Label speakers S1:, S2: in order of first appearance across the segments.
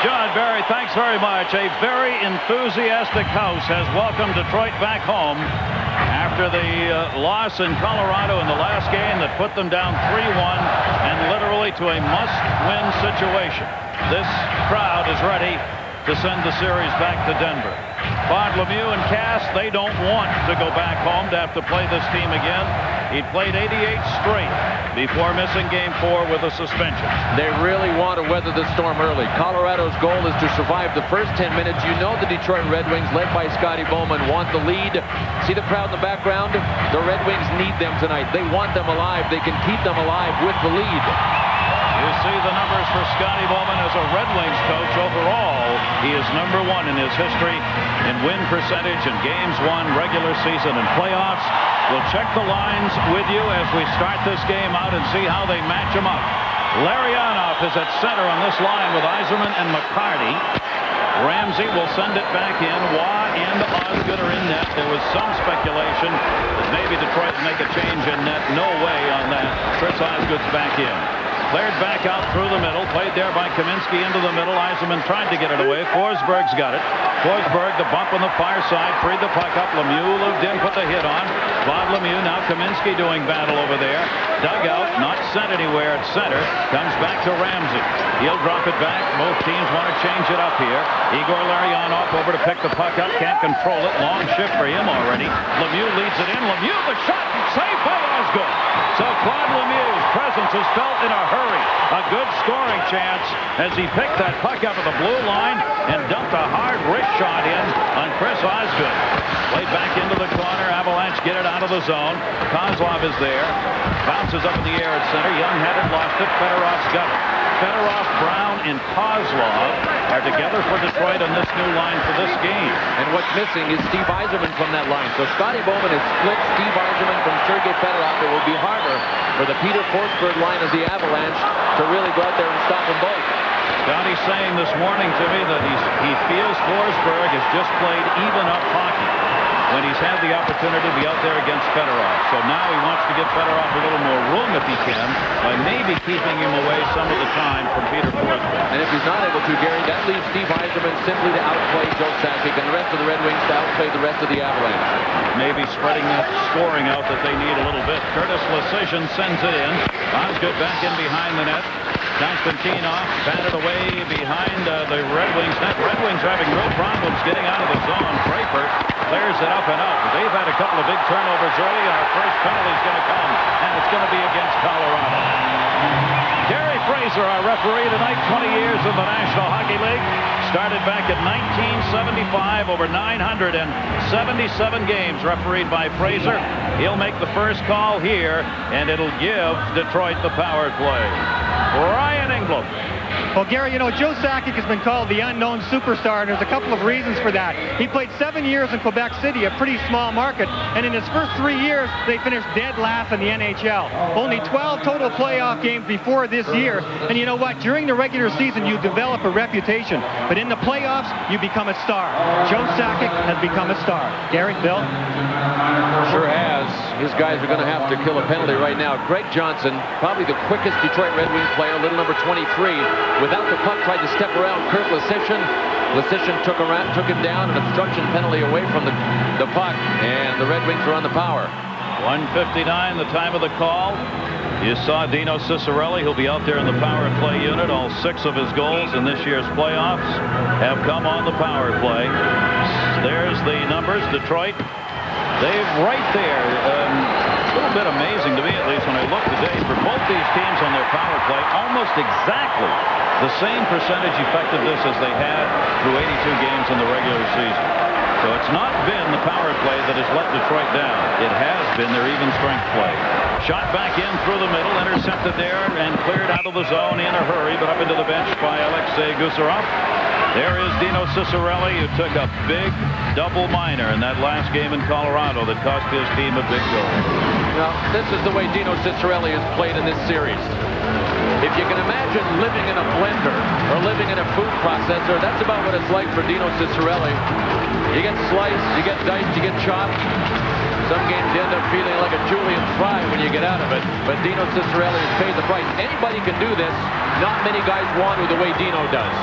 S1: John Barry, thanks very much. A very enthusiastic house has welcomed Detroit back home after the loss in Colorado in the last game that put them down 3-1 and literally to a must-win situation. This crowd is ready to send the series back to Denver. Claude Lemieux and Cass, they don't want to go back home to have to play this team again. He played 88 straight before missing Game 4 with a suspension.
S2: They really want to weather the storm early. Colorado's goal is to survive the first 10 minutes. You know the Detroit Red Wings, led by Scotty Bowman, want the lead. See the crowd in the background? The Red Wings need them tonight. They want them alive. They can keep them alive with the lead.
S1: You see the numbers for Scotty Bowman as a Red Wings coach. Overall, he is #1 in his history in win percentage in games won, regular season, and playoffs. We'll check the lines with you as we start this game out and see how they match them up. Larionov is at center on this line with Yzerman and McCarty. Ramsey will send it back in. Waugh and Osgood are in net. There was some speculation that maybe Detroit would make a change in net. No way on that. Chris Osgood's back in. Cleared back out through the middle. Played there by Kaminsky into the middle. Yzerman tried to get it away. Forsberg's got it. Forsberg, the bump on the far side. Freed the puck up. Lemieux looped in, put the hit on. Claude Lemieux, now Kaminsky doing battle over there. Dugout, not sent anywhere at center. Comes back to Ramsey. He'll drop it back. Both teams want to change it up here. Igor Larionov over to pick the puck up. Can't control it. Long shift for him already. Lemieux leads it in. Lemieux, the shot. Saved by Osgood. So Claude Lemieux's presence is felt in a hurry. A good scoring chance as he picked that puck up at the blue line and dumped a hard wrist shot in on Chris Osgood. Played back into the corner. Avalanche get it out of the zone. Kozlov is there. Bounces up in the air at center. Young had it, lost it. Fedorov's got it. Fedorov, Brown, and Kozlov are together for Detroit on this new line for this game.
S2: And what's missing is Steve Yzerman from that line. So Scotty Bowman has split Steve Yzerman from Sergei Fedorov. It will be harder for the Peter Forsberg line of the Avalanche to really go out there and stop them both.
S1: Scotty's saying this morning to me that he feels Forsberg has just played even up hockey when he's had the opportunity to be out there against Fedorov. So now he wants to give Fedorov a little more room if he can by maybe keeping him away some of the time from Peter Forsberg.
S2: And if he's not able to, Gary, that leaves Steve Yzerman simply to outplay Joe Sakic and the rest of the Red Wings to outplay the rest of the Avalanche.
S1: Maybe spreading that scoring out that they need a little bit. Curtis Lesishin sends it in. Osgood back in behind the net. Konstantinov batted away behind the Red Wings net. Red Wings are having real problems getting out of the zone. Draper clears it up and up. They've had a couple of big turnovers early, and our first penalty is going to come, and it's going to be against Colorado. Gary Fraser, our referee tonight, 20 years in the National Hockey League. Started back in 1975, over 977 games refereed by Fraser. He'll make the first call here, and it'll give Detroit the power play. Ryan Englund.
S3: Well, Gary, you know, Joe Sakic has been called the unknown superstar, and there's a couple of reasons for that. He played 7 years in Quebec City, a pretty small market, and in his first 3 years, they finished dead last in the NHL. Only 12 total playoff games before this year, and you know what? During the regular season, you develop a reputation, but in the playoffs, you become a star. Joe Sakic has become a star. Gary, Bill?
S2: Sure has. His guys are going to have to kill a penalty right now. Greg Johnson, probably the quickest Detroit Red Wings player, little number 23. Without the puck, tried to step around Kurt Lesishin. Lesishin took him down, an obstruction penalty away from the puck, and the Red Wings are on the power.
S1: 1:59, the time of the call. You saw Dino Ciccarelli, who'll be out there in the power play unit. All 6 of his goals in this year's playoffs have come on the power play. There's the numbers. Detroit, they've right there. A little bit amazing to me, at least, when I look today, for both these teams on their power play, almost exactly the same percentage effectiveness as they had through 82 games in the regular season. So it's not been the power play that has let Detroit down. It has been their even strength play. Shot back in through the middle, intercepted there and cleared out of the zone in a hurry, but up into the bench by Alexei Gusarov. There is Dino Ciccarelli, who took a big double minor in that last game in Colorado that cost his team a big goal.
S2: Now, this is the way Dino Ciccarelli has played in this series. If you can imagine living in a blender or living in a food processor, that's about what it's like for Dino Ciccarelli. You get sliced, you get diced, you get chopped. Some games you end up feeling like a Julian fry when you get out of it. But Dino Ciccarelli has paid the price. Anybody can do this. Not many guys want to the way Dino does.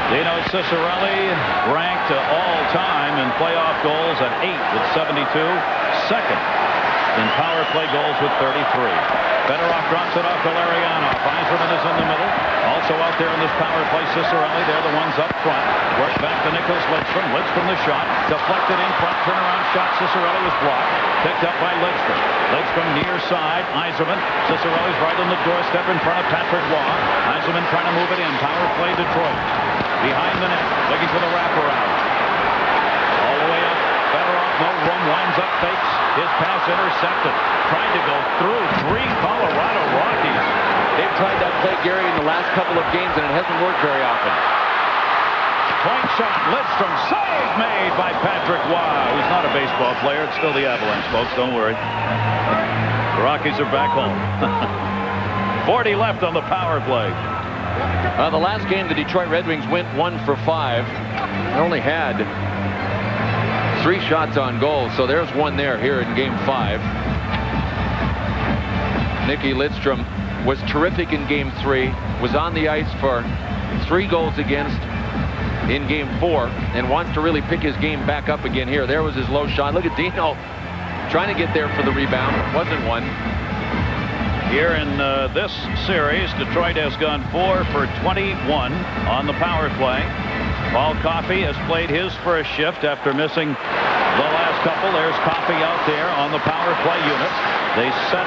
S1: Dino Ciccarelli ranked all-time in playoff goals at 8 with 72. Second in power play goals with 33. Fedorov drops it off to Larionov. Yzerman is in the middle. Also out there in this power play, Ciccarelli. They're the ones up front. Work back to Nicholas Lidstrom. Lidstrom the shot. Deflected in front. Turnaround shot. Ciccarelli was blocked. Picked up by Lidstrom. Lidstrom near side. Yzerman. Ciccarelli's right on the doorstep in front of Patrick Waugh. Yzerman trying to move it in. Power play Detroit. Behind the net. Looking for the wraparound. All the way up. Fedorov, no room. Winds up, fakes. His pass intercepted. Trying to go through 3 Colorado Rockies.
S2: They've tried that play, Gary, in the last couple of games, and it hasn't worked very often.
S1: Point shot. Lidstrom. Save made by Patrick Waugh, who's not a baseball player. It's still the Avalanche, folks. Don't worry. The Rockies are back home. 40 left on the power play.
S2: The last game, the Detroit Red Wings went 1 for 5. They only had 3 shots on goal, so there's one there here in Game 5. Nicky Lidstrom was terrific in Game 3, was on the ice for 3 goals against in Game 4, and wants to really pick his game back up again here. There was his low shot. Look at Dino trying to get there for the rebound. Wasn't one.
S1: Here in this series, Detroit has gone 4 for 21 on the power play. Paul Coffey has played his first shift after missing the last couple. There's Coffey out there on the power play unit. They set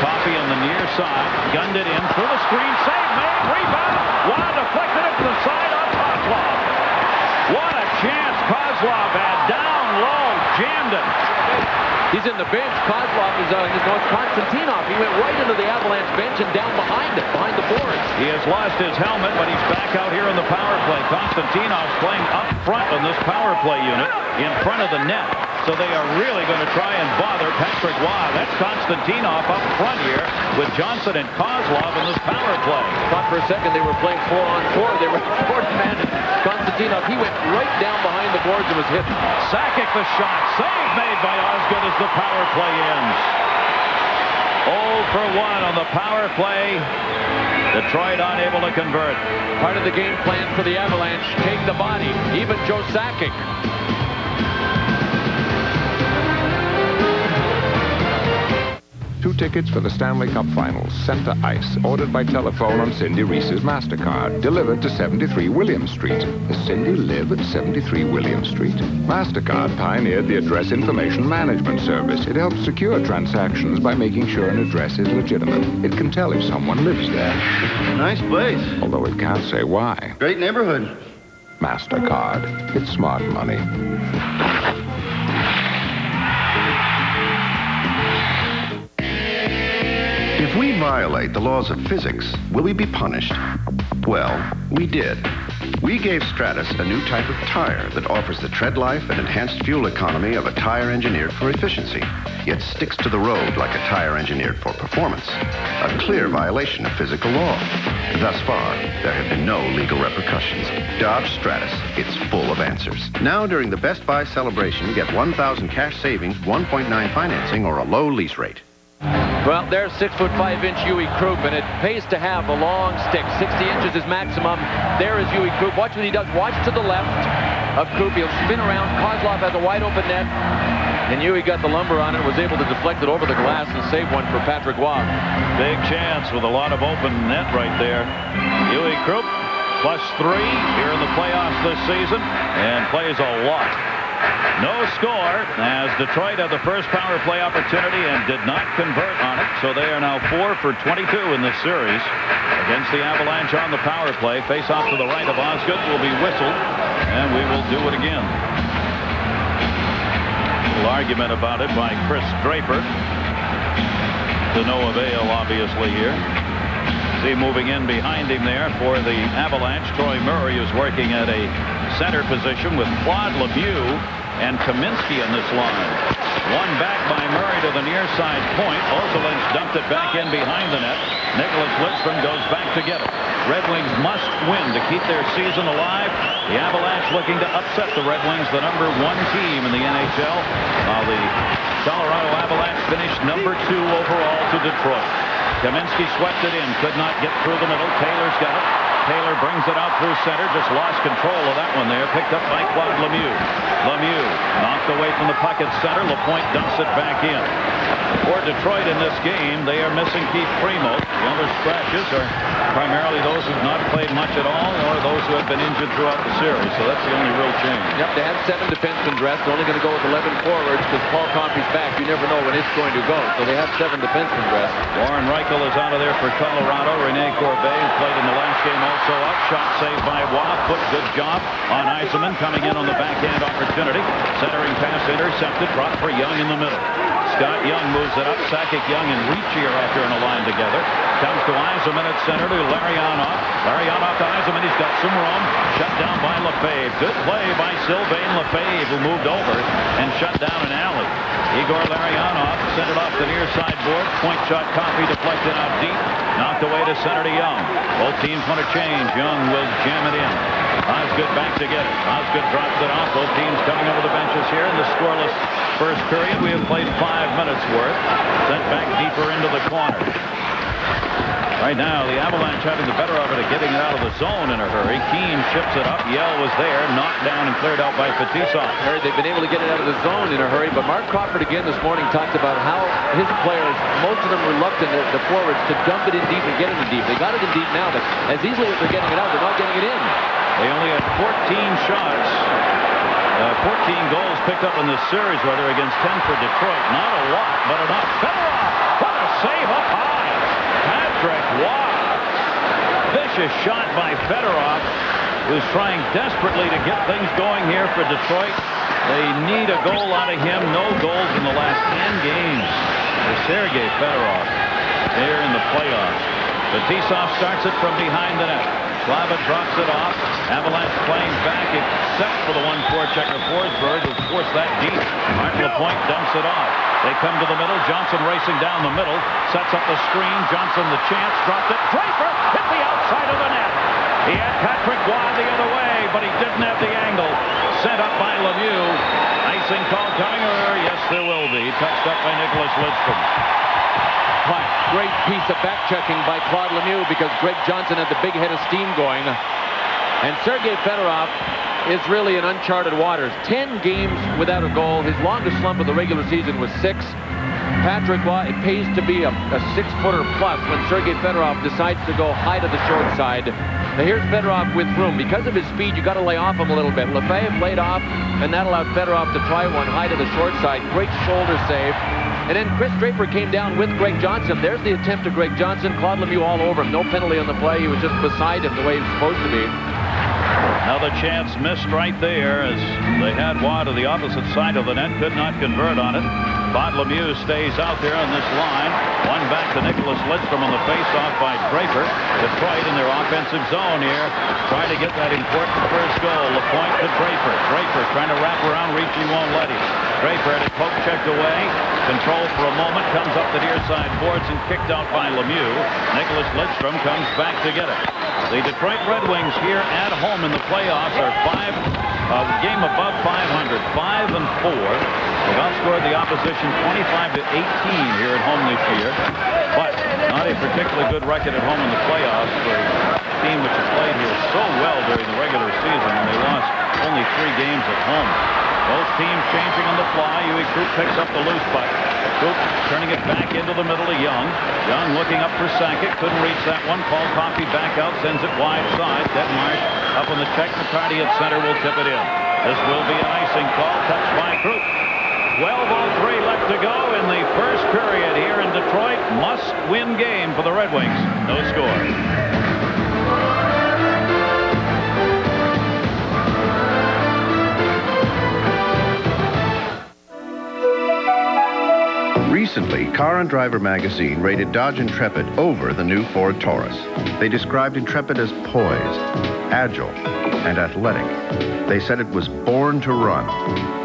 S1: Coffey on the near side, gunned it in through the screen, save made, rebound. Waugh deflected it to the side on Kozlov. What a chance Kozlov had, down low, jammed it.
S2: He's in the bench. Kozlov is on his north. Konstantinov, he went right into the Avalanche bench and down behind it, behind the boards.
S1: He has lost his helmet, but he's back out here in the power play. Konstantinov's playing up front on this power play unit in front of the net. So they are really going to try and bother Patrick Waugh. That's Konstantinov up front here with Johnson and Kozlov in this power play.
S2: Thought for a second they were playing 4-on-4. They were 4-man. Konstantinov, he went right down behind the boards and was hit.
S1: Sakic the shot. Save made by Osgood as the power play ends. 0 for 1 on the power play. Detroit unable to convert.
S2: Part of the game plan for the Avalanche, take the body. Even Joe Sakic.
S4: 2 tickets for the Stanley Cup Finals, sent to ice, ordered by telephone on Cindy Reese's MasterCard, delivered to 73 William Street. Does Cindy live at 73 William Street? MasterCard pioneered the Address Information Management Service. It helps secure transactions by making sure an address is legitimate. It can tell if someone lives there.
S5: Nice place.
S4: Although it can't say why.
S5: Great neighborhood.
S4: MasterCard. It's smart money.
S5: If we violate the laws of physics, will we be punished? Well, we did. We gave Stratus a new type of tire that offers the tread life and enhanced fuel economy of a tire engineered for efficiency, yet sticks to the road like a tire engineered for performance. A clear violation of physical law. Thus far, there have been no legal repercussions. Dodge Stratus. It's full of answers. Now, during the Best Buy celebration, get $1,000 cash savings, 1.9 financing, or a low lease rate.
S2: Well, there's 6'5" Huey Krupp, and it pays to have a long stick. 60 inches is maximum. There is Huey Krupp. Watch what he does. Watch to the left of Krupp. He'll spin around. Kozlov has a wide open net. And Huey got the lumber on it, was able to deflect it over the glass and save one for Patrick Waugh.
S1: Big chance with a lot of open net right there. Huey Krupp +3 here in the playoffs this season and plays a lot. No score as Detroit had the first power play opportunity and did not convert on it. So they are now 4 for 22 in this series against the Avalanche on the power play. Face off to the right of Osgood will be whistled, and we will do it again. A little argument about it by Chris Draper. To no avail, obviously, here. See moving in behind him there for the Avalanche. Troy Murray is working at a center position with Claude Lemieux and Kaminsky on this line. One back by Murray to the near side point. Ozolinsh dumped it back in behind the net. Nicholas Lidstrom goes back to get it. Red Wings must win to keep their season alive. The Avalanche looking to upset the Red Wings, the #1 team in the NHL, while the Colorado Avalanche finished #2 overall to Detroit. Kaminsky swept it in, could not get through the middle. Taylor's got it. Taylor brings it out through center. Just lost control of that one there. Picked up by Claude Lemieux. Lemieux knocked away from the puck at center. Lapointe dumps it back in. For Detroit in this game, they are missing Keith Primo. The other scratches are primarily those who have not played much at all or those who have been injured throughout the series. So that's the only real change.
S2: Yep, they have 7 defensemen dressed. They're only going to go with 11 forwards because Paul Coffey's back. You never know when it's going to go. So they have 7 defensemen dressed.
S1: Warren Reichel is out of there for Colorado. Rene Corbet, who played in the last game, also up. Shot saved by Waugh. Good job on Yzerman coming in on the backhand opportunity. Centering pass intercepted. Brought for Young in the middle. Scott Young moves it up. Sakic, Young, and Ricci are out there in a line together. Comes to Yzerman at center to Larionov. Larionov to Yzerman. He's got some room. Shut down by Lefebvre. Good play by Sylvain Lefebvre, who moved over and shut down an alley. Igor Larionov sent it off the near side board. Point shot Coffey deflected out deep. Knocked away to center to Young. Both teams want to change. Young will jam it in. Osgood back to get it. Osgood drops it off. Both teams coming over the benches here in the scoreless first period. We have played 5 minutes worth. Sent back deeper into the corner. Right now, the Avalanche having the better of it, getting it out of the zone in a hurry. Keane chips it up. Yell was there, knocked down and cleared out by Fetisov.
S2: They've been able to get it out of the zone in a hurry, but Mark Crawford again this morning talked about how his players, most of them reluctant, the forwards, to dump it in deep and get it in deep. They got it in deep now, but as easily as they're getting it out, they're not getting it in.
S1: They only had 14 shots. 14 goals picked up in this series, whether against 10 for Detroit. Not a lot, but enough. Fedorov! What a save up high! Patrick Waugh. Vicious shot by Fedorov, who's trying desperately to get things going here for Detroit. They need a goal out of him. No goals in the last 10 games for Sergei Fedorov here in the playoffs. Fetisov starts it from behind the net. Slava drops it off. Avalanche playing back except for the 1-4 checker Forsberg, who forced that deep. Martin Lapointe dumps it off. They come to the middle. Johnson racing down the middle. Sets up the screen. Johnson the chance. Dropped it. Draper hit the outside of the net. He had Patrick Waugh the other way, but he didn't have the angle. Sent up by Lemieux. Icing call coming, or yes, there will be. Touched up by Nicholas Lidstrom.
S2: Great piece of back-checking by Claude Lemieux because Greg Johnson had the big head of steam going. And Sergei Fedorov is really in uncharted waters. 10 games without a goal. His longest slump of the regular season was 6. Patrick Waugh, it pays to be a 6-footer plus when Sergei Fedorov decides to go high to the short side. Now here's Fedorov with room. Because of his speed, you got to lay off him a little bit. Lefebvre laid off, and that allowed Fedorov to try one high to the short side. Great shoulder save. And then Chris Draper came down with Greg Johnson. There's the attempt of Greg Johnson. Claude Lemieux all over him. No penalty on the play. He was just beside him the way he was supposed to be.
S1: Another chance missed right there as they had Waugh to the opposite side of the net. Could not convert on it. Claude Lemieux stays out there on this line. One back to Nicholas Lidstrom on the face-off by Draper. Detroit in their offensive zone here, trying to get that important first goal. Lapointe to Draper. Draper trying to wrap around. Ricci won't let him. Draper had it poke checked away. Control for a moment. Comes up the near side boards and kicked out by Lemieux. Nicholas Lidstrom comes back to get it. The Detroit Red Wings here at home in the playoffs are game above 500, 5-4. They've outscored the opposition 25-18 here at home this year, but not a particularly good record at home in the playoffs for a team which has played here so well during the regular season, and they lost only 3 games at home. Both teams changing on the fly. Huey Krupp picks up the loose puck. Krupp turning it back into the middle to Young. Young looking up for Sakic. Couldn't reach that one. Paul Coffey back out. Sends it wide side. Detmar up on the check. McCarty at center will tip it in. This will be an icing call. Touched by Krupp. 12:03 left to go in the first period here in Detroit. Must-win game for the Red Wings. No score.
S5: Recently, Car and Driver magazine rated Dodge Intrepid over the new Ford Taurus. They described Intrepid as poised, agile, and athletic. They said it was born to run.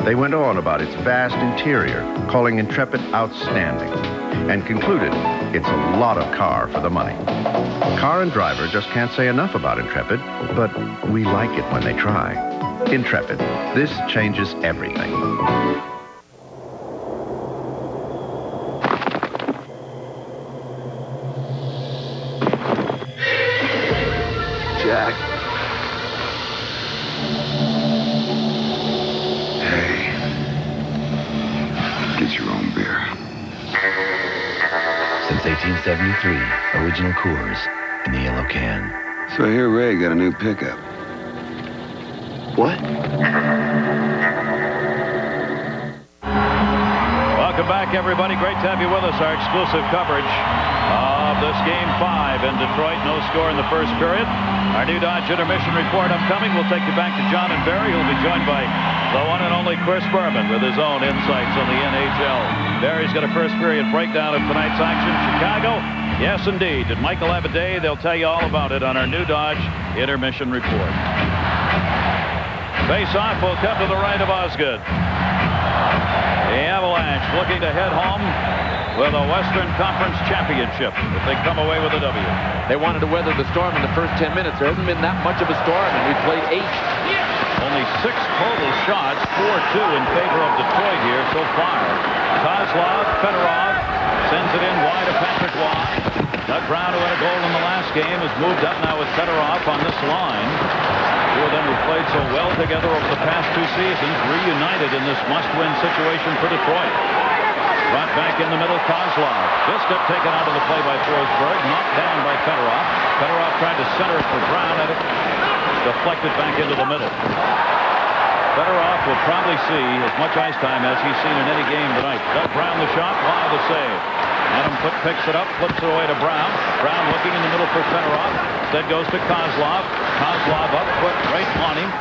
S5: They went on about its vast interior, calling Intrepid outstanding, and concluded it's a lot of car for the money. Car and Driver just can't say enough about Intrepid, but we like it when they try. Intrepid, this changes everything.
S6: 1973, original Coors in the yellow can.
S7: So here Ray got a new pickup.
S6: What?
S1: Welcome back, everybody. Great to have you with us. Our exclusive coverage of this Game 5 in Detroit. No score in the first period. Our new Dodge intermission report upcoming. We'll take you back to John and Barry, who'll be joined by the one and only Chris Berman with his own insights on the NHL. Barry's got a first period breakdown of tonight's action. Chicago, yes, indeed. Did Michael have a day? They'll tell you all about it on our new Dodge intermission report. Face-off will come to the right of Osgood. The Avalanche looking to head home with a Western Conference championship if they come away with a W.
S2: They wanted to weather the storm in the first 10 minutes. There hasn't been that much of a storm, and we played 8.
S1: Only 6 total shots, 4-2 in favor of Detroit here so far. Kozlov, Fedorov sends it in wide to Patrick Waugh. Doug Brown, who had a goal in the last game, has moved up now with Fedorov on this line. Two of them who played so well together over the past 2 seasons, reunited in this must-win situation for Detroit. Brought back in the middle, Kozlov. This got taken out of the play by Forsberg, knocked down by Fedorov. Fedorov tried to center it for Brown, and it deflected back into the middle. Fedorov will probably see as much ice time as he's seen in any game tonight. Doug Brown the shot, Waugh the save. Adam Foote picks it up, flips it away to Brown. Brown looking in the middle for Fedorov. Instead goes to Kozlov. Kozlov up, foot right on him.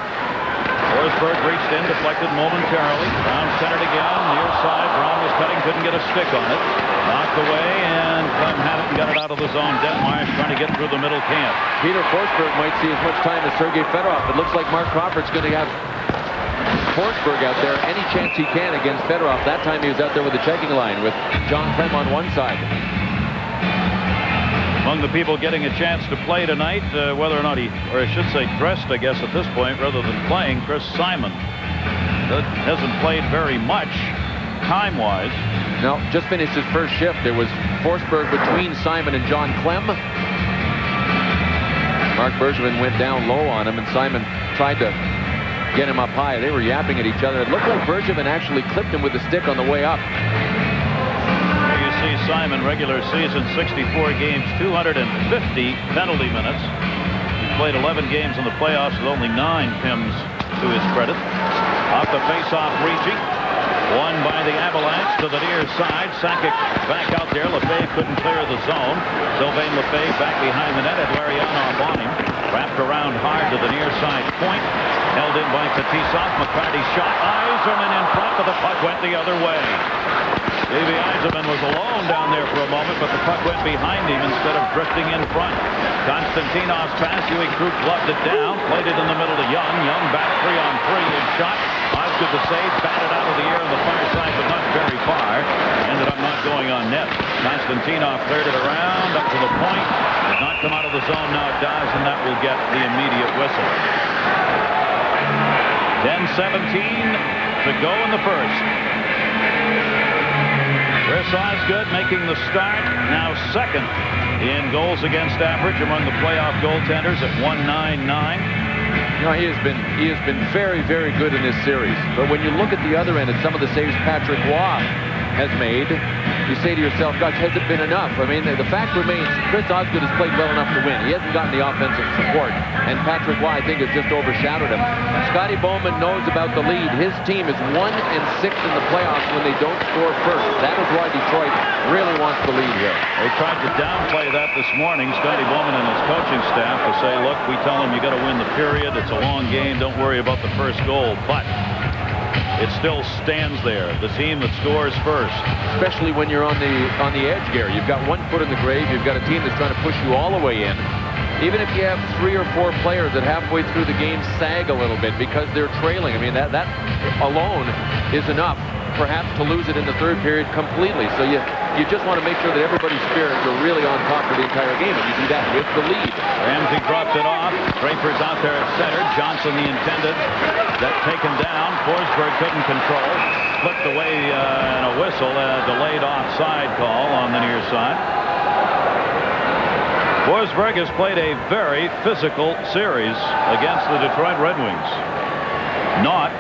S1: Forsberg reached in, deflected momentarily. Brown centered again, near side. Brown was cutting, couldn't get a stick on it. Knocked away, and Clem had it and got it out of the zone. Detmeyer's trying to get through the middle camp.
S2: Peter Forsberg might see as much time as Sergei Fedorov. It looks like Mark Crawford's going to have Forsberg out there any chance he can against Fedorov. That time he was out there with the checking line with John Clem on one side.
S1: Among the people getting a chance to play tonight, whether or not he, or I should say dressed, I guess, at this point, rather than playing, Chris Simon. That hasn't played very much, time-wise.
S2: No, just finished his first shift. There was Forsberg between Simon and John Clem. Mark Bergevin went down low on him, and Simon tried to get him up high. They were yapping at each other. It looked like Bergevin actually clipped him with a stick on the way up.
S1: You see Simon, regular season, 64 games, 250 penalty minutes. He played 11 games in the playoffs with only 9 PIMs to his credit. Off the face-off, Ricci. Won by the Avalanche to the near side. Sakic back out there. Lefebvre couldn't clear the zone. Sylvain Lefebvre back behind the net. Had Larionov on him. Wrapped around hard to the near side point. Held in by Fetisov. McCarty shot. Yzerman in front, but the puck went the other way. Davey Yzerman was alone down there for a moment, but the puck went behind him instead of drifting in front. Konstantinov's pass. Huey Krug gloved it down. Played it in the middle to Young. Young back 3-on-3. His shot. Osgood the save. Batted out of the air on the far side, but not very far. Ended up not going on net. Konstantinov cleared it around up to the point. Did not come out of the zone. Now it does, and that will get the immediate whistle. 10:17 to go in the first. Chris Osgood making the start, now second in goals against average among the playoff goaltenders at .199.
S2: You know, he has been very, very good in this series. But when you look at the other end at some of the saves Patrick Waugh has made, you say to yourself, gosh, has it been enough? I mean, the fact remains, Chris Osgood has played well enough to win. He hasn't gotten the offensive support, and Patrick Waugh, I think, has just overshadowed him. Scotty Bowman knows about the lead. His team is 1-6 in the playoffs when they don't score first. That is why Detroit really wants the lead here.
S1: They tried to downplay that this morning, Scotty Bowman and his coaching staff, to say, look, we tell them you got to win the period. It's a long game. Don't worry about the first goal. But it still stands there. The team that scores first.
S2: Especially when you're on the edge, Gary. You've got one foot in the grave. You've got a team that's trying to push you all the way in. Even if you have 3 or 4 players that halfway through the game sag a little bit because they're trailing, I mean, that alone is enough, perhaps, to lose it in the third period completely. So you just want to make sure that everybody's spirits are really on top for the entire game, and you do that with the lead.
S1: Ramsey drops it off. Draper's out there at center. Johnson, the intended. That taken down. Forsberg couldn't control. Flipped away and a whistle. A delayed offside call on the near side. Forsberg has played a very physical series against the Detroit Red Wings. Not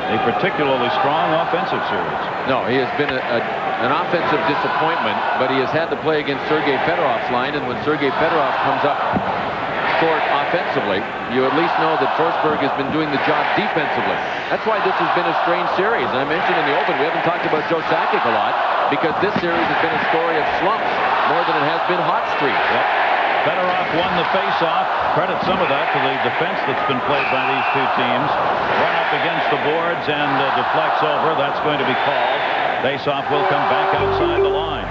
S1: a particularly strong offensive series.
S2: No, he has been an offensive disappointment, but he has had to play against Sergei Fedorov's line, and when Sergei Fedorov comes up short offensively, you at least know that Forsberg has been doing the job defensively. That's why this has been a strange series. And I mentioned in the open, we haven't talked about Joe Sakic a lot, because this series has been a story of slumps more than it has been hot streaks.
S1: Yep. Fedorov won the face-off. Credit some of that to the defense that's been played by these two teams. Run up against the boards and deflects over. That's going to be called. Face-off will come back outside the line.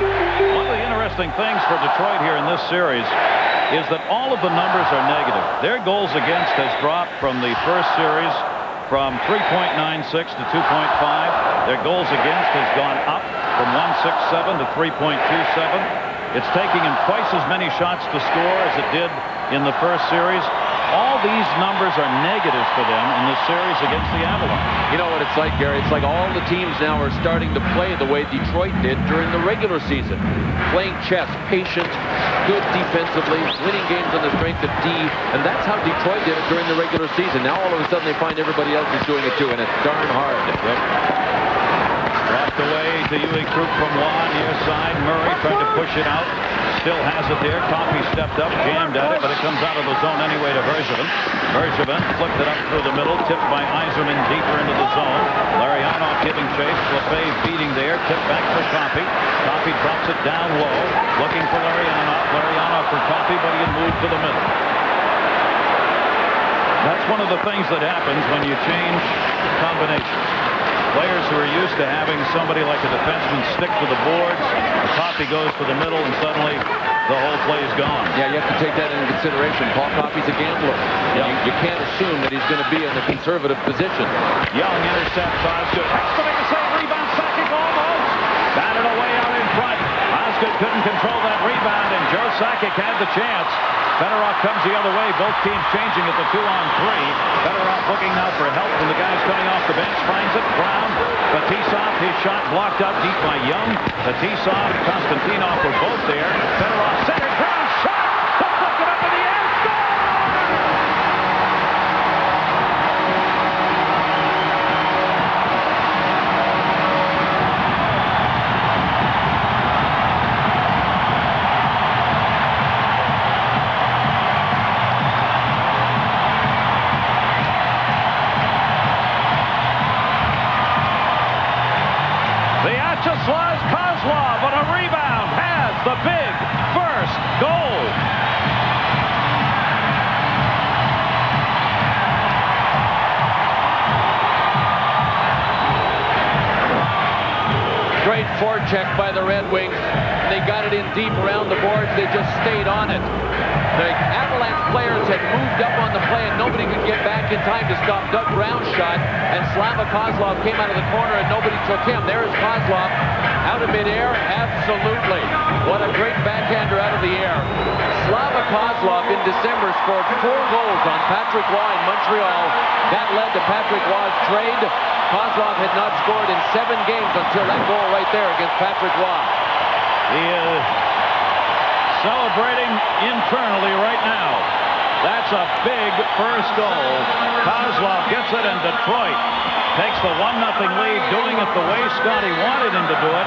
S1: One of the interesting things for Detroit here in this series is that all of the numbers are negative. Their goals against has dropped from the first series from 3.96 to 2.5. Their goals against has gone up from 1.67 to 3.27. It's taking him twice as many shots to score as it did in the first series. All these numbers are negatives for them in this series against the Avalanche.
S2: You know what it's like, Gary? It's like all the teams now are starting to play the way Detroit did during the regular season. Playing chess, patient, good defensively, winning games on the strength of D, and that's how Detroit did it during the regular season. Now all of a sudden they find everybody else is doing it too, and it's darn hard.
S1: Yep. Dropped away to Uli Krug from Waugh near side. Murray tried to push it out. Still has it there. Coffey stepped up, jammed at it, but it comes out of the zone anyway to Bergevin. Bergevin flipped it up through the middle, tipped by Yzerman deeper into the zone. Larionov giving chase. Lefebvre feeding there, tipped back for Coffey. Coffey drops it down low, looking for Larionov. Larionov for Coffey, but he had moved to the middle. That's one of the things that happens when you change combinations. Players who are used to having somebody like a defenseman stick to the boards, the Coffey goes to the middle, and suddenly the whole play is gone.
S2: Yeah, you have to take that into consideration. Paul Coffey's a gambler.
S1: Yep.
S2: You can't assume that he's going to be in the conservative position.
S1: Young intercepts Osgood. Has to make a save. Rebound. Sakic almost. Batted away out in front. Osgood couldn't control that rebound, and Joe Sakic had the chance. Fedorov comes the other way. Both teams changing at the 2-on-3. Fedorov looking now for help when the guys coming off the bench. Finds it. Brown. Fetisov. His shot blocked out deep by Young. Fetisov. Konstantinov were both there. Fedorov centered. Brown shot. Deflected up in the air. Score! Vyacheslav Kozlov on a rebound has the big first goal.
S2: Great forecheck by the Red Wings. They got it in deep around the boards. They just stayed on it. The Avalanche players had moved up on the play, and nobody could get back in time to stop Doug Brown's shot. And Slava Kozlov came out of the corner, and nobody took him. There is Kozlov out of midair. Absolutely. What a great backhander out of the air. Slava Kozlov in December scored 4 goals on Patrick Waugh in Montreal. That led to Patrick Waugh's trade. Kozlov had not scored in 7 games until that goal right there against Patrick Waugh.
S1: He is celebrating internally right now. That's a big first goal. Kozlov gets it, and Detroit takes the 1-0 lead, doing it the way Scotty wanted him to do it.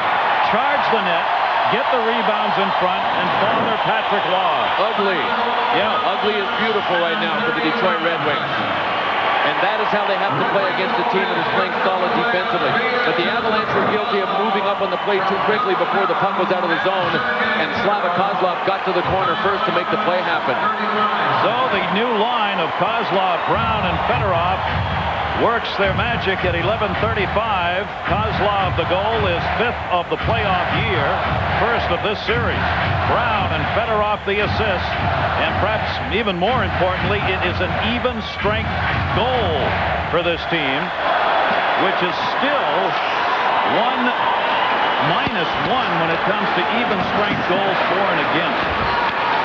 S1: Charge the net, get the rebounds in front, and father Patrick Waugh.
S2: Ugly.
S1: Yeah.
S2: Ugly is beautiful right now for the Detroit Red Wings. And that is how they have to play against a team that is playing solid defensively. But the Avalanche were guilty of moving up on the play too quickly before the puck was out of the zone, and Slava Kozlov got to the corner first to make the play happen.
S1: So the new line of Kozlov, Brown, and Fedorov works their magic at 11:35. Kozlov, the goal, is 5th of the playoff year, first of this series. Brown and Fedorov the assist, and perhaps even more importantly, it is an even strength goal for this team, which is still 1-1 when it comes to even strength goals for and against.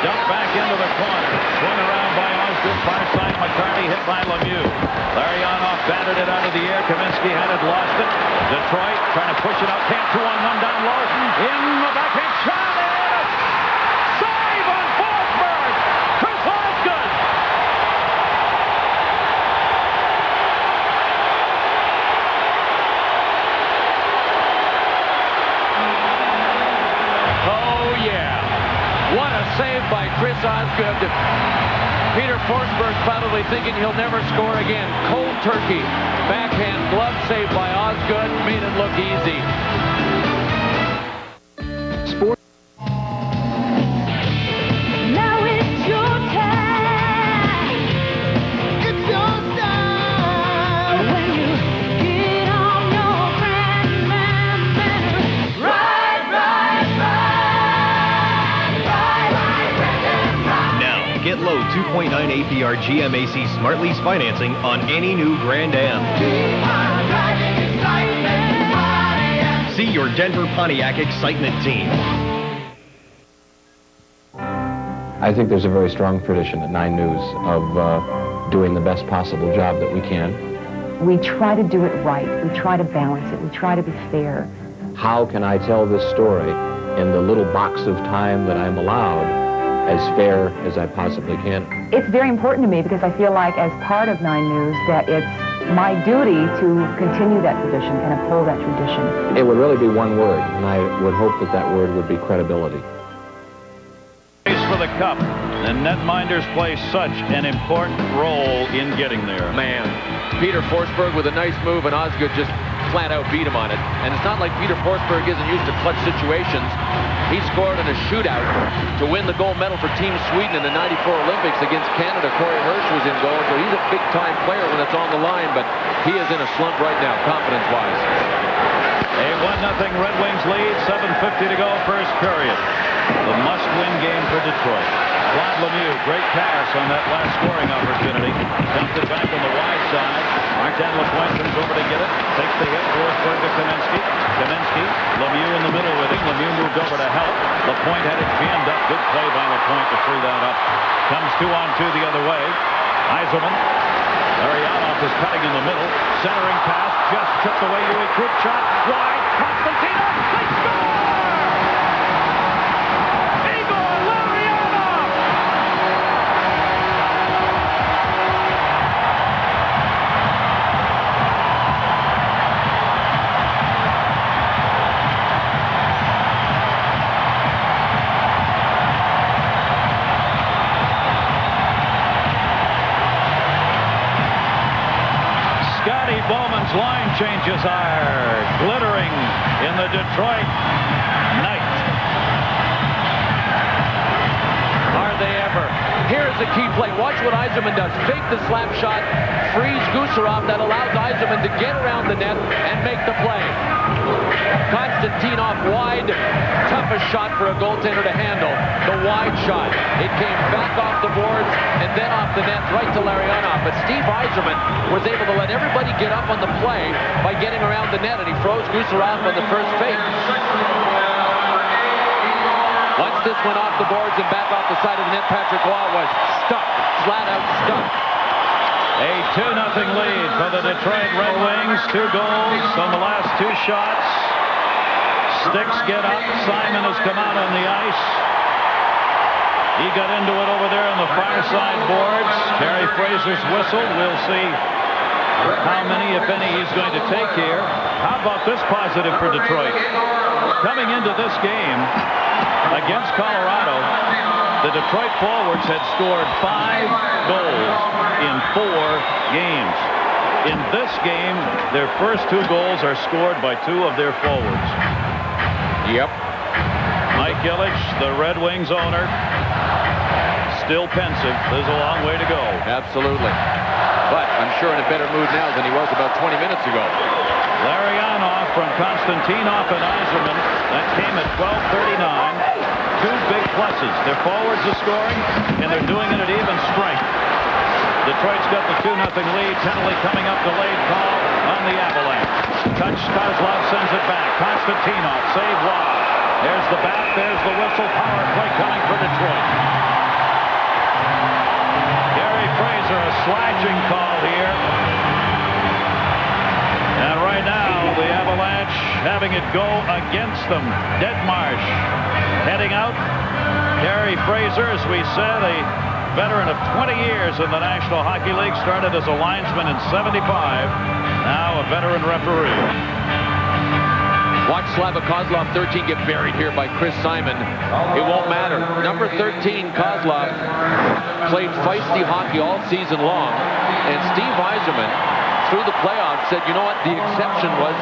S1: Dumped back into the corner, swung around by Osgood, far side. McCarty hit by Lemieux. Larionov batted it out of the air. Kaminsky had it, lost it. Detroit trying to push it out. Can't 2-on-1 down low. In the backhand shot. Save on Forsberg. Chris Osgood. 1-0
S2: Forsberg probably thinking he'll never score again. Cold turkey. Backhand glove save by Osgood. Made it look easy.
S4: Sport.
S8: Now it's your time. It's your time. When you get on your grand banner. Ride.
S9: Now, get low 2.9 APR GMAC Smart Lease financing on any new Grand Am. See your Denver Pontiac Excitement team.
S10: I think there's a very strong tradition at 9 News of doing the best possible job that we can.
S11: We try to do it right. We try to balance it. We try to be fair.
S10: How can I tell this story in the little box of time that I'm allowed as fair as I possibly can?
S11: It's very important to me because I feel like as part of 9 News that it's my duty to continue that tradition and uphold that tradition.
S10: It would really be one word, and I would hope that that word would be credibility.
S1: Race for the cup, and netminders play such an important role in getting there.
S2: Man, Peter Forsberg with a nice move, and Osgood just flat out beat him on it. And it's not like Peter Forsberg isn't used to clutch situations. He scored in a shootout to win the gold medal for Team Sweden in the '94 Olympics against Canada. Corey Hirsch was in goal, so he's a big-time player when it's on the line, but he is in a slump right now, confidence-wise.
S1: A 1-0 Red Wings lead, 7:50 to go, first period. The must-win game for Detroit. Claude Lemieux, great pass on that last scoring opportunity. Dumped it back on the wide side. Martin Lapointe comes over to get it. Takes the hit. Forsberg to Kaminsky. Lemieux in the middle with him. Lemieux moved over to help. Lapointe had it jammed up. Good play by Lapointe to free that up. Comes 2-on-2 the other way. Yzerman. Larionov is cutting in the middle. Centering pass. Just chipped away to a quick shot. Wide. Constantino. They score! Bowman's line changes are glittering in the Detroit night.
S2: Are they ever? Here's the key play. Watch what Yzerman does. Fake the slap shot, frees Gusarov. That allows Yzerman to get around the net and make the play. Konstantinov wide. Toughest shot for a goaltender to handle. The wide shot. It came back off the boards and then off the net right to Larionov. But Steve Yzerman was able to let everybody get up on the play by getting around the net, and he froze Gusarov on the first fake. Once this went off the boards and back off the side of the net, Patrick Roy was stuck, flat out stuck.
S1: A 2-0 lead for the Detroit Red Wings. 2 goals on the last 2 shots. Sticks get up. Simon has come out on the ice. He got into it over there on the far side boards. Terry Fraser's whistle. We'll see how many, if any, he's going to take here. How about this positive for Detroit? Coming into this game against Colorado, the Detroit forwards had scored 5 goals in 4 games. In this game, their first 2 goals are scored by 2 of their forwards.
S2: Yep.
S1: Mike Ilitch, the Red Wings owner, still pensive. There's a long way to go.
S2: Absolutely. But I'm sure in a better mood now than he was about 20 minutes ago.
S1: Larionov from Konstantinov and Yzerman. That came at 12:39. 2 big pluses. Their forwards are scoring, and they're doing it at even strength. Detroit's got the 2-0 lead. Penalty coming up, delayed call on the Avalanche. Touch, Kozlov sends it back. Konstantinov, save wide. There's the bat, there's the whistle. Power play coming for Detroit. Gary Fraser, a slashing call here. And right now, the Avalanche having it go against them. Deadmarsh heading out. Gary Fraser, as we said, a veteran of 20 years in the National Hockey League, started as a linesman in '75, now a veteran referee.
S2: Watch Slava Kozlov, 13, get buried here by Chris Simon. It won't matter. Number 13, Kozlov, played feisty hockey all season long. And Steve Yzerman, through the playoffs, said, you know what, the exception was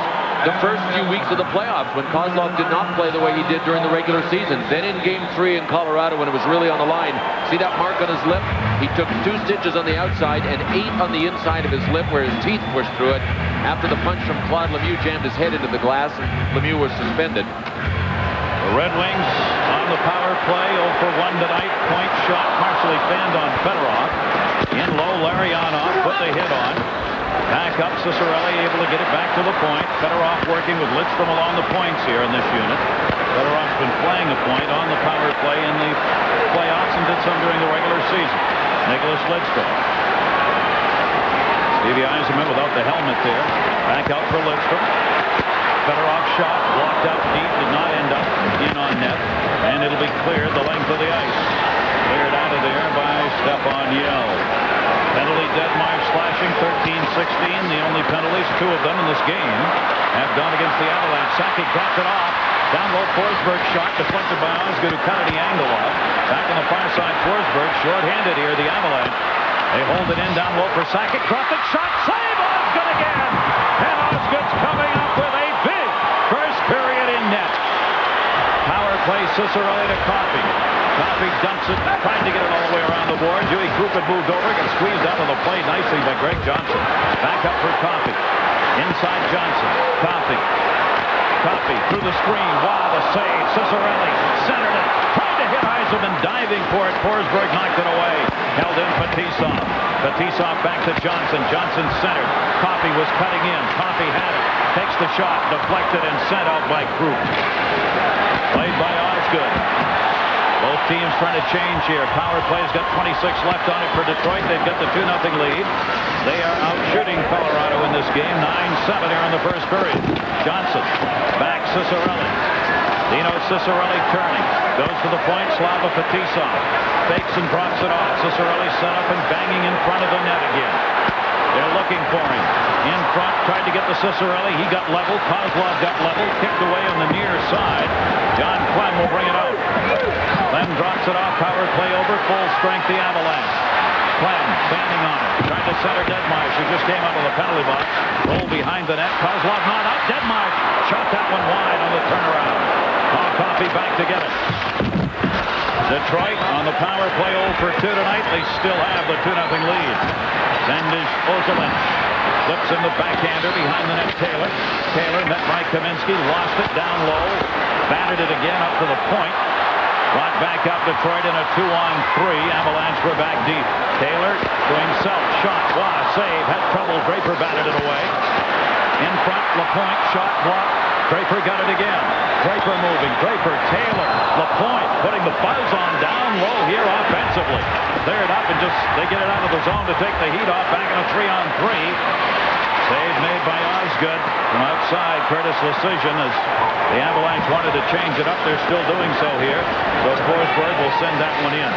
S2: the first few weeks of the playoffs when Kozlov did not play the way he did during the regular season. Then in Game 3 in Colorado when it was really on the line, see that mark on his lip? He took 2 stitches on the outside and 8 on the inside of his lip where his teeth pushed through it. After the punch from Claude Lemieux jammed his head into the glass, and Lemieux was suspended.
S1: The Red Wings on the power play, 0 for 1 tonight. Point shot partially fanned on Fedorov. In low, Larionov put the hit on. Back up, Ciccarelli able to get it back to the point. Fedorov working with Lidstrom along the points here in this unit. Fedorov's been playing a point on the power play in the playoffs and did some during the regular season. Nicholas Lidstrom. Stevie Yzerman without the helmet there. Back out for Lidstrom. Fedorov shot blocked out deep, did not end up in on net, and it'll be cleared the length of the ice. Cleared out of there by Stefan Yell. Penalty Deadmeyer slashing 13-16. The only penalties, 2 of them in this game, have gone against the Avalanche. Sakic dropped it off. Down low, Forsberg shot deflected by Osgood, who cut the angle off. Back on the far side, Forsberg short-handed here. The Avalanche. They hold it in down low for Sakic. Dropped it, shot, save! Osgood again! And Osgood's coming up with a big first period in net. Power play, Ciccarelli to Coffey. Coffey dumps it, trying to get it all the way around the board. Dewey Coop had moved over, got squeezed out of the play nicely by Greg Johnson. Back up for Coffey. Inside Johnson. Coffey. Coffey through the screen. Wow, the save. Ciccarelli centered it. Tried to hit Yzerman, diving for it. Forsberg knocked it away. Held in Fetisov. Fetisov back to Johnson. Johnson centered. Coffey was cutting in. Coffey had it. Takes the shot. Deflected and sent out by Coop. Played by Osgood. Both teams trying to change here. Power play's got 26 left on it for Detroit. They've got the 2-0 lead. They are out shooting Colorado in this game. 9-7 here in the first period. Johnson. Back Ciccarelli. Dino Ciccarelli turning. Goes to the point. Slava Fetisov. Fakes and drops it off. Ciccarelli set up and banging in front of the net again. They're looking for him. In front, tried to get the Ciccarelli. He got level. Kozlov got level. Kicked away on the near side. John Clem will bring it out. Clem drops it off. Power play over. Full strength, the Avalanche. Clem standing on it. Trying to center Deadmeyer. She just came out of the penalty box. Roll behind the net. Kozlov not out. Deadmeyer shot that one wide on the turnaround. Paul Coffey back to get it. Detroit on the power play 0 for 2 tonight. They still have the 2-0 lead. Zendish Ozolinsh flips in the backhander behind the net. Taylor. Taylor met by Kaminsky. Lost it down low. Batted it again up to the point. Brought back up Detroit in a 2-on-3. Avalanche were back deep. Taylor to himself. Shot. Wow, save. Had trouble. Draper batted it away. In front, LaPointe. Shot blocked. Draper got it again. Draper moving. Draper, Taylor, LaPointe putting the buzz on down low here offensively. Cleared up and just they get it out of the zone to take the heat off. Back in a 3-on-3. Save made by Osgood from outside. Curtis Lecision as the Avalanche wanted to change it up. They're still doing so here. So Forsberg will send that one in.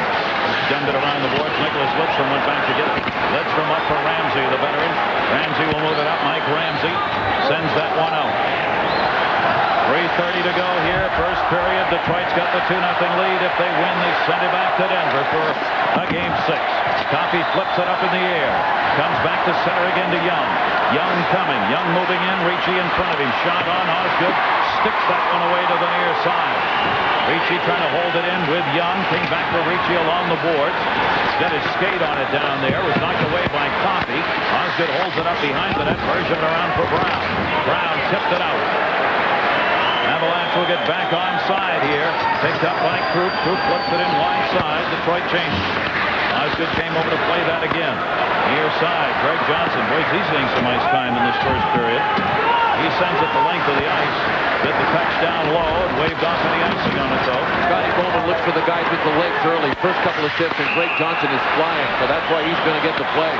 S1: Dumped it around the boards. Nicholas Lidstrom went back to get it. Lidstrom up for Ramsey, the veteran. Ramsey will move it up. Mike Ramsey sends that one out. 3:30 to go here. First period. Detroit's got the 2-0 lead. If they win, they send it back to Denver for a game 6. Coffey flips it up in the air. Comes back to center again to Young. Young coming. Young moving in. Ricci in front of him. Shot on Osgood. Sticks that one away to the near side. Ricci trying to hold it in with Young. Came back for Ricci along the boards. Got his skate on it down there. Was knocked away by Coffey. Osgood holds it up behind the net. Version it around for Brown. Brown tipped it out. Avalanche will get back onside here. Picked up by Krupp. Krupp flips it in wide side. Detroit changes. Osgood came over to play that again. Near side. Greg Johnson. Boy, he's getting some ice time in this first period. He sends it the length of the ice. Did the touch down low and waved off any icing on it, though.
S2: Scotty Bowman looks for the guys with the legs early. First couple of shifts, and Greg Johnson is flying, so that's why he's going to get the play.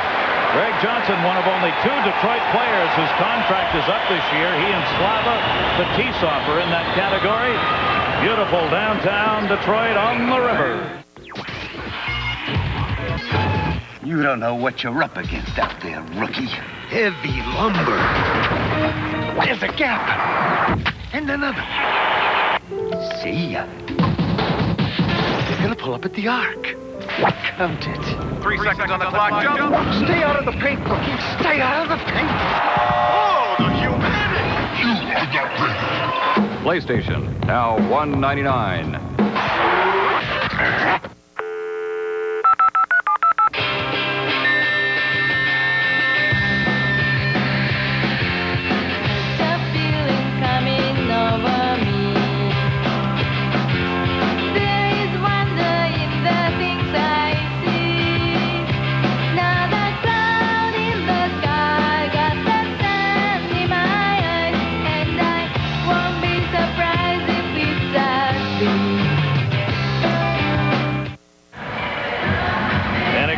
S1: Greg Johnson, one of only 2 Detroit players whose contract is up this year. He and Slava Fetisov are in that category. Beautiful downtown Detroit on the river.
S12: You don't know what you're up against out there, rookie. Heavy lumber. There's a gap. and another. See ya. They're gonna pull up at the arc. Count it.
S13: 3 seconds on the clock. Jump.
S12: Stay out of the paint, Cookie. Stay out of the paint.
S13: Oh, the humanity.
S14: PlayStation, now $1.99.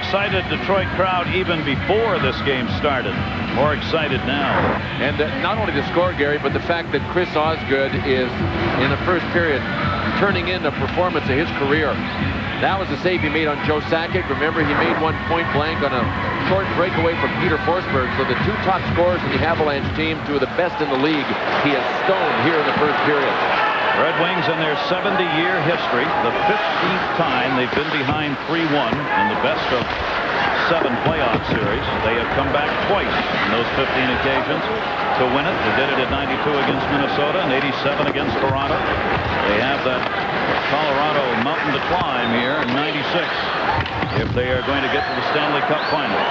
S1: Excited Detroit crowd even before this game started. More excited now.
S2: And not only the score, Gary, but the fact that Chris Osgood is, in the first period, turning in a performance of his career. That was the save he made on Joe Sakic. Remember, he made one point blank on a short breakaway from Peter Forsberg. So the two top scorers in the Avalanche team, two of the best in the league, he has stoned here in the first period.
S1: Red Wings in their 70-year history, the 15th time they've been behind 3-1 in the best of 7 playoff series. They have come back twice in those 15 occasions to win it. They did it at 92 against Minnesota and 87 against Toronto. They have that Colorado mountain to climb here in 96 if they are going to get to the Stanley Cup Finals.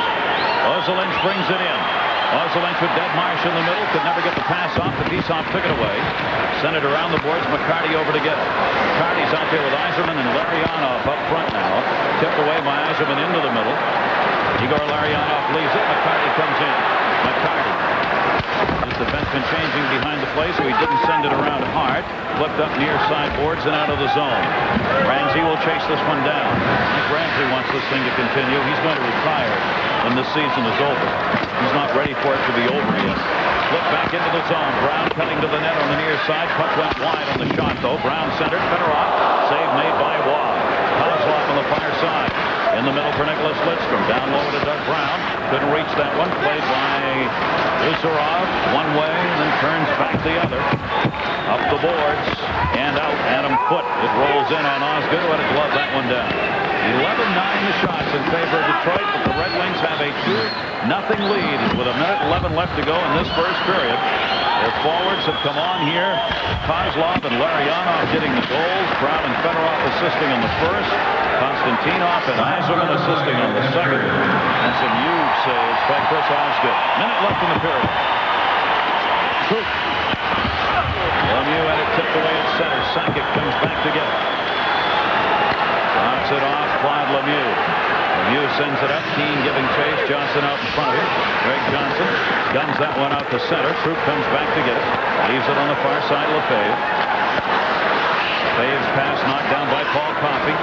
S1: AVALANCHE brings it in. AVALANCHE with Dead Marsh in the middle, could never get the pass off. The Piece-Off took it away. Sent it around the boards. McCarty over to get it. McCarty's out there with Yzerman and Larionov up front now. Tipped away by Yzerman into the middle. Igor Larionov leaves it. McCarty comes in. McCarty. His defenseman changing behind the play, so he didn't send it around hard. Flipped up near side boards and out of the zone. Ramsey will chase this one down. Mike Ramsey wants this thing to continue. He's going to retire when this season is over. He's not ready for it to be over yet. Flip back into the zone. Brown cutting to the net on the near side. Puck went wide on the shot, though. Brown centered. Fedorov. Save made by Waugh. Kozlov on the far side. In the middle for Nicholas Lidstrom. Down low to Doug Brown. Couldn't reach that one. Played by Uzerov. One way, and then turns back the other. Up the boards. And out. Adam Foote. It rolls in on Osgood, who had to glove that one down. 11-9 the shots in favor of Detroit, but the Red Wings have a 2-0 lead with 1:11 left to go in this first period. Their forwards have come on here. Kozlov and Larionov getting the goals. Brown and Fedorov assisting on the first. Konstantinov and Yzerman assisting on the second. And some huge saves by Chris Osgood. Minute left in the period. Lemieux had it tipped away at center. Sakic comes back to get it. Drops it off, Claude Lemieux. Lemieux sends it up. Keane giving chase. Johnson out in front of him. Greg Johnson guns that one out to center. Troop comes back to get it. Leaves it on the far side. Lefebvre. Lefebvre's pass knocked down by Paul Coffey.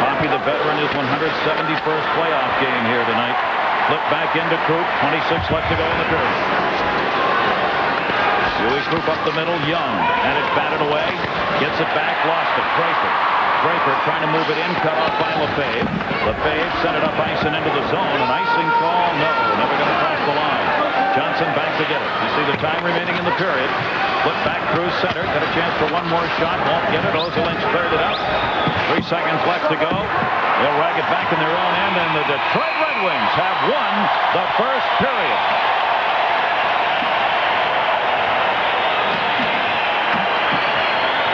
S1: Coffey, the veteran, his 171st playoff game here tonight. Flip back into Troop. 26 left to go in the period. Huey Troop up the middle. Young. And it's batted away. Gets it back. Lost it. Draper. Draper trying to move it in, cut off by Lefebvre. Lefebvre sent it up ice and into the zone. An icing call, no, never going to cross the line. Johnson back to get it. You see the time remaining in the period. Flip back through center, got a chance for one more shot, won't get it. AVALANCHE cleared it up. 3 seconds left to go. They'll rag it back in their own end, and the Detroit Red Wings have won the first period.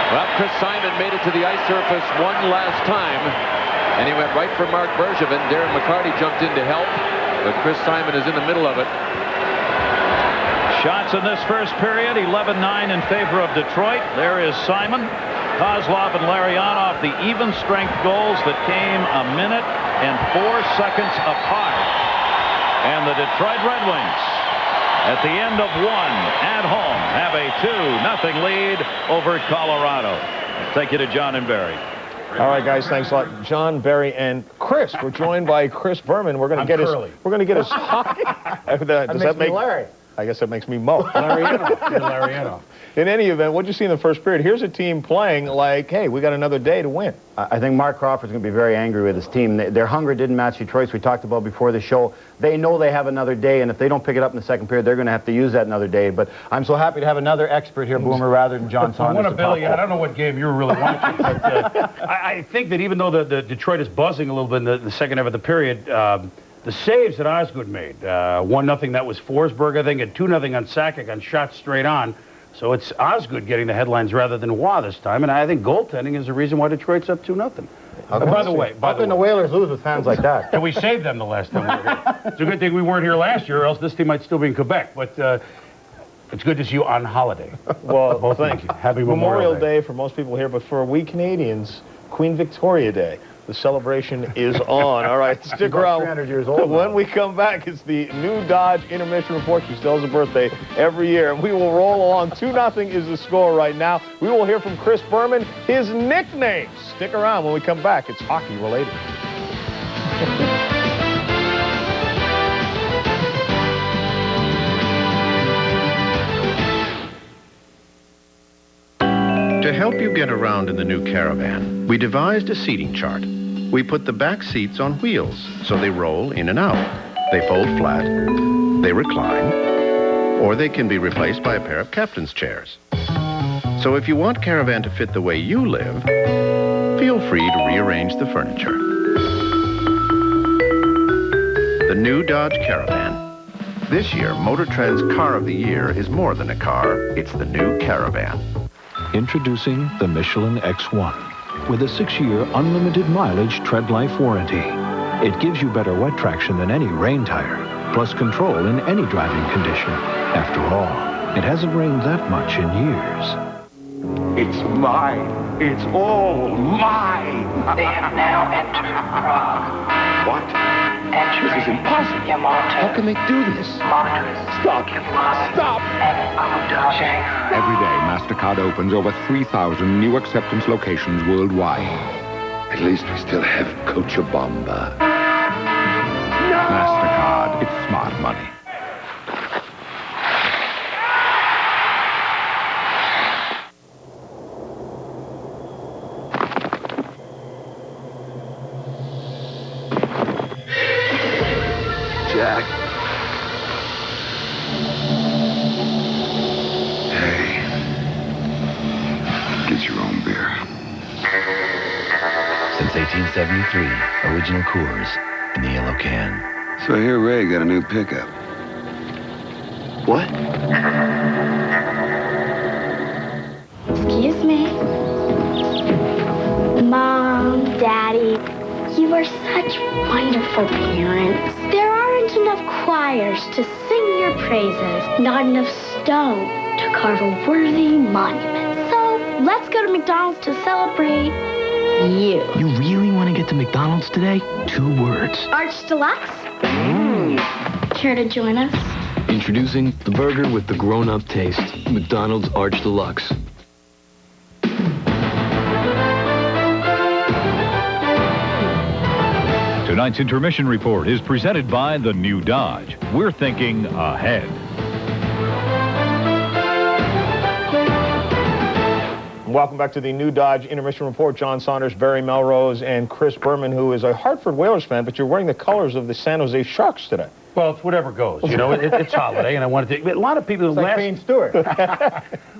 S2: Well, Chris Simon made it to the ice surface one last time, and he went right for Mark Bergevin. Darren McCarty jumped in to help, but Chris Simon is in the middle of it.
S1: Shots in this first period, 11-9 in favor of Detroit. There is Simon. Kozlov and Larionov, the even strength goals that came 1 minute and 4 seconds apart. And the Detroit Red Wings, at the end of one, at home, have a 2-0 lead over Colorado. Thank you to John and Barry.
S15: All right, guys, thanks a lot. John, Barry, and Chris. We're joined by Chris Berman. We're going to get his. We're going to get his hockey.
S16: Does that make Larry?
S15: I guess that makes me Mo.
S16: Lariano. You're Lariano.
S15: In any event, what'd you see in the first period? Here's a team playing like, hey, we got another day to win.
S17: I think Mark Crawford's going to be very angry with his team. Their hunger didn't match Detroit's. We talked about before the show. They know they have another day, and if they don't pick it up in the second period, they're going to have to use that another day. But I'm so happy to have another expert here, Boomer, rather than John Saunders.
S16: Billy, I don't know what game you were really watching, but I think that even though the Detroit is buzzing a little bit in the second half of the period, the saves that Osgood made, 1-0, that was Forsberg, I think, and 2-0 on Sakic on shots straight on. So it's Osgood getting the headlines rather than Waugh this time, and I think goaltending is the reason why Detroit's up 2-0. By the way,
S17: how can the Whalers lose with fans like that?
S16: And we saved them the last time we were here. It's a good thing we weren't here last year, or else this team might still be in Quebec. But it's good to see you on holiday.
S15: Well, thank you.
S16: Happy Memorial
S15: Day for most people here, but for we Canadians, Queen Victoria Day. The celebration is on. All right, stick around.
S17: 300 years old
S15: when we come back, it's the new Dodge Intermission Report. She still has a birthday every year. And we will roll along. 2-0 is the score right now. We will hear from Chris Berman, his nicknames. Stick around. When we come back, it's hockey related.
S5: To help you get around in the new Caravan, we devised a seating chart. We put the back seats on wheels, so they roll in and out. They fold flat, they recline, or they can be replaced by a pair of captain's chairs. So if you want Caravan to fit the way you live, feel free to rearrange the furniture. The new Dodge Caravan. This year, Motor Trend's Car of the Year is more than a car, it's the new Caravan.
S18: Introducing the Michelin X1 with a 6-year unlimited mileage tread life warranty. It gives you better wet traction than any rain tire, plus control in any driving condition. After all, it hasn't rained that much in years.
S13: It's mine. It's all mine.
S19: They have now entered Prague.
S13: What? This is impossible.
S19: How
S13: can they do this? Stop. Stop.
S4: Every day, MasterCard opens over 3,000 new acceptance locations worldwide.
S7: At least we still have Cochabamba.
S4: MasterCard, it's smart money.
S7: Jack. Hey. Get your own beer.
S6: Since 1873, original Coors in the yellow can.
S7: So I hear Ray got a new pickup.
S12: What?
S20: Excuse me. Mom, Daddy, you are such wonderful parents. There aren't enough choirs to sing your praises, not enough stone to carve a worthy monument. So let's go to McDonald's to celebrate you.
S6: You really want to get to McDonald's today? 2 words.
S20: Arch Deluxe? Care to join us?
S21: Introducing the burger with the grown-up taste. McDonald's Arch Deluxe.
S22: Tonight's intermission report is presented by the new Dodge. We're thinking ahead.
S15: Welcome back to the new Dodge Intermission Report. John Saunders, Barry Melrose, and Chris Berman, who is a Hartford Whalers fan, but you're wearing the colors of the San Jose Sharks today.
S16: Well, it's whatever goes. You know, it's holiday, and I wanted to... A lot of people...
S17: It's like Payne Stewart.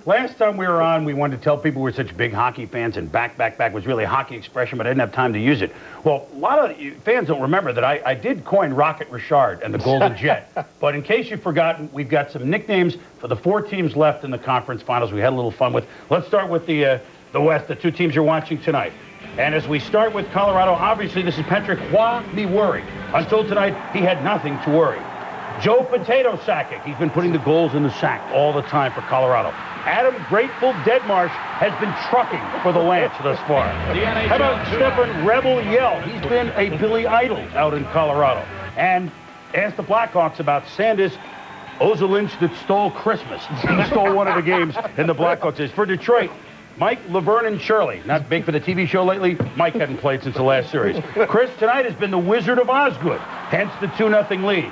S16: Last time we were on, we wanted to tell people we're such big hockey fans, and back was really a hockey expression, but I didn't have time to use it. Well, a lot of fans don't remember that I did coin Rocket Richard and the Golden Jet. But in case you've forgotten, we've got some nicknames for the 4 teams left in the conference finals we had a little fun with. Let's start with the West, the 2 teams you're watching tonight. And as we start with Colorado, obviously this is Patrick Waugh me worry. Until tonight, he had nothing to worry. Joe Potato Sakic, he's been putting the goals in the sack all the time for Colorado. Adam Grateful Deadmarsh has been trucking for the Lance thus far. How about Stefan Rebel Yell? He's been a Billy Idol out in Colorado. And ask the Blackhawks about Sandis Ozolinch that stole Christmas. He stole one of the games in the Blackhawks. For Detroit, Mike, Laverne, and Shirley. Not big for the TV show lately. Mike hadn't played since the last series. Chris, tonight has been the Wizard of Osgood, hence the 2-0 lead.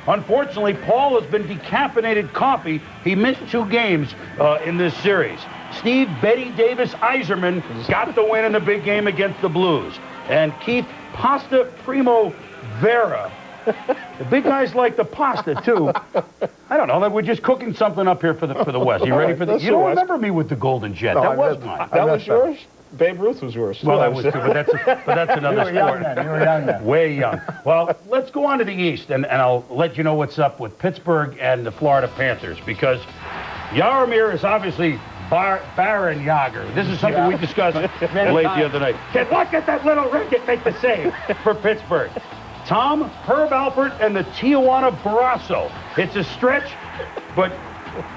S16: Unfortunately, Paul has been decaffeinated coffee. He missed 2 games in this series. Steve Betty Davis Iserman got the win in the big game against the Blues. And Keith Pasta Primo Vera. The big guys like the pasta, too. I don't know. We're just cooking something up here for the West. You ready for this? You don't remember me with the Golden Jet.
S15: No,
S16: that was mine.
S15: That was yours? Babe Ruth was yours.
S16: Well, that was too, but that's another
S17: sport. You were young then.
S16: Way young. Well, let's go on to the East, and I'll let you know what's up with Pittsburgh and the Florida Panthers, because Jaromir is obviously Baron Yager. This is something we discussed late the other night. Can look at that little Rickett make the save for Pittsburgh. Tom, Herb Alpert, and the Tijuana Barrasso. It's a stretch, but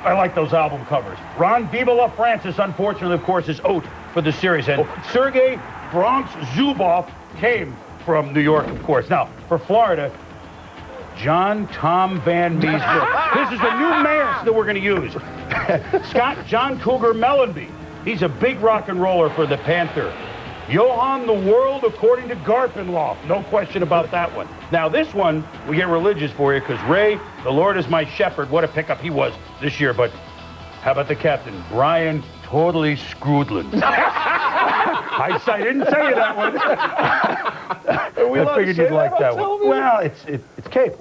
S16: I like those album covers. Ron Bibala Francis, unfortunately, of course, is out for the series. And Sergei Bronx Zubov came from New York, of course. Now, for Florida, John Tom Van Meesbrook. This is the new mask that we're going to use. Scott John Cougar Mellenby. He's a big rock and roller for the Panther. Johann the World according to Garpenloff. No question about that one. Now, this one, we get religious for you because Ray, the Lord is my shepherd. What a pickup he was this year. But how about the captain, Brian Totally Scroodland? I didn't say you that one. I figured you'd like that one. Well, it's cable.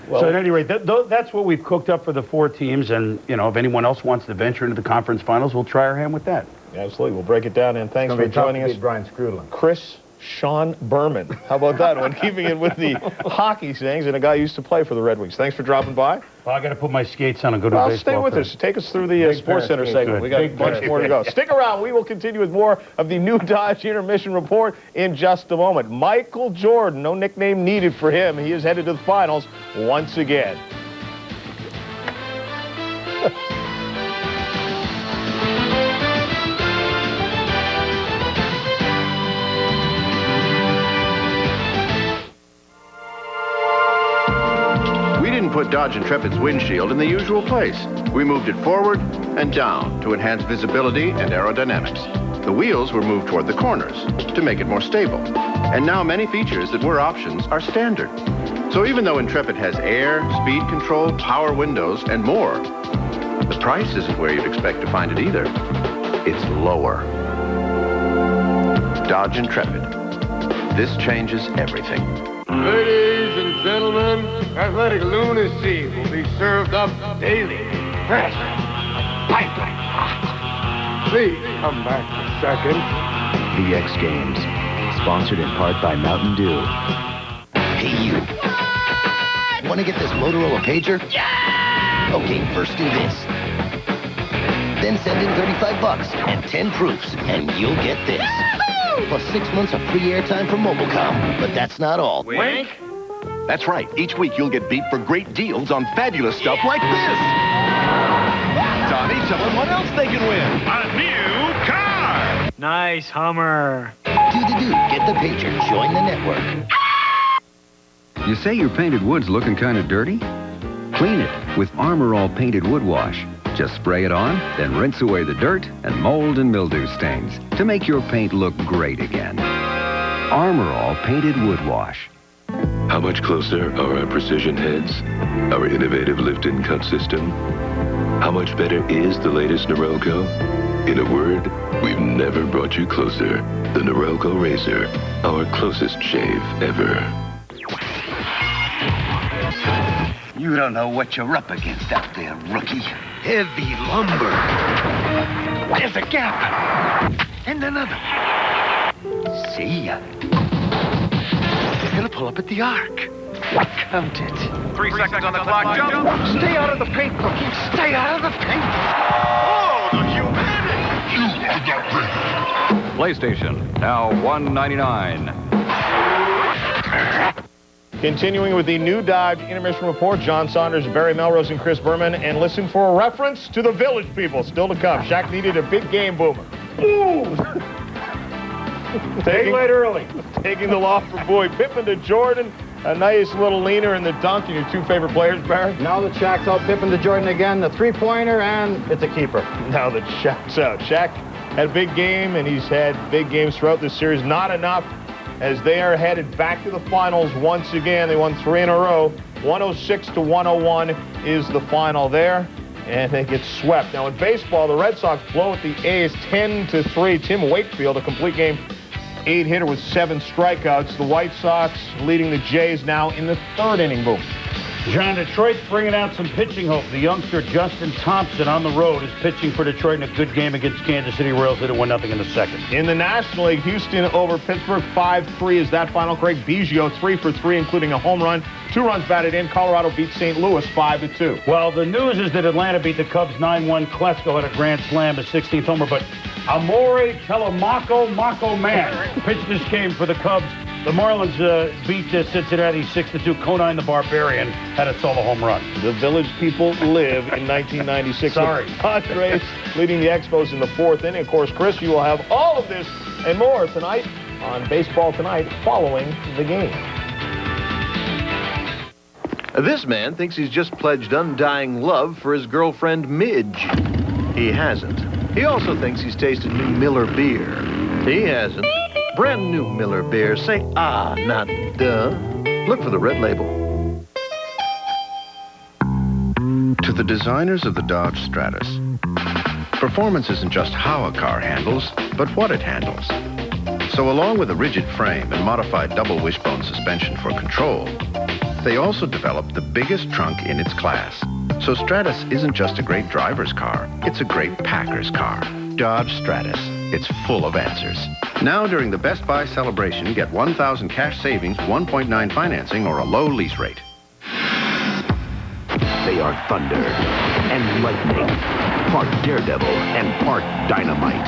S16: Well, so at any rate, that's what we've cooked up for the 4 teams. And, you know, if anyone else wants to venture into the conference finals, we'll try our hand with that.
S15: Absolutely. We'll break it down. And thanks for joining us.
S17: Brian Scroodland.
S15: Chris Sean Berman. How about that one? Keeping it with the hockey things, and a guy who used to play for the Red Wings. Thanks for dropping by.
S16: Well, I got to put my skates on and go to baseball.
S15: Stay with us. Take us through the Sports Center segment. We got a bunch more to go. Stick around. We will continue with more of the new Dodge Intermission Report in just a moment. Michael Jordan, no nickname needed for him. He is headed to the finals once again.
S5: Put Dodge Intrepid's windshield in the usual place. We moved it forward and down to enhance visibility and aerodynamics. The wheels were moved toward the corners to make it more stable. And now many features that were options are standard. So even though Intrepid has air, speed control, power windows, and more, the price isn't where you'd expect to find it either. It's lower. Dodge Intrepid. This changes everything.
S13: Ladies and gentlemen, athletic lunacy will be served up daily, fresh, piping hot. Please come back a second.
S6: The X Games, sponsored in part by Mountain Dew.
S3: Hey, you. Want to get this Motorola pager? Yeah! Okay, first do this. Then send in $35 and 10 proofs, and you'll get this. Plus 6 months of free airtime from Mobilecom. But that's not all.
S13: Wink?
S8: That's right. Each week you'll get beat for great deals on fabulous stuff like this. Donnie, tell them what else they can win.
S13: A new car!
S23: Nice Hummer.
S3: Do. Get the pager. Join the network.
S24: You say your painted wood's looking kind of dirty? Clean it with Armor All Painted Wood Wash. Just spray it on, then rinse away the dirt and mold and mildew stains to make your paint look great again. Armor All Painted Wood Wash.
S25: How much closer are our precision heads? Our innovative lift-in cut system? How much better is the latest Norelco? In a word, we've never brought you closer. The Norelco Razor, our closest shave ever.
S12: You don't know what you're up against out there, rookie.
S3: Heavy lumber.
S12: There's a gap. And another. See ya. They're gonna pull up at the arc. Count it.
S13: 3 seconds on the clock. Jump.
S12: Stay out of the paint, rookie. Stay out of the paint.
S13: Oh, the humanity.
S12: You are the
S14: PlayStation, now $199.
S15: Continuing with the new Dodge Intermission Report, John Saunders, Barry Melrose, and Chris Berman. And listen for a reference to the Village People. Still to come. Shaq needed a big game, Boomer.
S16: Ooh! Taking late early.
S15: Taking the loft for Bowie. Pippen to Jordan. A nice little leaner in the dunk. And your 2 favorite players, Barry?
S17: Now that Shaq's out, Pippen to Jordan again. The 3-pointer, and it's a keeper.
S15: Now that Shaq's out. Shaq had a big game, and he's had big games throughout this series. Not enough as they are headed back to the finals once again. They won 3 in a row. 106-101 is the final there, and they get swept. Now in baseball, the Red Sox blow at the A's 10-3. Tim Wakefield, a complete game 8-hitter with 7 strikeouts. The White Sox leading the Jays now in the 3rd inning. Boom.
S16: John, Detroit's bringing out some pitching hope. The youngster Justin Thompson on the road is pitching for Detroit in a good game against Kansas City Royals. They did 1-0 in the 2nd.
S15: In the National League, Houston over Pittsburgh 5-3 is that final. Craig Biggio 3 for 3, including a home run. 2 runs batted in. Colorado beat St. Louis 5-2.
S16: Well, the news is that Atlanta beat the Cubs 9-1. Klesko had a grand slam, his 16th homer, but Amore Telemaco Mako Man pitched this game for the Cubs. The Marlins beat Cincinnati 6-2. Conine the Barbarian had a solo home run.
S15: The Village people live in 1996.
S16: Sorry.
S15: The Padres leading the Expos in the 4th inning. Of course, Chris, you will have all of this and more tonight on Baseball Tonight following the game.
S2: This man thinks he's just pledged undying love for his girlfriend, Midge. He hasn't. He also thinks he's tasted new Miller beer. He hasn't. Brand new Miller beer. Say ah, not duh. Look for the red label.
S5: To the designers of the Dodge Stratus, performance isn't just how a car handles, but what it handles. So along with a rigid frame and modified double wishbone suspension for control, they also developed the biggest trunk in its class. So Stratus isn't just a great driver's car, it's a great packer's car. Dodge Stratus. It's full of answers. Now during the Best Buy celebration, get $1,000 cash savings, 1.9 financing, or a low lease rate.
S9: They are thunder and lightning, part daredevil and part dynamite.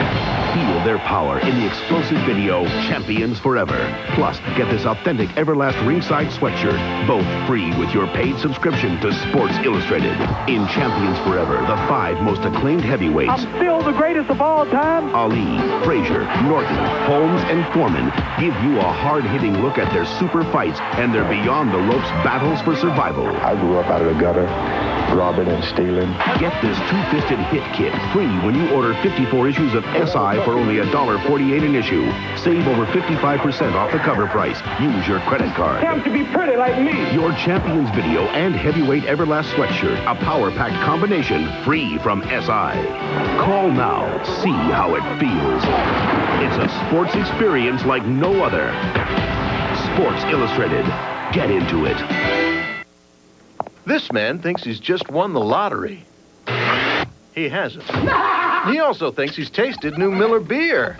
S9: Feel their power in the explosive video, Champions Forever. Plus, get this authentic Everlast ringside sweatshirt, both free with your paid subscription to Sports Illustrated. In Champions Forever, the 5 most acclaimed heavyweights.
S19: I'm still the greatest of all time.
S9: Ali, Frazier, Norton, Holmes, and Foreman give you a hard-hitting look at their super fights and their beyond-the-ropes battles for survival.
S7: I grew up out of the gutter, robbing and stealing.
S9: Get this two-fisted hit kit free when you order 54 issues of SI for only $1.48 an issue. Save over 55% off the cover price. Use your credit card.
S19: Time to be pretty like me.
S9: Your Champions video and heavyweight Everlast sweatshirt, a power-packed combination free from SI. Call now. See how it feels. It's a sports experience like no other. Sports Illustrated. Get into it.
S2: This man thinks he's just won the lottery. He hasn't. He also thinks he's tasted new Miller beer.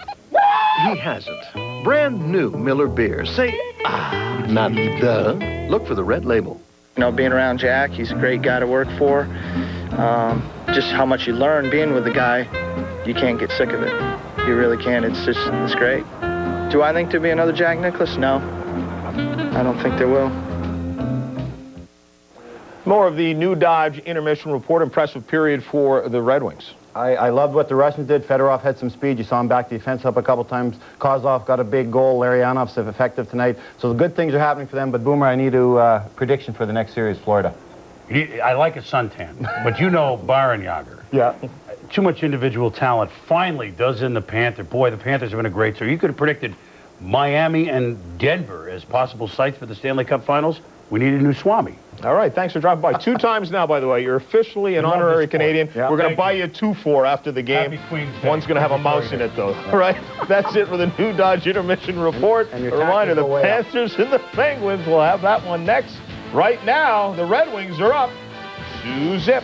S2: He hasn't. Brand new Miller beer. Say ah, not duh. Look for the red label.
S10: You know, being around Jack, he's a great guy to work for. Just how much you learn being with the guy, you can't get sick of it. You really can't. It's great. Do I think there'll be another Jack Nicklaus? No. I don't think there will.
S15: More of the new Dodge intermission report. Impressive period for the Red Wings.
S17: I loved what the Russians did. Fedorov had some speed. You saw him back the defense up a couple times. Kozlov got a big goal. Larionov's effective tonight. So the good things are happening for them. But, Boomer, I need a prediction for the next series, Florida.
S16: I like a suntan, but you know Byron Yager.
S17: Yeah.
S16: Too much individual talent finally does in the Panther. Boy, the Panthers have been a great series. You could have predicted Miami and Denver as possible sites for the Stanley Cup Finals. We need a new Swami.
S15: All right, thanks for dropping by. 2 times now, by the way. You're officially an honorary Canadian. We're going to buy you 2 for after the game. One's going to have a mouse in it, though. All right, that's it for the new Dodge intermission report. And a reminder, the Panthers and the Penguins will have that one next. Right now, the Red Wings are up 2-0.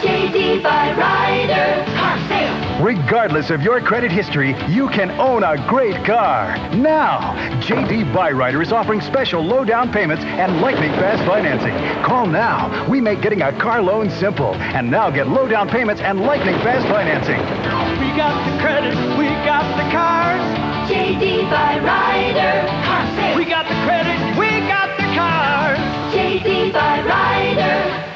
S19: JD by Ryder Car Sale.
S11: Regardless of your credit history, you can own a great car. Now, JD Byrider is offering special low down payments and lightning fast financing. Call now. We make getting a car loan simple. And now get low down payments and lightning fast financing.
S19: We got the credit, we got the cars. JD Byrider Car Sale. We got the credit, we got the cars. JD Byrider.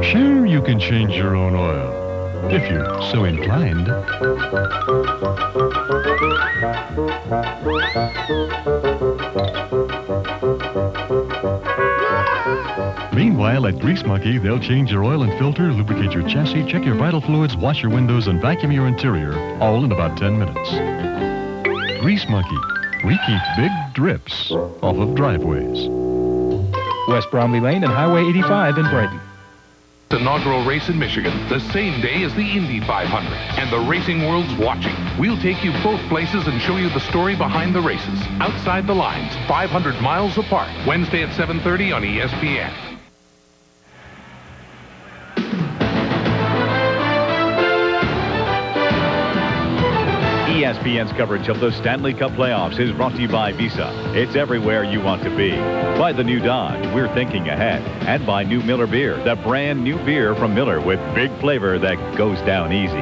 S23: Sure, you can change your own oil, if you're so inclined. Meanwhile, Meanwhile, at Grease Monkey, they'll change your oil and filter, lubricate your chassis, check your vital fluids, wash your windows, and vacuum your interior, all in about 10 minutes. Grease Monkey. We keep big drips off of driveways.
S1: West Bromley Lane and Highway 85 in Brighton.
S4: Inaugural race in Michigan, the same day as the Indy 500, and the racing world's watching. We'll take you both places and show you the story behind the races. Outside the lines, 500 miles apart. Wednesday at 7:30 on ESPN.
S22: ESPN's coverage of the Stanley Cup playoffs is brought to you by Visa. It's everywhere you want to be. By the new Dodge, we're thinking ahead. And by new Miller Beer, the brand new beer from Miller with big flavor that goes down easy.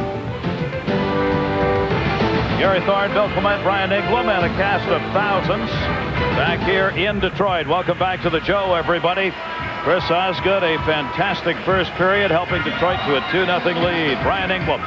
S18: Gary Thorne, Bill Clement, Brian Ingram, and a cast of thousands back here in Detroit. Welcome back to the show, everybody. Chris Osgood, a fantastic first period, helping Detroit to a 2-0 lead. Brian Ingram.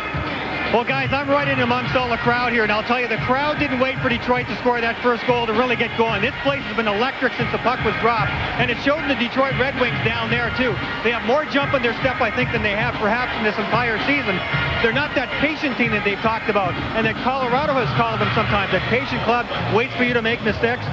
S20: Well, guys, I'm right in amongst all the crowd here, and I'll tell you, the crowd didn't wait for Detroit to score that first goal to really get going. This place has been electric since the puck was dropped, and it showed in the Detroit Red Wings down there, too. They have more jump in their step, I think, than they have perhaps in this entire season. They're not that patient team that they've talked about, and that Colorado has called them sometimes. That patient club waits for you to make mistakes.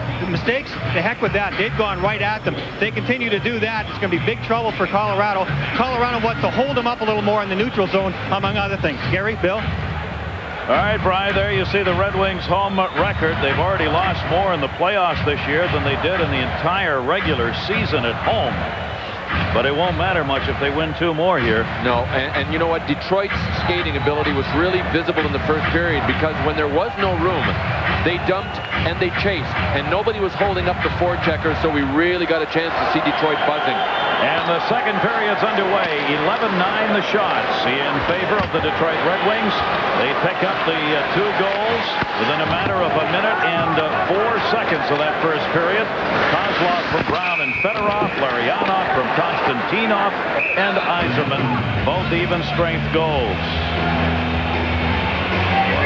S20: The heck with that. They've gone right at them. If they continue to do that, it's going to be big trouble for Colorado. Colorado wants to hold them up a little more in the neutral zone, among other things. Gary, Bill?
S18: All right, Brian, there you see the Red Wings' home record. They've already lost more in the playoffs this year than they did in the entire regular season at home. But it won't matter much if they win 2 more here.
S21: No, and you know what? Detroit's skating ability was really visible in the first period because when there was no room, they dumped and they chased, and nobody was holding up the forechecker, so we really got a chance to see Detroit buzzing.
S18: And the second period's underway. 11-9 the shots in favor of the Detroit Red Wings. They pick up the 2 goals within a matter of a minute and 4 seconds of that first period. Kozlov from Brown and Fedorov, Larionov from Konstantinov, and Yzerman, both even strength goals.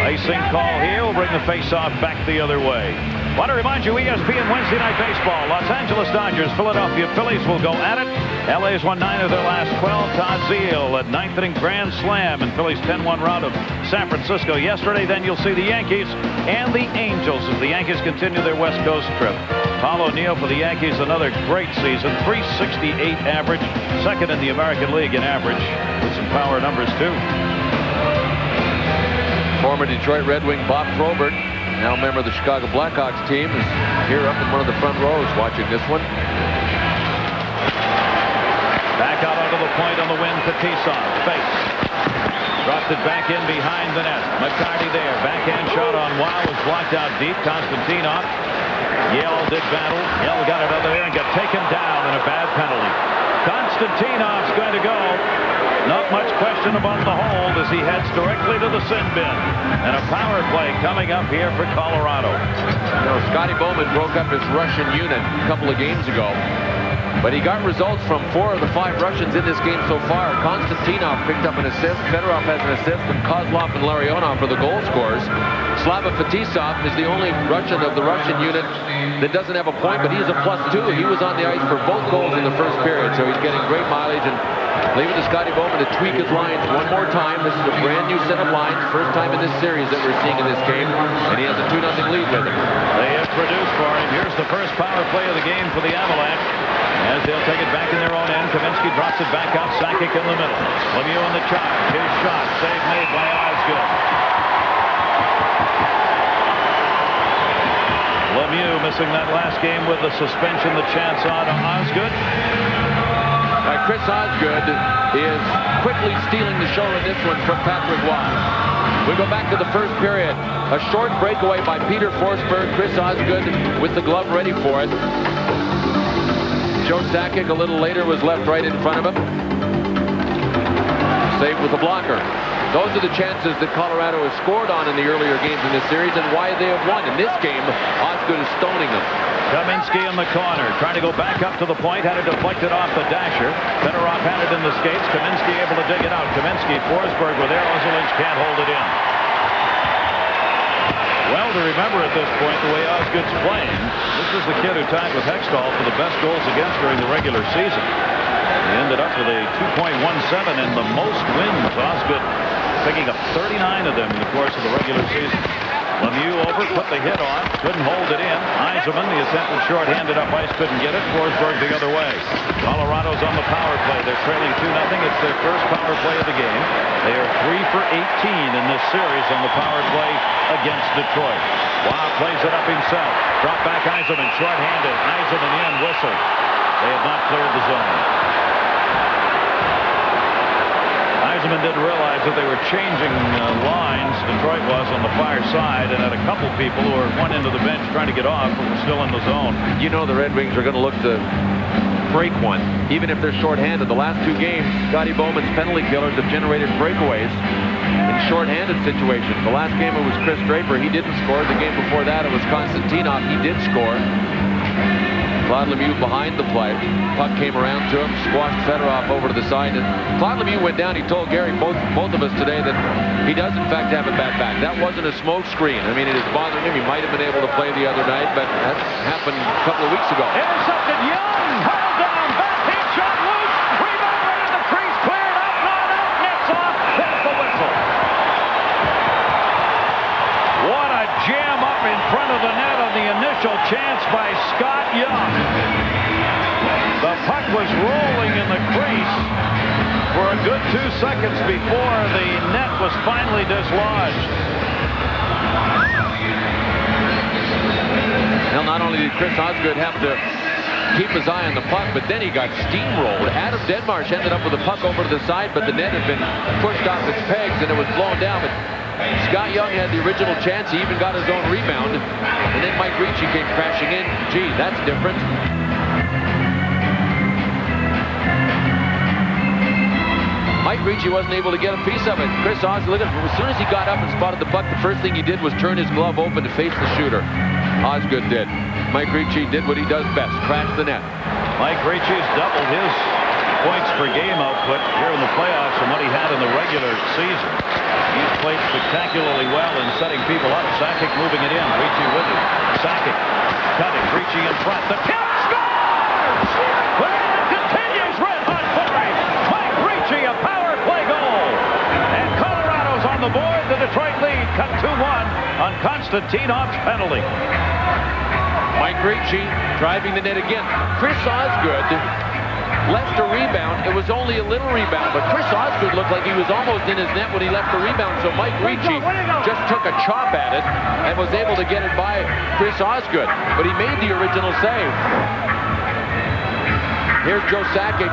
S18: Icing call here will bring the face-off back the other way. Want to remind you, ESPN Wednesday Night Baseball. Los Angeles Dodgers, Philadelphia Phillies will go at it. LA's won 9 of their last 12. Todd Zeile at 9th inning grand slam in Phillies' 10-1 rout of San Francisco yesterday. Then you'll see the Yankees and the Angels as the Yankees continue their West Coast trip. Paul O'Neill for the Yankees, another great season. 368 average, second in the American League in average, with some power numbers too.
S21: Former Detroit Red Wing Bob Probert, now a member of the Chicago Blackhawks team, is here up in one of the front rows watching this one.
S18: Back out onto the point on the wing, Kaprizov, face. Dropped it back in behind the net. McCarty there, backhand shot on Weil was blocked out deep. Konstantinov. Yale did battle. Yale got it over there and got taken down in a bad penalty. Konstantinov's going to go. Not much question about the hold as he heads directly to the sin bin. And a power play coming up here for Colorado.
S21: You know, Scotty Bowman broke up his Russian unit a couple of games ago. But he got results from 4 of the 5 Russians in this game so far. Konstantinov picked up an assist. Fedorov has an assist. And Kozlov and Larionov are the goal scorers. Slava Fetisov is the only Russian of the Russian unit that doesn't have a point, but he's a +2. He was on the ice for both goals in the first period, so he's getting great mileage. And leave it to Scotty Bowman to tweak his lines one more time. This is a brand new set of lines, first time in this series that we're seeing in this game, and he has a 2-0 lead with him.
S18: They have produced for him. Here's the first power play of the game for the Avalanche, as they'll take it back in their own end. Kaminsky drops it back out. Sakic in the middle. Lemieux on the charge. His shot. Save made by Osgood. Lemieux missing that last game with the suspension. The chance on Osgood.
S21: Chris Osgood is quickly stealing the show in this one from Patrick Waugh. We go back to the first period. A short breakaway by Peter Forsberg. Chris Osgood with the glove ready for it. Joe Sakic a little later was left right in front of him. Saved with a blocker. Those are the chances that Colorado has scored on in the earlier games in this series and why they have won. In this game, Osgood is stoning them.
S18: Kaminsky in the corner, trying to go back up to the point, had it deflected off the dasher. Fedorov had it in the skates. Kaminsky able to dig it out. Kaminsky, Forsberg were there. Ozelinch can't hold it in. Well, to remember at this point, the way Osgood's playing, this is the kid who tied with Hextall for the best goals against during the regular season. He ended up with a 2.17 and the most wins. Osgood picking up 39 of them in the course of the regular season. Lemieux over, put the hit on, couldn't hold it in. Eiserman, the attempted short-handed up ice, couldn't get it. Forsberg the other way. Colorado's on the power play. They're trailing 2-0. It's their first power play of the game. They are 3 for 18 in this series on the power play against Detroit. Wow plays it up himself. Drop back Eiserman, short-handed. Eiserman in, whistle. They have not cleared the zone. Eiserman didn't realize that they were changing lines. Detroit was on the far side, and had a couple people who were one end of the bench trying to get off, but were still in the zone.
S21: You know the Red Wings are going to look to break one, even if they're shorthanded. The last 2 games, Scotty Bowman's penalty killers have generated breakaways in shorthanded situations. The last game it was Chris Draper. He didn't score. The game before that it was Konstantinov. He did score. Claude Lemieux behind the play. Puck came around to him, squashed Fedorov over to the side. And Claude Lemieux went down. He told Gary, both of us today, that he does in fact have a bad back. That wasn't a smoke screen. I mean, it is bothering him. He might have been able to play the other night, but that happened a couple of weeks ago.
S18: Intercepted Young, held down, backhand shot loose, rebound right in the crease, cleared up, not out, nets off, there's the whistle. What a jam up in front of the net on the initial chance by Scott Young. The puck was rolling in the crease for a good 2 seconds before the net was finally dislodged.
S21: Now, not only did Chris Osgood have to keep his eye on the puck, but then he got steamrolled. Adam Denmarsh ended up with the puck over to the side, but the net had been pushed off its pegs and it was blown down. But Scott Young had the original chance. He even got his own rebound. And then Mike Ricci came crashing in. Gee, that's different. Mike Ricci wasn't able to get a piece of it. Chris Osgood, as soon as he got up and spotted the puck, the first thing he did was turn his glove open to face the shooter. Osgood did. Mike Ricci did what he does best, crash the net.
S18: Mike Ricci's doubled his points per game output here in the playoffs from what he had in the regular season. He's played spectacularly well in setting people up. Sakic moving it in. Ricci with it. Sakic cutting. Ricci in front. The tip scores! It continues red hot for him. Mike Ricci, a power play goal. And Colorado's on the board. The Detroit lead cut 2-1 on Konstantinov's penalty.
S21: Mike Ricci driving the net again. Chris Osgood left a rebound. It was only a little rebound, but Chris Osgood looked like he was almost in his net when he left the rebound, so Mike Ricci just took a chop at it and was able to get it by Chris Osgood, but he made the original save. Here's Joe Sakic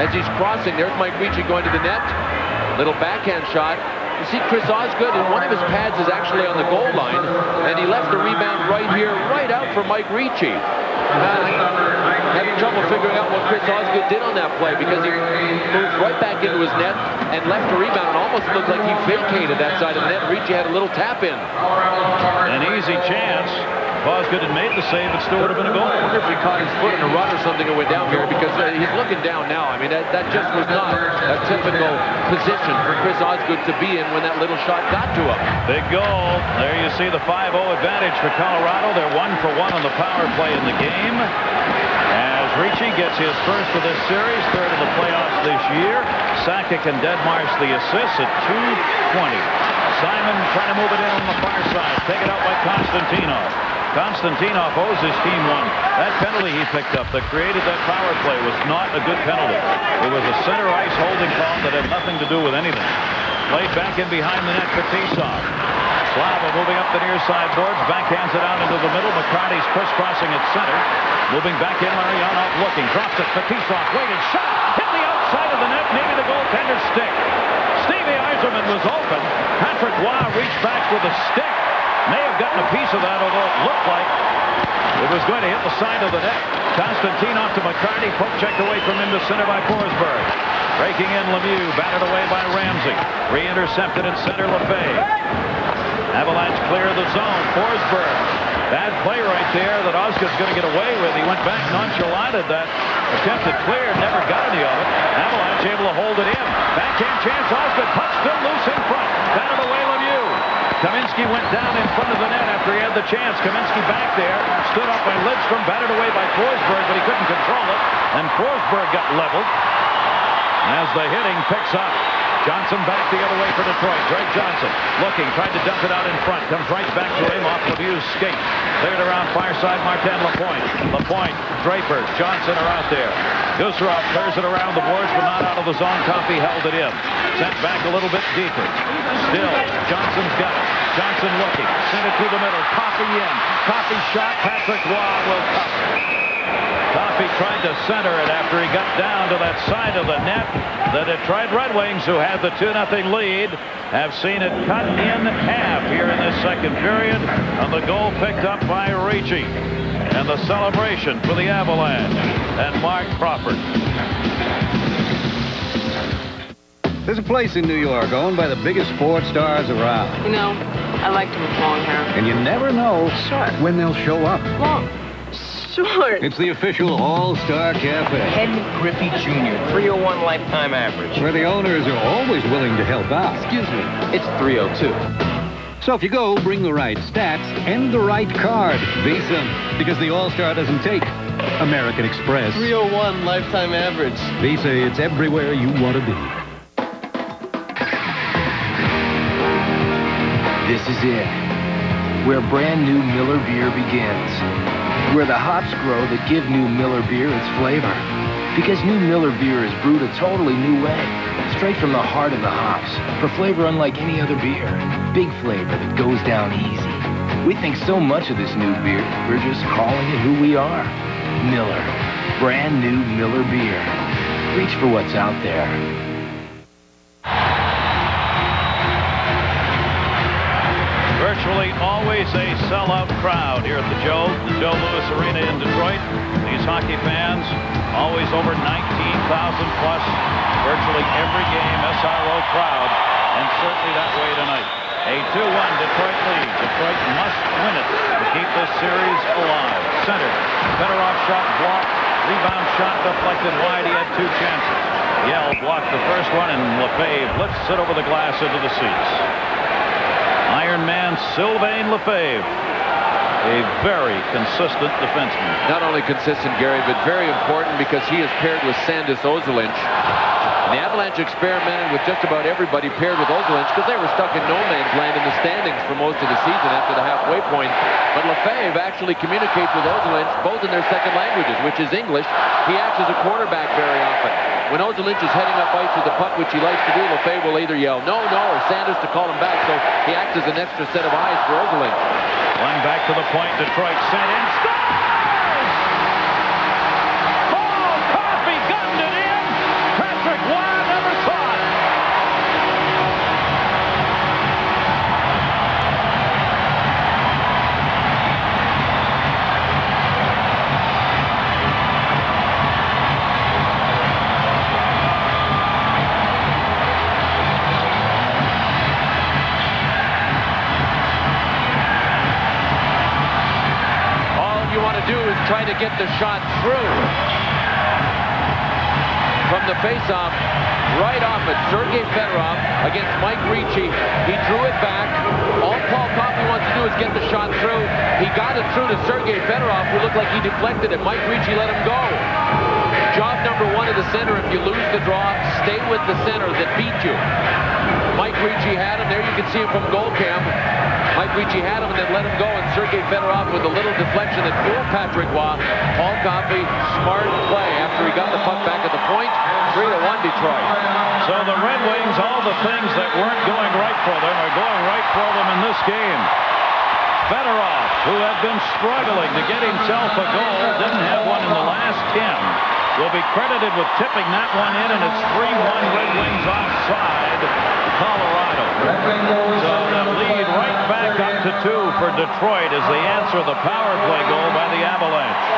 S21: as he's crossing. There's Mike Ricci going to the net. Little backhand shot. You see Chris Osgood, and one of his pads is actually on the goal line, and he left the rebound right here, right out for Mike Ricci. Having trouble figuring out what Chris Osgood did on that play, because he moved right back into his net and left the rebound. It almost looked like he vacated that side of the net. Ricci had a little tap in.
S18: An easy chance. Osgood had made the save, but still would have been a goal.
S21: I wonder if he caught his foot in a run or something and went down here, because he's looking down now. I mean, that just was not a typical position for Chris Osgood to be in when that little shot got to him.
S18: Big goal. There you see the 5-0 advantage for Colorado. They're 1-for-1 on the power play in the game. As Ricci gets his first of this series, third of the playoffs this year. Sakic and Denmarsh the assists at 2:20. Simon trying to move it in on the far side. Taken out by Konstantinov. Konstantinov owes his team one. That penalty he picked up that created that power play was not a good penalty. It was a center ice holding call that had nothing to do with anything. Played back in behind the net for Tisov. Slava moving up the near side boards, backhands it out into the middle. McCarty's crisscrossing at center. Moving back in, Larionov looking. Drops it for Tisov. Waited, shot! Hit the outside of the net, maybe the goaltender's stick. Stevie Eiserman was open. Patrick Roy reached back with a stick. May have gotten a piece of that, although it looked like it was going to hit the side of the net. Konstantinov to McCarty. Poke checked away from him to center by Forsberg. Breaking in Lemieux. Batted away by Ramsey. Re-intercepted in center Lefebvre. Avalanche clear the zone. Forsberg. Bad play right there that Osgood's going to get away with. He went back nonchalanted that attempted clear. Never got any of it. Avalanche able to hold it in. Backhand chance. Osgood. Puck still loose in front. Batted away Lemieux. Kaminsky went down in front of the net after he had the chance. Kaminsky back there, stood up by Lidstrom, batted away by Forsberg, but he couldn't control it, and Forsberg got leveled. as the hitting picks up. Johnson back the other way for Detroit. Greg Johnson looking, tried to dump it out in front. Comes right back to him off Lemieux's skate. Cleared around far side, Martin Lapointe. Lapointe, Draper, Johnson are out there. Gusarov clears it around the boards, but not out of the zone. Coffey held it in. Sent back a little bit deeper. Still, Johnson's got it. Johnson looking. Sent it through the middle. Coffey in. Coffey shot. Patrick Roy will cover. Coffey tried to center it after he got down to that side of the net. The Detroit Red Wings, who had the 2-0 lead, have seen it cut in half here in this second period. And the goal picked up by Ricci. And the celebration for the Avalanche and Mark Crawford.
S3: There's a place in New York owned by the biggest sports stars around.
S6: You know, I like to with long hair.
S3: And you never know when they'll show up.
S6: Long. Short.
S3: It's the official All-Star Cafe.
S8: Ed Griffey Jr., 301 lifetime average.
S3: Where the owners are always willing to help out.
S8: Excuse me, it's 302.
S3: So if you go, bring the right stats and the right card. Visa, because the All-Star doesn't take American Express.
S8: 301 lifetime average.
S3: Visa, it's everywhere you want to be.
S8: This is it, where brand new Miller beer begins. Where the hops grow that give new Miller beer its flavor. Because new Miller beer is brewed a totally new way, straight from the heart of the hops, for flavor unlike any other beer. Big flavor that goes down easy. We think so much of this new beer, we're just calling it who we are. Miller. Brand new Miller beer. Reach for what's out there.
S18: Virtually always a sellout crowd here at the Joe Louis Arena in Detroit. These hockey fans, always over 19,000 plus, virtually every game, SRO crowd, and certainly that way tonight. A 2-1 Detroit lead. Detroit must win it to keep this series alive. Center, Fedorov shot blocked, rebound shot deflected wide. He had two chances. Yell blocked the first one, and Lefebvre lifts it over the glass into the seats. Iron Man Sylvain Lefebvre, a very consistent defenseman.
S21: Not only consistent, Gary, but very important because he is paired with Sandis Ozolinsh. And the Avalanche experimented with just about everybody paired with Ozolinsh because they were stuck in no man's land in the standings for most of the season after the halfway point. But Lefebvre actually communicates with Ozolinsh both in their second languages, which is English. He acts as a quarterback very often. When Ozolinsh is heading up ice with the puck, which he likes to do, Lefebvre will either yell no, or Sanders to call him back, so he acts as an extra set of eyes for Ozolinsh.
S18: One back to the point, Detroit sent in, scores! Paul Coffey gunned it in! Patrick Roy never saw it!
S21: Try to get the shot through. From the faceoff, right off it, Sergei Fedorov against Mike Ricci. He drew it back. All Paul Coffey wants to do is get the shot through. He got it through to Sergei Fedorov, who looked like he deflected it. Mike Ricci let him go. Job number one of the center, if you lose the draw, stay with the center that beat you. Mike Ricci had him. There you can see him from goal cam. Mike Ricci had him and then let him go, and Sergei Fedorov with a little deflection that fooled Patrick Roy. Paul Coffey, smart play after he got the puck back at the point. 3-1 Detroit.
S18: So the Red Wings, all the things that weren't going right for them are going right for them in this game. Fedorov, who had been struggling to get himself a goal, didn't have one in the last 10, will be credited with tipping that one in, and it's 3-1 Red Wings offside Colorado. So the lead right back up to 2 for Detroit as they answer the power play goal by the Avalanche.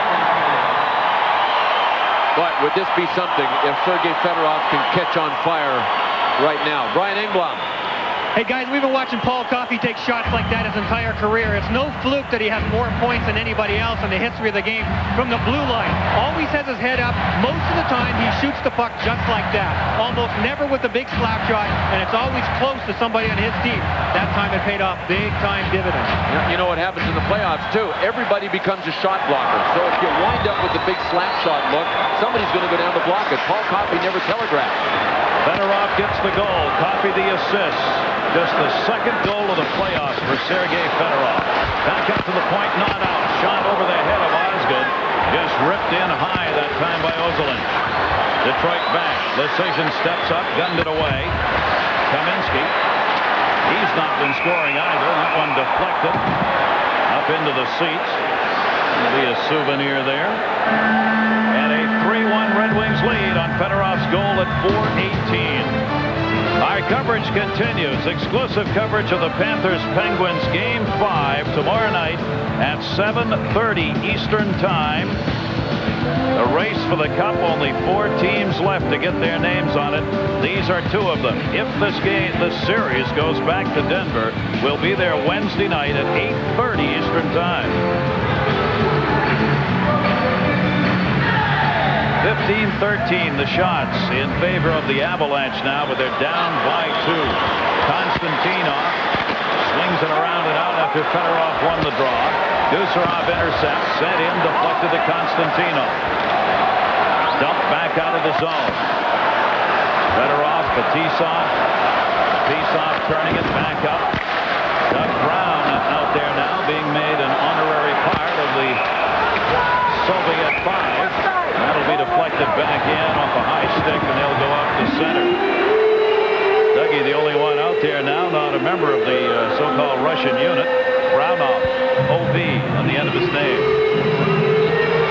S21: But would this be something if Sergei Fedorov can catch on fire right now? Brian Engblom.
S20: Hey, guys, we've been watching Paul Coffey take shots like that his entire career. It's no fluke that he has more points than anybody else in the history of the game from the blue line. Always has his head up. Most of the time, he shoots the puck just like that. Almost never with a big slap shot, and it's always close to somebody on his team. That time it paid off big-time dividends.
S21: You know what happens in the playoffs, too? Everybody becomes a shot blocker. So if you wind up with the big slap shot look, somebody's going to go down to block it. Paul Coffey never telegraphed.
S18: Fedorov gets the goal. Coffey the assist. Just the second goal of the playoffs for Sergei Fedorov. Back up to the point, not out. Shot over the head of Osgood. Just ripped in high that time by Ozolinsh. Detroit back. Decision steps up, gunned it away. Kaminsky. He's not been scoring either. That one deflected up into the seats. There'll be a souvenir there. And a 3-1 Red Wings lead on Fedorov's goal at 4:18. Our coverage continues. Exclusive coverage of the Panthers-Penguins Game 5 tomorrow night at 7:30 Eastern Time. The race for the Cup, only 4 teams left to get their names on it. These are 2 of them. If this series goes back to Denver, we'll be there Wednesday night at 8:30 Eastern Time. 15-13 the shots in favor of the Avalanche now, but they're down by 2. Konstantinov swings it around and out after Fedorov won the draw. Gusarov intercepts, sent in, deflected to Konstantinov. Dumped back out of the zone. Fedorov, Fetisov. Fetisov turning it back up. Doug Brown out there now, being made an honorary part of the Soviet 5. That'll be deflected back in off a high stick, and they'll go out to center. Dougie, the only one out there now, not a member of the so-called Russian unit. Brownov, OV, on the end of his name.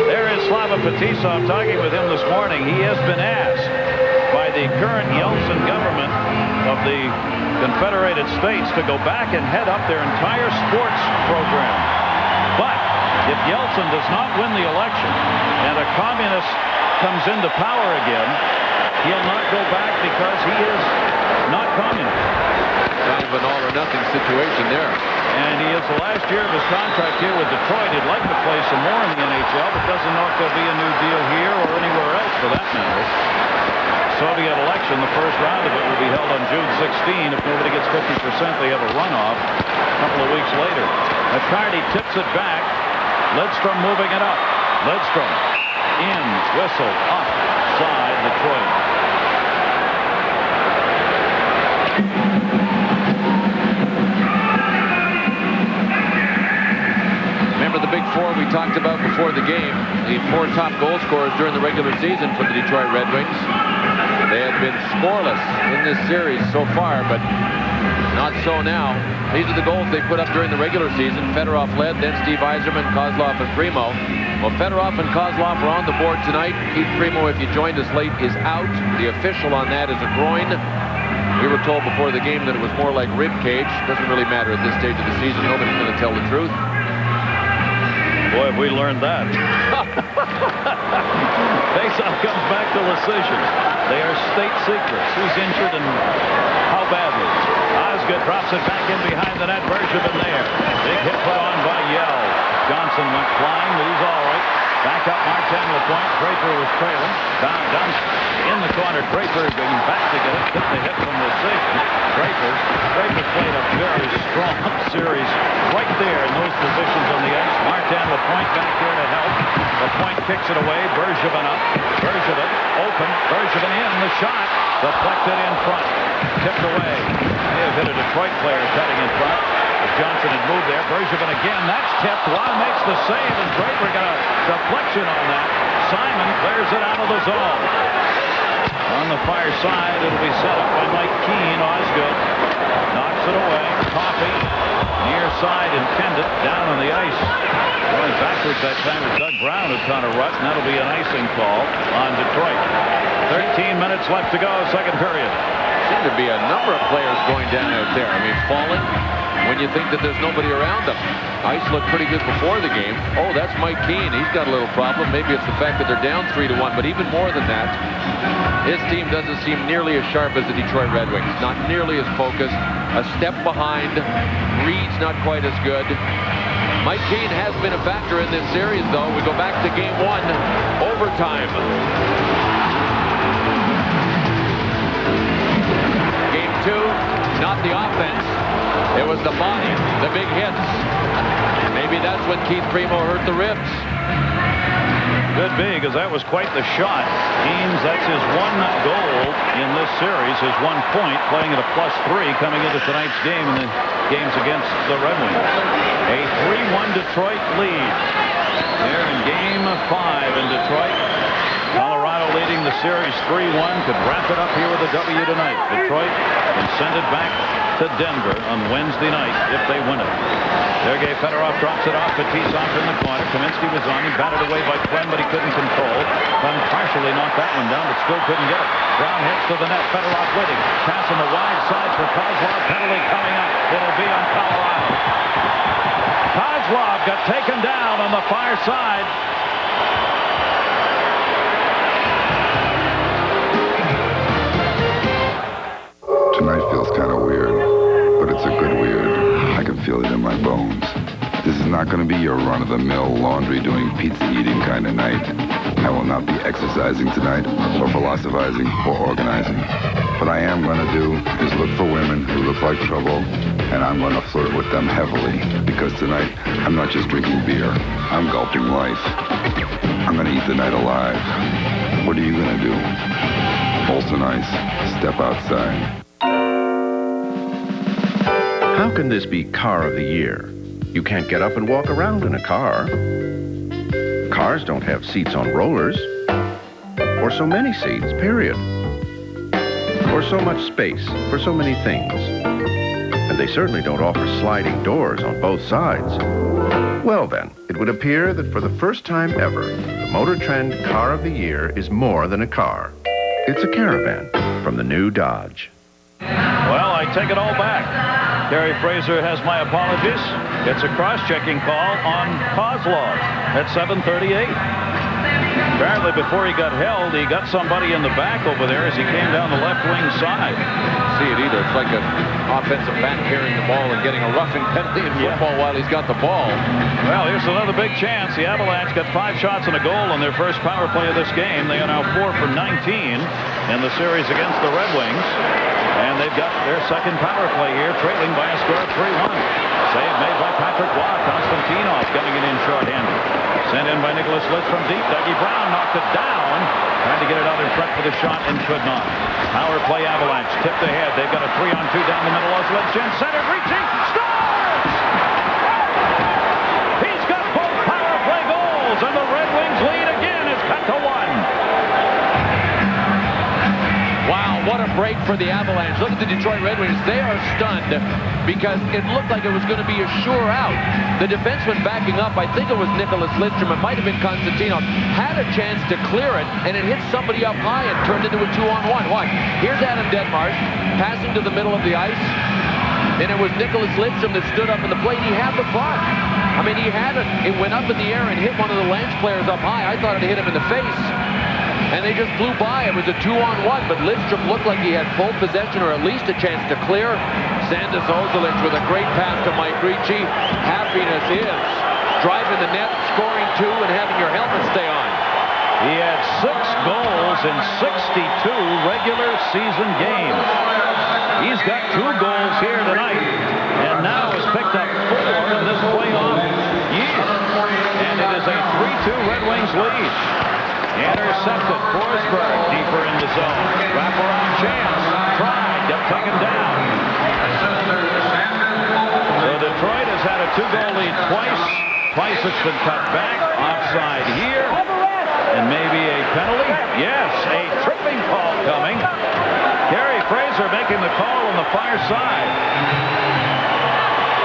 S18: There is Slava Fetisov talking with him this morning. He has been asked by the current Yeltsin government of the Confederated States to go back and head up their entire sports program. But if Yeltsin does not win the election and a communist comes into power again, he'll not go back because he is not communist.
S21: Kind of an all-or-nothing situation there.
S18: And he is the last year of his contract here with Detroit. He'd like to play some more in the NHL, but doesn't know if there'll be a new deal here or anywhere else for that matter. Soviet election, the first round of it will be held on June 16. If nobody gets 50%, they have a runoff a couple of weeks later. McCarty tips it back. Lidstrom moving it up. Lidstrom in, whistle, offside Detroit.
S21: Remember the big 4 we talked about before the game? The 4 top goal scorers during the regular season for the Detroit Red Wings. They had been scoreless in this series so far, but not so now. These are the goals they put up during the regular season. Fedorov led, then Steve Yzerman, Kozlov, and Primo. Well, Fedorov and Kozlov are on the board tonight. Keith Primo, if you joined us late, is out. The official on that is a groin. We were told before the game that it was more like rib cage. Doesn't really matter at this stage of the season. Nobody's going to tell the truth.
S18: Boy, have we learned that. Faceoff comes back to decision. They are state secrets. Who's injured and how badly? Osgood drops it back in behind the net. Bergevin there. Big hit put on by Yell. Johnson went flying, but he's all right. Back up Martin LaPointe. Draper was trailing. Down in the corner. Draper going back to get it. Took the hit from the safety. Draper played a very strong series right there in those positions on the ice. Martin LaPointe back there to help. LaPointe kicks it away. Bergevin up. Bergevin open. Bergevin in. The shot deflected in front. Tipped away. May have hit a Detroit player cutting in front. If Johnson had moved there. Bergevin again. That's tipped. Wow makes the save, and Draper got a deflection on that. Simon clears it out of the zone. On the far side, it'll be set up by Mike Keane. Osgood knocks it away. Coffey, near side intended, down on the ice. Going backwards that time as Doug Brown had caught a rut, and that'll be an icing call on Detroit. 13 minutes left to go, second period.
S21: Seem to be a number of players going down out there. I mean, falling when you think that there's nobody around them. Ice looked pretty good before the game. Oh, that's Mike Keane. He's got a little problem. Maybe it's the fact that they're down 3-1, but even more than that, his team doesn't seem nearly as sharp as the Detroit Red Wings. Not nearly as focused. a step behind. Reed's not quite as good. Mike Keane has been a factor in this series, though. We go back to game 1, overtime. Game 2, not the offense. It was the body, the big hits. Maybe that's when Keith Primo hurt the ribs.
S18: Could be, because that was quite the shot. Eames, that's his 1 goal in this series, his 1 point, playing at a +3 coming into tonight's game in the games against the Red Wings. A 3-1 Detroit lead. There in game 5 in Detroit. Colorado leading the series 3-1. Could wrap it up here with a W tonight. Detroit can send it back to Denver on Wednesday night if they win it. Sergei Fedorov drops it off. Fetisov in the corner. Kaminsky was on. He batted away by Klen, but he couldn't control. Klen partially knocked that one down, but still couldn't get it. Brown hits to the net. Fedorov waiting. Pass on the wide side for Kozlov. Penalty coming up. It'll be on Colorado. Kozlov got taken down on the far side.
S7: Tonight feels kind of weird, but it's a good weird. I can feel it in my bones. This is not going to be your run-of-the-mill laundry-doing, pizza-eating kind of night. I will not be exercising tonight, or philosophizing, or organizing. What I am going to do is look for women who look like trouble, and I'm going to flirt with them heavily, because tonight, I'm not just drinking beer. I'm gulping life. I'm going to eat the night alive. What are you going to do? Molson Ice, step outside.
S5: How can this be car of the year? You can't get up and walk around in a car. Cars don't have seats on rollers. Or so many seats, period. Or so much space for so many things. And they certainly don't offer sliding doors on both sides. Well then, it would appear that for the first time ever, the Motor Trend Car of the Year is more than a car. It's a caravan from the new Dodge.
S18: Well, I take it all back. Gary Fraser has my apologies. Gets a cross-checking call on Kozlov at 7:38. Apparently, before he got held, he got somebody in the back over there as he came down the left wing side.
S21: See it either. It's like an offensive back carrying the ball and getting a roughing penalty in football while he's got the ball.
S18: Well, here's another big chance. The Avalanche got 5 shots and a goal on their first power play of this game. They are now 4 for 19 in the series against the Red Wings. And they've got their second power play here, trailing by a score of 3-1. Save made by Patrick Waugh. Konstantinov getting it in shorthanded. Sent in by Nicholas Litz from deep. Dougie Brown knocked it down. Tried to get it out in front for the shot and could not. Power play Avalanche. Tipped ahead. They've got a 3-on-2 down the middle. Osledgen centered, reaching. Scores! He's got both power play goals, and the Red Wings lead again is cut to 1.
S21: Wow, what a break for the Avalanche. Look at the Detroit Red Wings. They are stunned because it looked like it was going to be a sure out. The defenseman backing up, I think it was Nicholas Lidstrom, it might have been Konstantinov, had a chance to clear it, and it hit somebody up high and turned into a 2-on-1. Watch, here's Adam Detmarsh passing to the middle of the ice, and it was Nicholas Lidstrom that stood up in the plate. He had the puck. I mean, he had it. It went up in the air and hit one of the Lance players up high. I thought it hit him in the face. And they just flew by. It was a 2-on-1, but Lidstrom looked like he had full possession or at least a chance to clear. Sandis Ozolic with a great pass to Mike Ricci. Happiness is driving the net, scoring 2, and having your helmet stay on.
S18: He had 6 goals in 62 regular season games. He's got 2 goals here tonight, and now has picked up 4 in this playoff year. And it is a 3-2 Red Wings lead. Intercepted. Forsberg deeper in the zone. Wraparound chance. Tried. Got taken down. So Detroit has had a 2-goal lead twice. Twice it's been cut back. Offside here. And maybe a penalty. Yes, a tripping call coming. Gary Fraser making the call on the far side.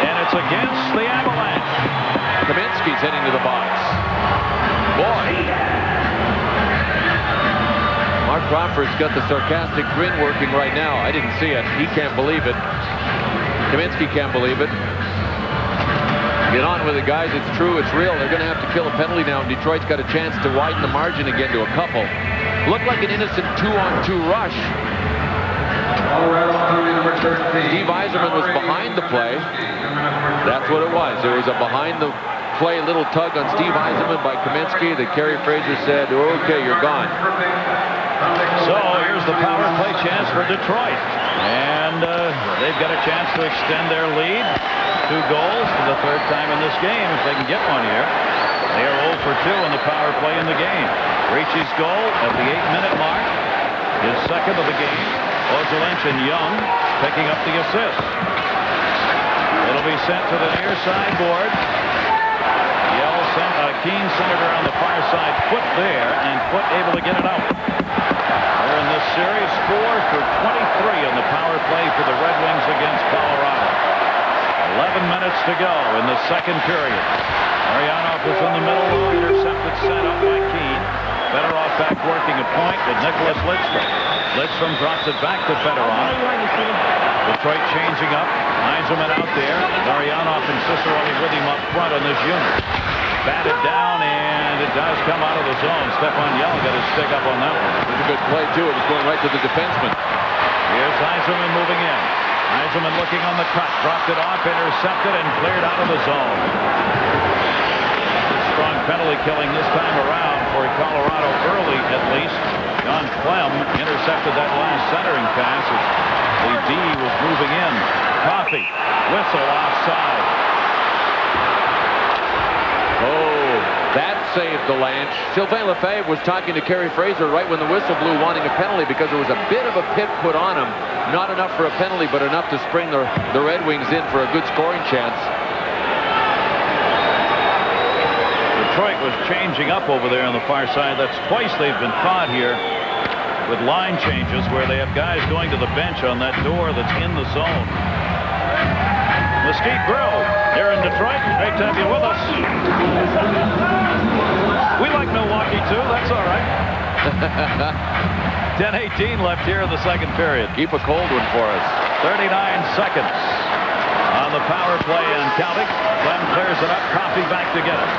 S18: And it's against the Avalanche.
S21: Kaminsky's heading to the box. Boy. Mark Crawford's got the sarcastic grin working right now. I didn't see it. He can't believe it. Kaminsky can't believe it. Get on with it, guys. It's true. It's real. They're going to have to kill a penalty now, and Detroit's got a chance to widen the margin again to a couple. Looked like an innocent 2-on-2 rush. Steve Yzerman was behind the play. That's what it was. There was a behind the play little tug on Steve Yzerman by Kaminsky that Kerry Fraser said, okay, you're gone.
S18: So here's the power play chance for Detroit. And they've got a chance to extend their lead. 2 goals for the 3rd time in this game if they can get one here. They are 0 for 2 in the power play in the game. Ricci's goal at the 8-minute mark. His 2nd of the game. Ozolinsh and Young picking up the assist. It'll be sent to the near side board. Keane sent it around the far side. Foot there, and Foot able to get it out. They're in this series 4 for 23 in the power play for the Red Wings against Colorado. 11 minutes to go in the 2nd period. Marianoff is in the middle, intercepted, set up by Keane. Fedorov back working a point with Nicholas Lidstrom. Lidstrom drops it back to Fedorov. Detroit changing up. Yzerman out there. Marianoff and Cicerelli with him up front on this unit. Batted down, and it does come out of the zone. Stefan Yell got his stick up on that one.
S21: It was a good play, too. It was going right to the defenseman.
S18: Here's Yzerman moving in. Yzerman looking on the cut. Dropped it off, intercepted, and cleared out of the zone. Strong penalty killing this time around for Colorado early, at least. John Clem intercepted that last centering pass as the D was moving in. Coffey, whistle offside.
S21: Oh, that saved the Lanche. Sylvain Lefebvre was talking to Kerry Fraser right when the whistle blew, wanting a penalty because there was a bit of a pit put on him. Not enough for a penalty, but enough to spring the Red Wings in for a good scoring chance.
S18: Detroit was changing up over there on the far side. That's twice they've been caught here with line changes where they have guys going to the bench on that door that's in the zone. Mesquite Grill here in Detroit. Great to have you with us. We like Milwaukee too. That's all right. 10:18 left here in the 2nd period.
S21: Keep a cold one for us.
S18: 39 seconds on the power play and counting. Clem clears it up. Coffey back to get it.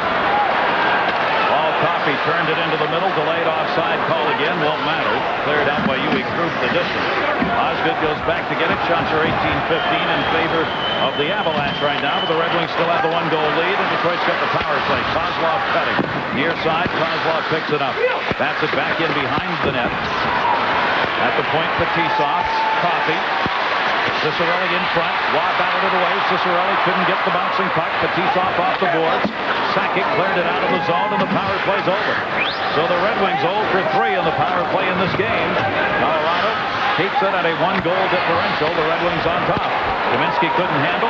S18: Coffey turned it into the middle. Delayed offside call again. Won't matter. Cleared out by Huey Krupp the distance. Osgood goes back to get it. Shots are 18-15 in favor of the Avalanche right now. But the Red Wings still have the 1-goal lead. And Detroit's got the power play. Kozlov cutting. Near side. Kozlov picks it up. Bats it back in behind the net. At the point, Fetisov. Coffey. Cicerelli in front. Waugh batted it away. Cicerelli couldn't get the bouncing puck. Fetisov off the boards. Sakic cleared it out of the zone, and the power play's over. So the Red Wings 0 for 3 in the power play in this game. Colorado keeps it at a 1-goal differential. The Red Wings on top. Kaminsky couldn't handle.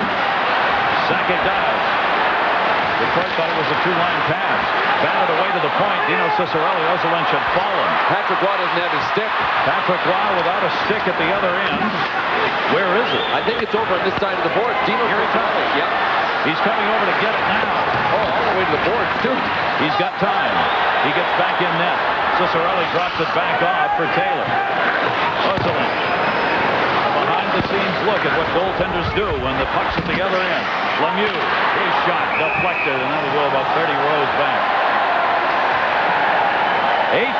S18: Sakic does. Detroit thought it was a 2-line pass. Batted away to the point. Dino Cicerelli, Ozolinsh had fallen.
S21: Patrick Waugh doesn't have his stick.
S18: Patrick Waugh without a stick at the other end. Where is it?
S21: I think it's over on this side of the board. Dino Cicerelli, yep.
S18: He's coming over to get it now.
S21: Oh, all the way to the boards, too.
S18: He's got time. He gets back in net. Cicerelli drops it back off for Taylor. Ozolinsh. Behind-the-scenes look at what goaltenders do when the puck's at the other end. Lemieux, his shot deflected, and that'll go about 30 rows back.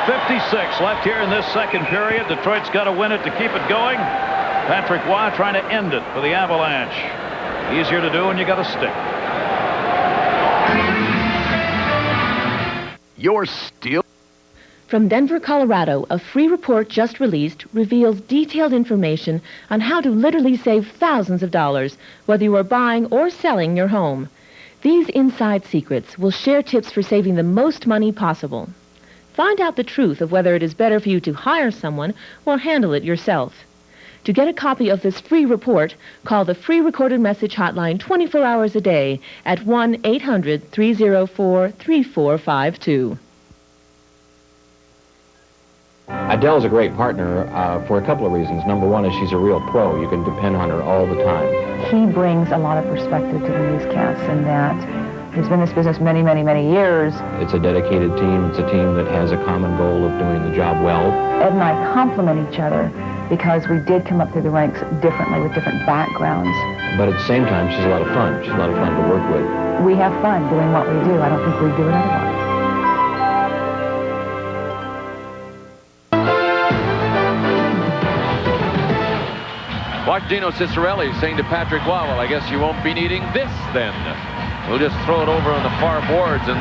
S18: 8:56 left here in this 2nd period. Detroit's got to win it to keep it going. Patrick Waugh trying to end it for the Avalanche. Easier to do when you got a stick.
S9: You're still...
S12: From Denver, Colorado, a free report just released reveals detailed information on how to literally save thousands of dollars, whether you are buying or selling your home. These inside secrets will share tips for saving the most money possible. Find out the truth of whether it is better for you to hire someone or handle it yourself. To get a copy of this free report, call the free recorded message hotline 24 hours a day at 1-800-304-3452.
S13: Adele's a great partner for a couple of reasons. Number one is she's a real pro. You can depend on her all the time.
S14: He brings a lot of perspective to the newscasts in that he's been in this business many, many, many years.
S13: It's a dedicated team. It's a team that has a common goal of doing the job well.
S14: Ed and I complement each other because we did come up through the ranks differently with different backgrounds.
S13: But at the same time, she's a lot of fun. She's a lot of fun to work with.
S14: We have fun doing what we do. I don't think we'd do it otherwise.
S21: Watch Dino Cicerelli saying to Patrick Waugh, well, I guess you won't be needing this then. We'll just throw it over on the far boards, and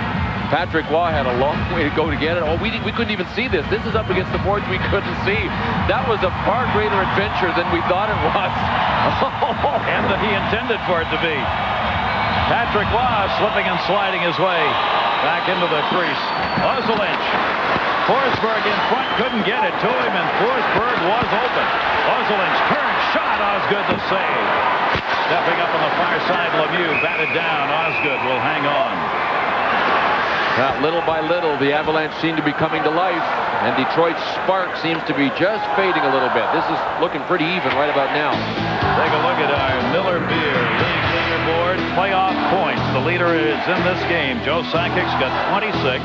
S21: Patrick Waugh had a long way to go to get it. Oh, we couldn't even see this. This is up against the boards we couldn't see. That was a far greater adventure than we thought it was.
S18: And that he intended for it to be. Patrick Waugh slipping and sliding his way back into the crease. AVALANCHE. Forsberg in front, couldn't get it to him, and Forsberg was open. AVALANCHE turn shot, Osgood the save. Stepping up on the far side, Lemieux batted down. Osgood will hang on.
S21: Little by little, the Avalanche seem to be coming to life, and Detroit's spark seems to be just fading a little bit. This is looking pretty even right about now.
S18: Take a look at our Miller Beer League leaderboard. Playoff points. The leader is in this game. Joe Sakic's got 26.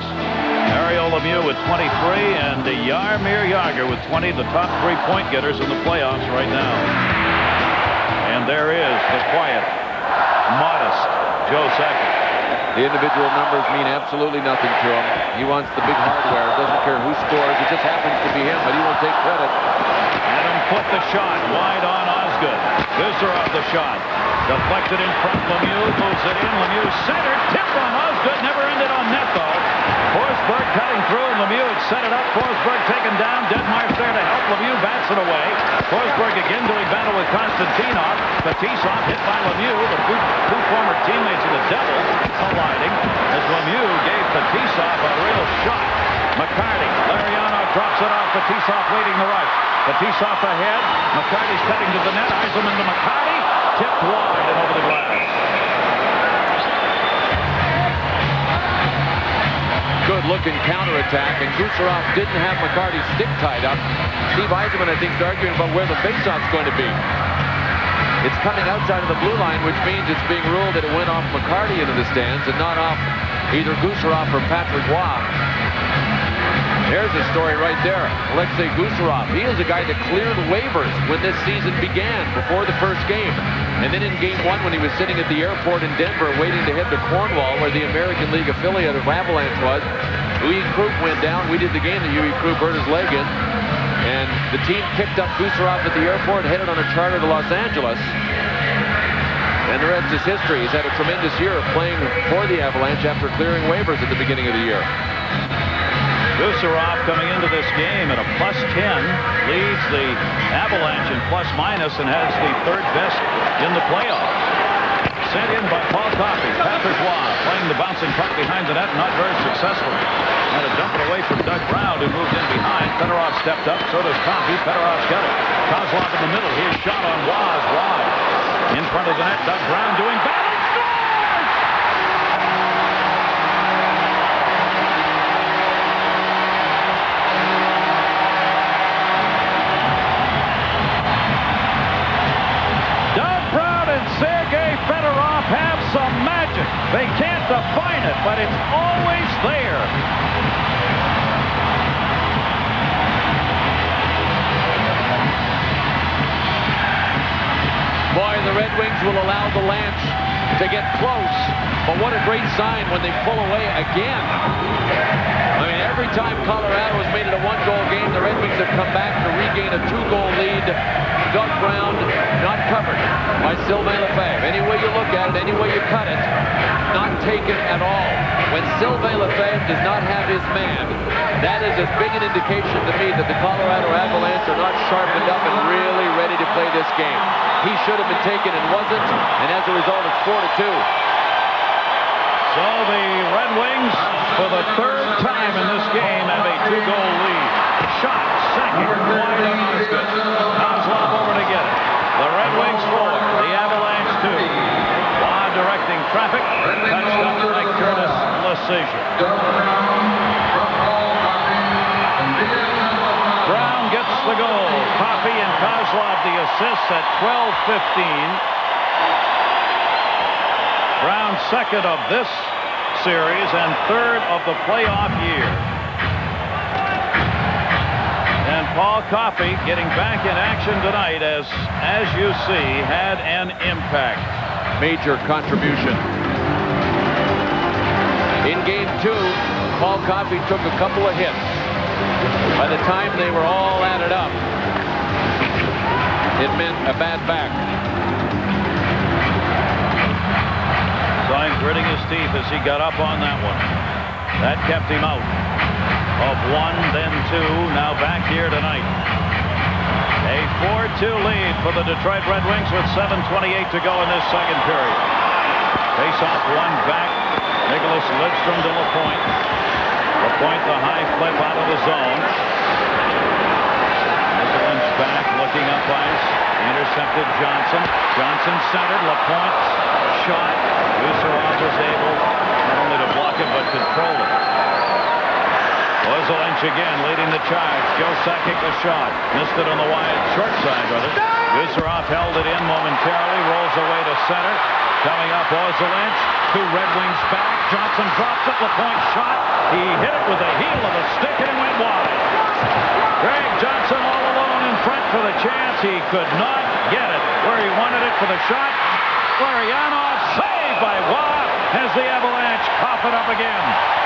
S18: Mario Lemieux with 23, and Jaromir Jagr with 20, the top 3-point getters in the playoffs right now. And there is the quiet, modest Joe Sakic.
S21: The individual numbers mean absolutely nothing to him. He wants the big hardware. Doesn't care who scores. It just happens to be him, but he won't take credit.
S18: Adam put the shot wide on Osgood. Kucherov the shot. Deflected in front. Lemieux moves it in. Lemieux centered. Tip from Osgood. Never ended on net, though. Forsberg cutting through, and Lemieux had set it up. Forsberg taken down. Dedmar's there to help. Lemieux bats it away. Forsberg again doing battle with Konstantinov. Fetisov hit by Lemieux. The two former teammates of the Devils colliding as Lemieux gave Fetisov a real shot. McCarty. Lariano drops it off. Fetisov waiting the right. Fetisov ahead. McCarty's cutting to the net. Eisenman to McCarty. Tipped wide and over the glass.
S21: Good-looking counterattack, and Kucherov didn't have McCarty's stick tied up. Steve Eisenman, I think, is arguing about where the faceoff's going to be. It's coming outside of the blue line, which means it's being ruled that it went off McCarty into the stands and not off either Kucherov or Patrick Waugh. There's a story right there. Alexei Kucherov. He is a guy that cleared waivers when this season began, before the first game. And then in Game 1, when he was sitting at the airport in Denver waiting to head to Cornwall, where the American League affiliate of Avalanche was, Louis Krupp went down. We did the game that Louis Krupp hurt his leg in. And the team picked up Kucherov at the airport, headed on a charter to Los Angeles. And the rest is history. He's had a tremendous year of playing for the Avalanche after clearing waivers at the beginning of the year.
S18: Kucherov coming into this game at a +10, leads the Avalanche in plus-minus and has the third best in the playoffs. Sent in by Paul Coffey. Patrick Waugh playing the bouncing puck behind the net, not very successfully. Had to dump it away from Doug Brown, who moved in behind. Fedorov stepped up, so does Coffey. Fedorov's got it. Kozlov in the middle. His shot on Waugh's wide. In front of the net, Doug Brown doing battle. Fedorov have some magic. They can't define it, but it's always there.
S21: Boy, the Red Wings will allow the Lanch to get close, but what a great sign when they pull away again. I mean, every time Colorado has made it a one-goal game, the Red Wings have come back to regain a two-goal lead. Doug Brown not covered by Sylvain Lefebvre. Any way you look at it, any way you cut it, not taken at all. When Sylvain Lefebvre does not have his man, that is as big an indication to me that the Colorado Avalanche are not sharpened up and really ready to play this game. He should have been taken and wasn't, and as a result, it's 4-2.
S18: So the Red Wings, for the third time in this game, have a two-goal lead. Shot, second, wide on Osgood. Kozlov over to get it. The Red Wings 4, the Avalanche 2. Waugh directing traffic, touched up by Curtis Lecision. Brown gets the goal. Coffey and Kozlov the assists at 12:15. Brown second of this series and third of the playoff year. And Paul Coffey getting back in action tonight as you see, had an impact.
S21: Major contribution. In Game 2, Paul Coffey took a couple of hits. By the time they were all added up, it meant a bad back.
S18: Sign gritting his teeth as he got up on that one. That kept him out of 1, then 2, now back here tonight. A 4-2 lead for the Detroit Red Wings with 7:28 to go in this second period. Face-off one back. Nicholas Lidstrom to LaPointe. LaPointe the high flip out of the zone. Lynch back, looking up ice. Intercepted Johnson. Johnson centered. LaPointe's shot. Gusarov was able not only to block it, but control it. Lynch again leading the charge. Joe Sakic the shot. Missed it on the wide short side, brother. Gusarov held it in momentarily. Rolls away to center. Coming up, Lynch. 2 Red Wings back. Johnson drops it. LaPointe shot. He hit it with the heel of a stick and it went wide. Greg Johnson all alone in front for the chance. He could not get it where he wanted it for the shot. Larionov saved by Waugh as the Avalanche cough it up again.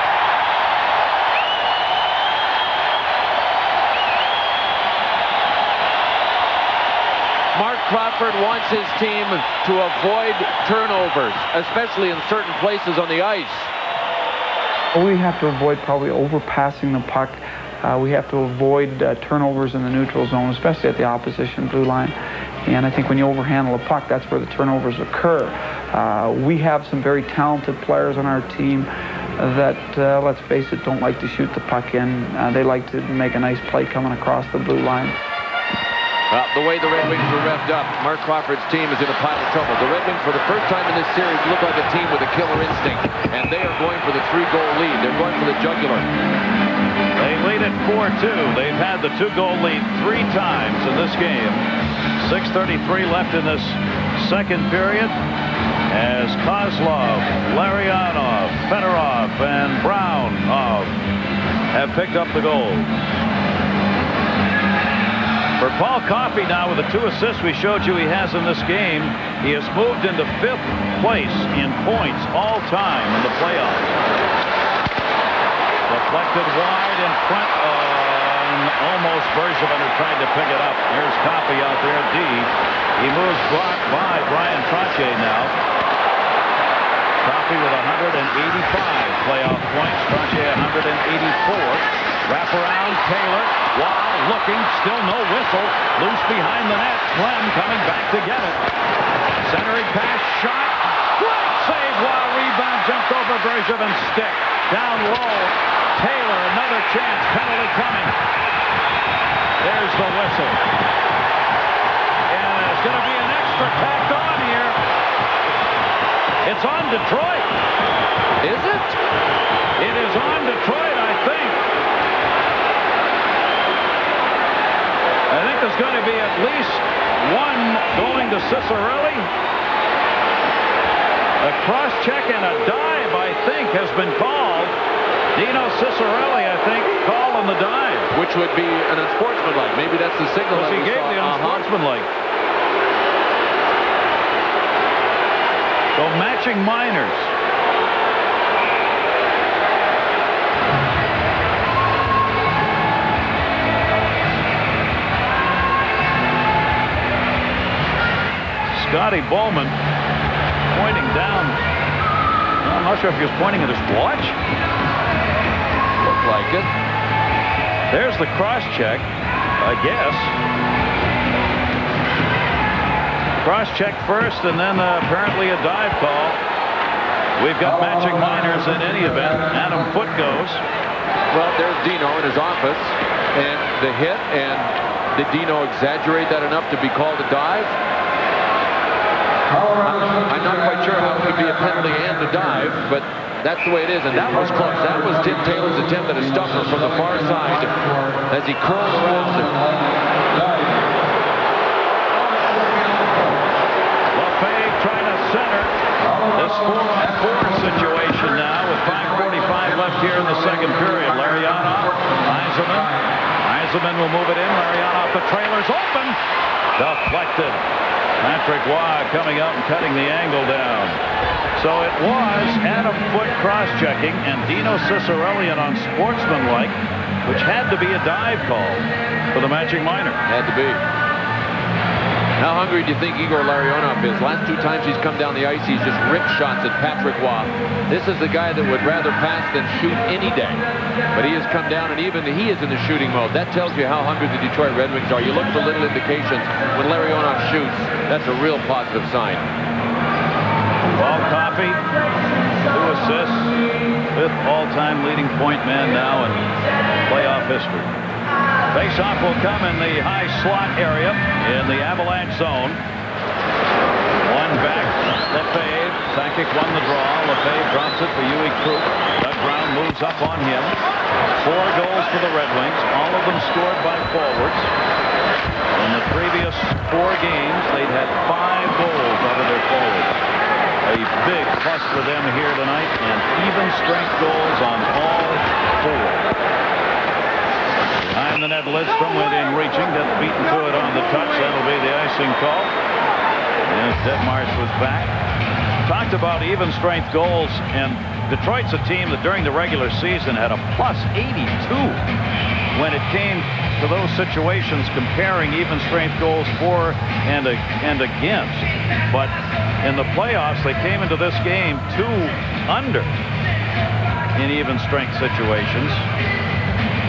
S21: Mark Crawford wants his team to avoid turnovers, especially in certain places on the ice.
S2: We have to avoid probably overpassing the puck. We have to avoid turnovers in the neutral zone, especially at the opposition blue line. And I think when you overhandle a puck, that's where the turnovers occur. We have some very talented players on our team that, let's face it, don't like to shoot the puck in. They like to make a nice play coming across the blue line.
S21: The way the Red Wings were revved up, Mark Crawford's team is in a pile of trouble. The Red Wings, for the first time in this series, look like a team with a killer instinct, and they are going for the 3-goal lead. They're going for the jugular.
S18: They lead at 4-2. They've had the 2-goal lead 3 times in this game. 6:33 left in this second period as Kozlov, Larionov, Fedorov, and Brownov have picked up the goal. For Paul Coffey now with the 2 assists we showed you he has in this game, he has moved into 5th place in points all time in the playoffs. Deflected wide in front on almost Bergevin who tried to pick it up. Here's Coffey out there, D. He moves by Brian Trottier now. Coffey with 185 playoff points. Trottier 184. Wraparound, Taylor, Waugh looking, still no whistle, loose behind the net, Clem coming back to get it. Centering pass, shot, great save, Waugh, rebound, jumped over Bergevin's stick. Down low, Taylor, another chance, penalty coming. There's the whistle. And there's going to be an extra tacked on here. It's on Detroit.
S21: Is it?
S18: It is on Detroit, I think. I think there's going to be at least one going to Ciccarelli. A cross-check and a dive, I think, has been called. Dino Ciccarelli, I think, calling the dive.
S21: Which would be an unsportsmanlike. Maybe that's the signal that
S18: he gave the unsportsmanlike. So matching minors. Scotty Bowman pointing down. I'm not sure if he was pointing at his watch.
S21: Looked like it.
S18: There's the cross-check, I guess. Cross-check first, and then apparently a dive call. We've got matching minors in any event. Adam Foote goes.
S21: Well, there's Dino in his office, and the hit, and did Dino exaggerate that enough to be called a dive? I'm not quite sure how it could be a penalty and a dive, but that's the way it is, and that was close. That was Tim Taylor's attempt at a stuffer from the far side as he curled around it.
S18: LaFay trying to center this 4-on-4 situation now with 5:45 left here in the second period. Larionov, Yzerman will move it in. Larionov, the trailer's open. Deflected. Patrick Waugh coming out and cutting the angle down. So it was Adam Foote cross-checking and Dino Ciccarelli an unsportsmanlike, which had to be a dive call for the matching minor.
S21: Had to be. How hungry do you think Igor Larionov is? Last 2 times he's come down the ice, he's just ripped shots at Patrick Waugh. This is the guy that would rather pass than shoot any day. But he has come down, and even he is in the shooting mode. That tells you how hungry the Detroit Red Wings are. You look for little indications. When Larionov shoots, that's a real positive sign.
S18: Paul Coffey, 2 assists, 5th all-time leading point man now in playoff history. Face-off will come in the high slot area in the Avalanche zone. 1 back, Lefebvre. Sakic won the draw. Lefebvre drops it for Huey Krug. Doug Brown moves up on him. 4 goals for the Red Wings, all of them scored by forwards. In the previous 4 games, they'd had 5 goals out of their forwards. A big plus for them here tonight, and even strength goals on all 4. Behind the net, Lidstrom went in reaching, got beaten to it on the touch. That'll be the icing call. Yes, Detmarsh was back. Talked about even strength goals, and Detroit's a team that during the regular season had a plus 82 when it came to those situations comparing even strength goals for and against. But in the playoffs, they came into this game 2 under in even strength situations.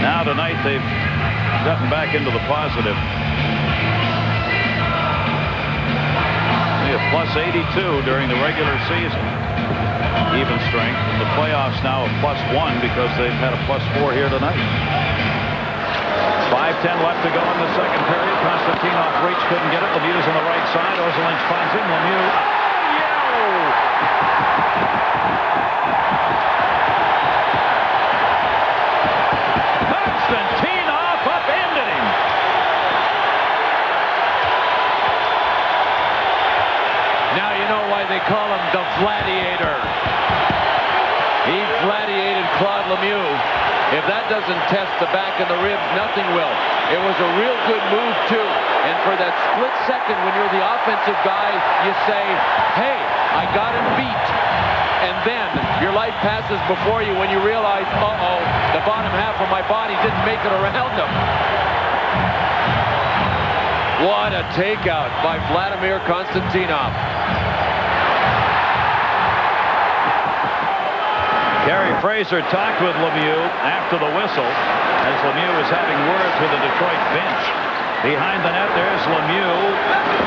S18: Now tonight they've gotten back into the positive. They have plus 82 during the regular season. Even strength. In the playoffs now a plus 1 because they've had a plus 4 here tonight. 5:10 left to go in the second period. Konstantinov reached, couldn't get it. Lemieux's on the right side. Ozolinsh finds him. Lemieux. Konstantinov upended him.
S21: Now you know why they call him the Gladiator. He gladiated Claude Lemieux. If that doesn't test the back of the ribs, nothing will. It was a real good move, too. And for that split second, when you're the offensive guy, you say, hey, I got him beat. And then your life passes before you when you realize, uh-oh, the bottom half of my body didn't make it around him. What a takeout by Vladimir Konstantinov.
S18: Gary Fraser talked with Lemieux after the whistle as Lemieux was having words with the Detroit bench. Behind the net, there's Lemieux.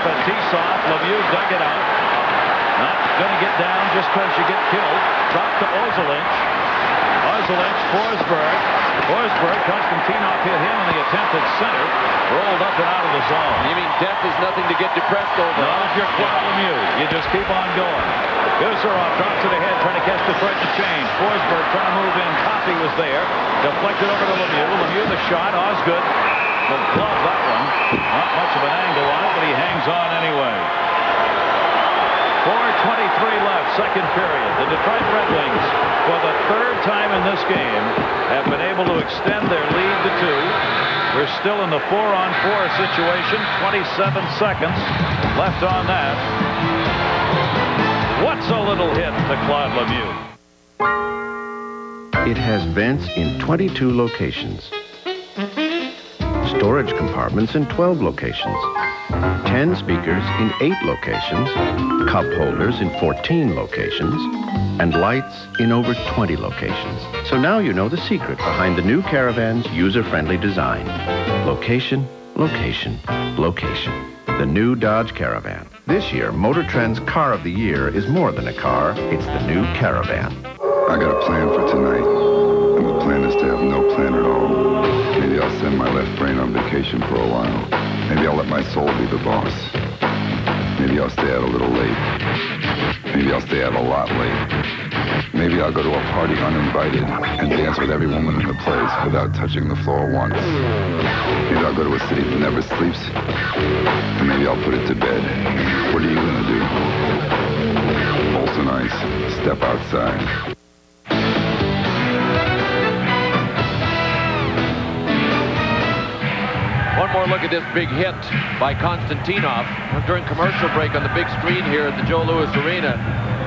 S18: Fetisov. Lemieux dug it out. Not going to get down just because you get killed. Drop to Ozolinsh. Ozolinsh, Forsberg. Forsberg, Konstantinov hit him in the attempted center. Rolled up and out of the zone.
S21: You mean death is nothing to get depressed over?
S18: No, if you're Claude Lemieux, you just keep on going. Guzerov drops it ahead, trying to catch the threat to change. Forsberg trying to move in. Coffey was there. Deflected over to Lemieux. Lemieux the shot. Osgood will glove that one. Not much of an angle on it, but he hangs on anyway. 4:23 left, second period. The Detroit Red Wings, for the 3rd time in this game, have been able to extend their lead to 2. We're still in the 4-on-4 situation. 27 seconds left on that. What's a little hit to Claude Lemieux?
S5: It has vents in 22 locations. Storage compartments in 12 locations. 10 speakers in 8 locations. Cup holders in 14 locations. And lights in over 20 locations. So now you know the secret behind the new Caravan's user-friendly design. Location, location, location. The new Dodge Caravan. This year, Motor Trend's Car of the Year is more than a car. It's the new Caravan.
S7: I got a plan for tonight. And the plan is to have no plan at all. Maybe I'll send my left brain on vacation for a while. Maybe I'll let my soul be the boss. Maybe I'll stay out a little late. Maybe I'll stay out a lot late. Maybe I'll go to a party uninvited and dance with every woman in the place without touching the floor once. Maybe I'll go to a city that never sleeps. And maybe I'll put it to bed. What are you going to do? Olsen Ice, step outside.
S21: One more look at this big hit by Konstantinov. During commercial break on the big screen here at the Joe Louis Arena,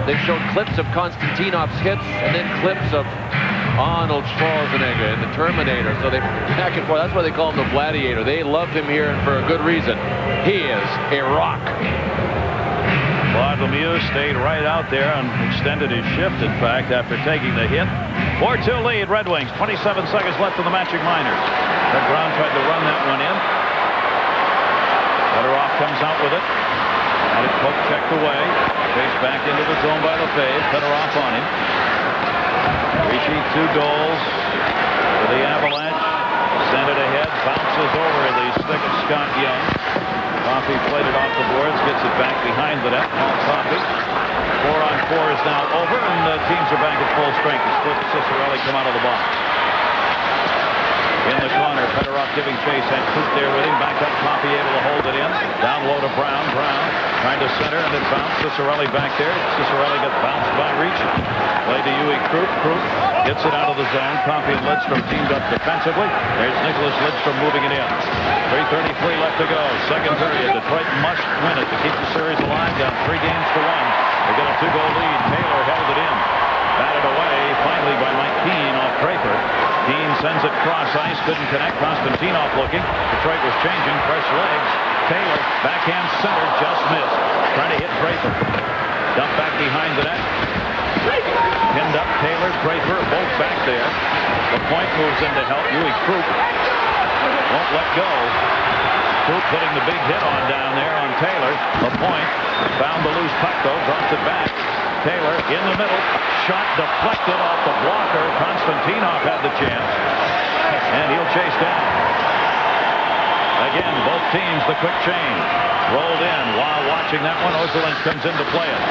S21: they showed clips of Konstantinov's hits and then clips of Arnold Schwarzenegger and the Terminator. So they back and forth. That's why they call him the Gladiator. They love him here, and for a good reason. He is a rock.
S18: Claude Lemieux stayed right out there and extended his shift, in fact, after taking the hit. 4-2 lead, Red Wings. 27 seconds left in the matching minors. Red Brown tried to run that one in. Fedorov comes out with it. Had it poke checked away. Chased back into the zone by Lefebvre. Fedorov on him. Ricci, 2 goals for the Avalanche. Send it ahead. Bounces over the stick of Scott Young. Coffey played it off the boards. Gets it back behind the net. Paul Coffey. 4-on-4 is now over, and the teams are back at full strength as Cliff Cicerelli come out of the box. In the corner, Fedorov giving chase, and Coop there with him. Back up, Coffey able to hold it in. Down low to Brown. Brown trying to center, and it bounced. Cicerelli back there. Cicerelli gets bounced by Ricci. Play to Huey Krupp. Krupp gets it out of the zone. Coffey and Lidstrom teamed up defensively. There's Nicholas Lidstrom moving it in. 3:33 left to go. Second period. Detroit must win it to keep the series alive. Down 3 games to 1. They get a 2-goal lead. Taylor held it in. Batted away finally by Mike Keane off Draper. Keane sends it cross ice. Couldn't connect. Konstantinov looking. Detroit was changing. Fresh legs. Taylor backhand center. Just missed. Trying to hit Draper. Dump back behind the net. Pinned up Taylor. Draper both back there. The point moves in to help. Huey Krupp won't let go. Krupp putting the big hit on down there on Taylor. The point found the loose puck though. Dropped it back. Taylor in the middle. Shot deflected off the blocker. Konstantinov had the chance. And he'll chase down. Again, both teams, the quick change. Rolled in while watching that one. Ozolinsh comes in to play it.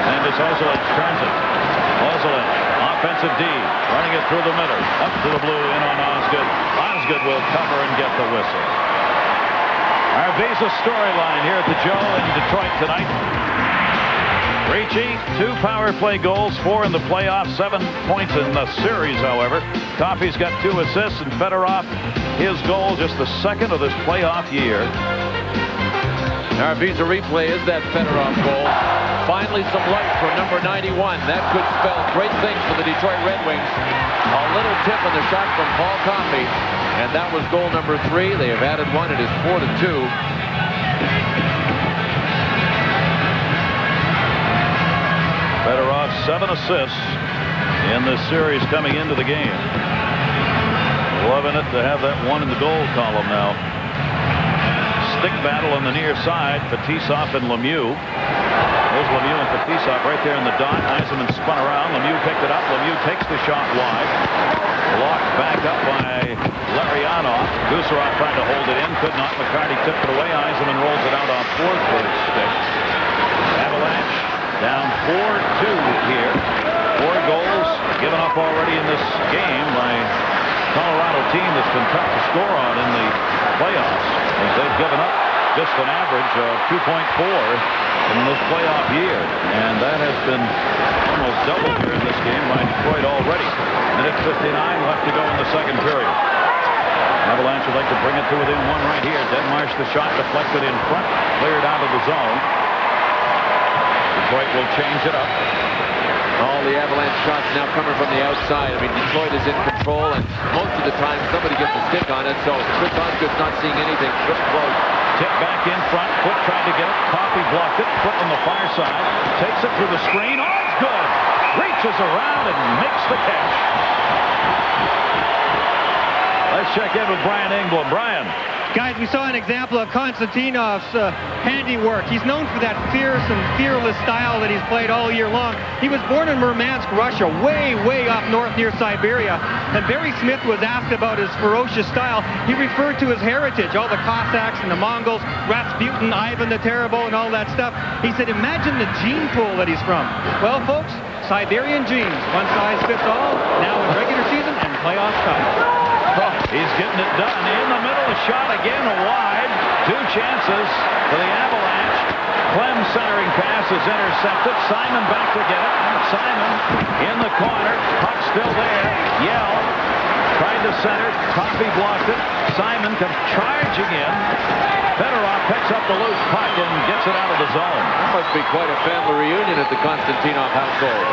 S18: And it's Ozolinsh turns it. Ozolinsh, offensive D, running it through the middle. Up to the blue, in on Osgood. Osgood will cover and get the whistle. Our Visa storyline here at the Joe in Detroit tonight. Ricci, 2 power play goals, 4 in the playoffs, 7 points in the series, however. Coffey's got 2 assists, and Fedorov, his goal, just the second of this playoff year.
S21: Our Visa replay is that Fedorov goal. Finally some light for number 91. That could spell great things for the Detroit Red Wings. A little tip on the shot from Paul Coffey, and that was goal number 3. They have added 1. It is 4-2.
S18: Fedorov, 7 assists in this series coming into the game. Loving it to have that one in the goal column now. Stick battle on the near side. Fetisov and Lemieux. There's Lemieux and Fetisov right there in the dot. Yzerman spun around. Lemieux picked it up. Lemieux takes the shot wide. Blocked back up by Larionov. Gusarov tried to hold it in. Could not. McCarty tipped it away. Yzerman rolls it out off Forsberg's stick. Avalanche down 4-2 here. 4 goals given up already in this game by Colorado team that's been tough to score on in the playoffs, as they've given up just an average of 2.4 in this playoff year. And that has been almost doubled here in this game by Detroit already. Minute 59 left to go in the second period. Avalanche would like to bring it to within 1 right here. Denmarsh the shot deflected in front, cleared out of the zone. Detroit will change it up.
S21: All the Avalanche shots now coming from the outside. I mean, Detroit is in control, and most of the time somebody gets a stick on it, so Chris Osgood's not seeing anything. Chris close.
S18: Tip back in front. Foot tried to get it. Coffey blocked it. Foot on the far side. Takes it through the screen. Osgood reaches around and makes the catch. Let's check in with Brian Engblom. Brian.
S20: Guys, we saw an example of Konstantinov's handiwork. He's known for that fierce and fearless style that he's played all year long. He was born in Murmansk, Russia, way, way up north near Siberia. And Barry Smith was asked about his ferocious style. He referred to his heritage, all the Cossacks and the Mongols, Rasputin, Ivan the Terrible, and all that stuff. He said, imagine the gene pool that he's from. Well, folks, Siberian genes. One size fits all, now in regular season and playoff time.
S18: He's getting it done. In the middle, a shot again, wide. 2 chances for the Avalanche. Clem centering pass is intercepted. Simon back to get it. Simon in the corner. Puck still there. Yell tried to center. Coffey blocked it. Simon comes charging in. Fedorov picks up the loose puck and gets it out of the zone.
S21: That must be quite a family reunion at the Konstantinov household.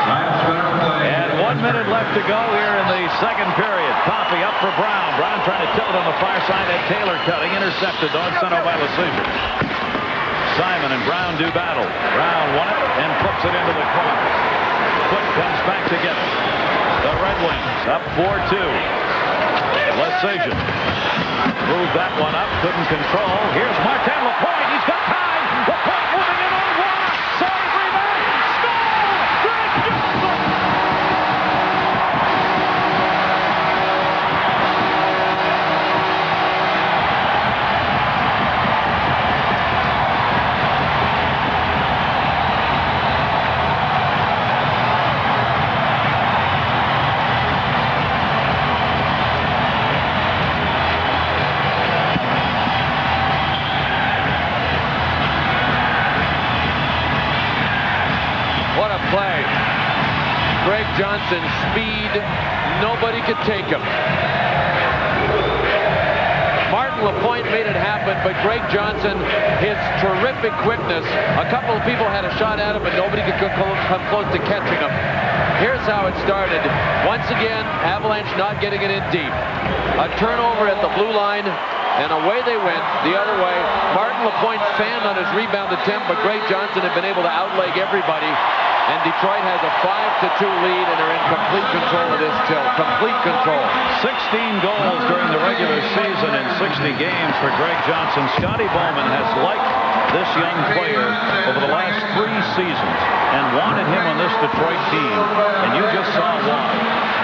S18: And 1 minute left to go here in the second period. Coffey up for Brown. Brown trying to tilt it on the far side. Ed Taylor cutting. Intercepted. Dog sent out by decision. Simon and Brown do battle. Brown won it and flips it into the corner. Foot comes back to get it. The Red Wings up 4-2. Lecision moved that one up. Couldn't control. Here's Martin LaPointe. He's got time. LaPointe moving in on one. Save rebound. Score! Greg Johnson!
S21: Play. Greg Johnson's speed, nobody could take him. Martin LaPointe made it happen, but Greg Johnson, his terrific quickness, a couple of people had a shot at him, but nobody could come close to catching him. Here's how it started. Once again, Avalanche not getting it in deep. A turnover at the blue line, and away they went the other way. Martin LaPointe fanned on his rebound attempt, but Greg Johnson had been able to outleg everybody. And Detroit has a 5-2 lead, and they're in complete control of this tilt. Complete control.
S18: 16 goals during the regular season in 60 games for Greg Johnson. Scotty Bowman has liked this young player over the last 3 seasons and wanted him on this Detroit team. And you just saw why.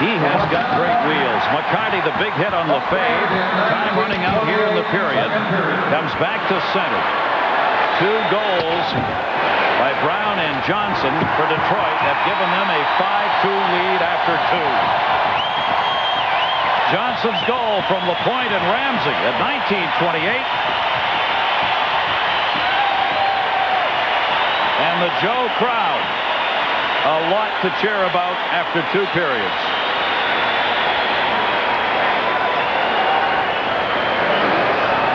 S18: He has got great wheels. McCarty, the big hit on Lefebvre. Time running out here in the period. Comes back to center. 2 goals by Brown and Johnson for Detroit have given them a 5-2 lead after 2. Johnson's goal from LaPointe and Ramsey at 19:28. And the Joe crowd, a lot to cheer about after 2 periods.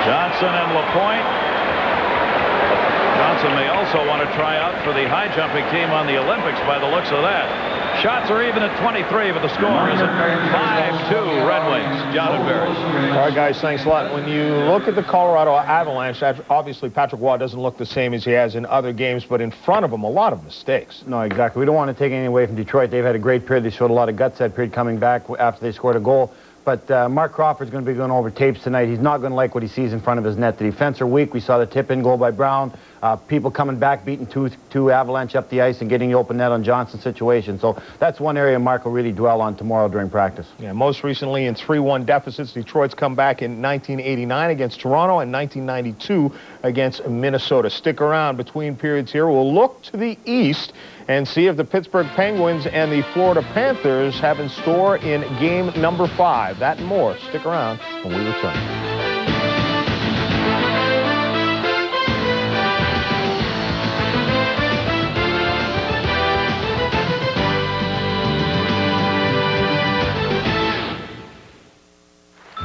S18: Johnson and LaPointe. Johnson may also want to try out for the high jumping team on the Olympics by the looks of that. Shots are even at 23, but the score is at 5-2 Red Wings. John and Barry.
S15: All right, guys, thanks a lot. When you look at the Colorado Avalanche, obviously Patrick Waugh doesn't look the same as he has in other games, but in front of him, a lot of mistakes.
S10: No, exactly. We don't want to take anything away from Detroit. They've had a great period. They showed a lot of guts that period coming back after they scored a goal. But Mark Crawford's going to be going over tapes tonight. He's not going to like what he sees in front of his net. The defense are weak. We saw the tip-in goal by Brown. People coming back, beating two Avalanche up the ice and getting the open net on Johnson's situation. So that's one area Mark will really dwell on tomorrow during practice.
S15: Yeah, most recently in 3-1 deficits. Detroit's come back in 1989 against Toronto and 1992 against Minnesota. Stick around between periods here. We'll look to the east and see if the Pittsburgh Penguins and the Florida Panthers have in store in game number 5. That and more. Stick around when we return.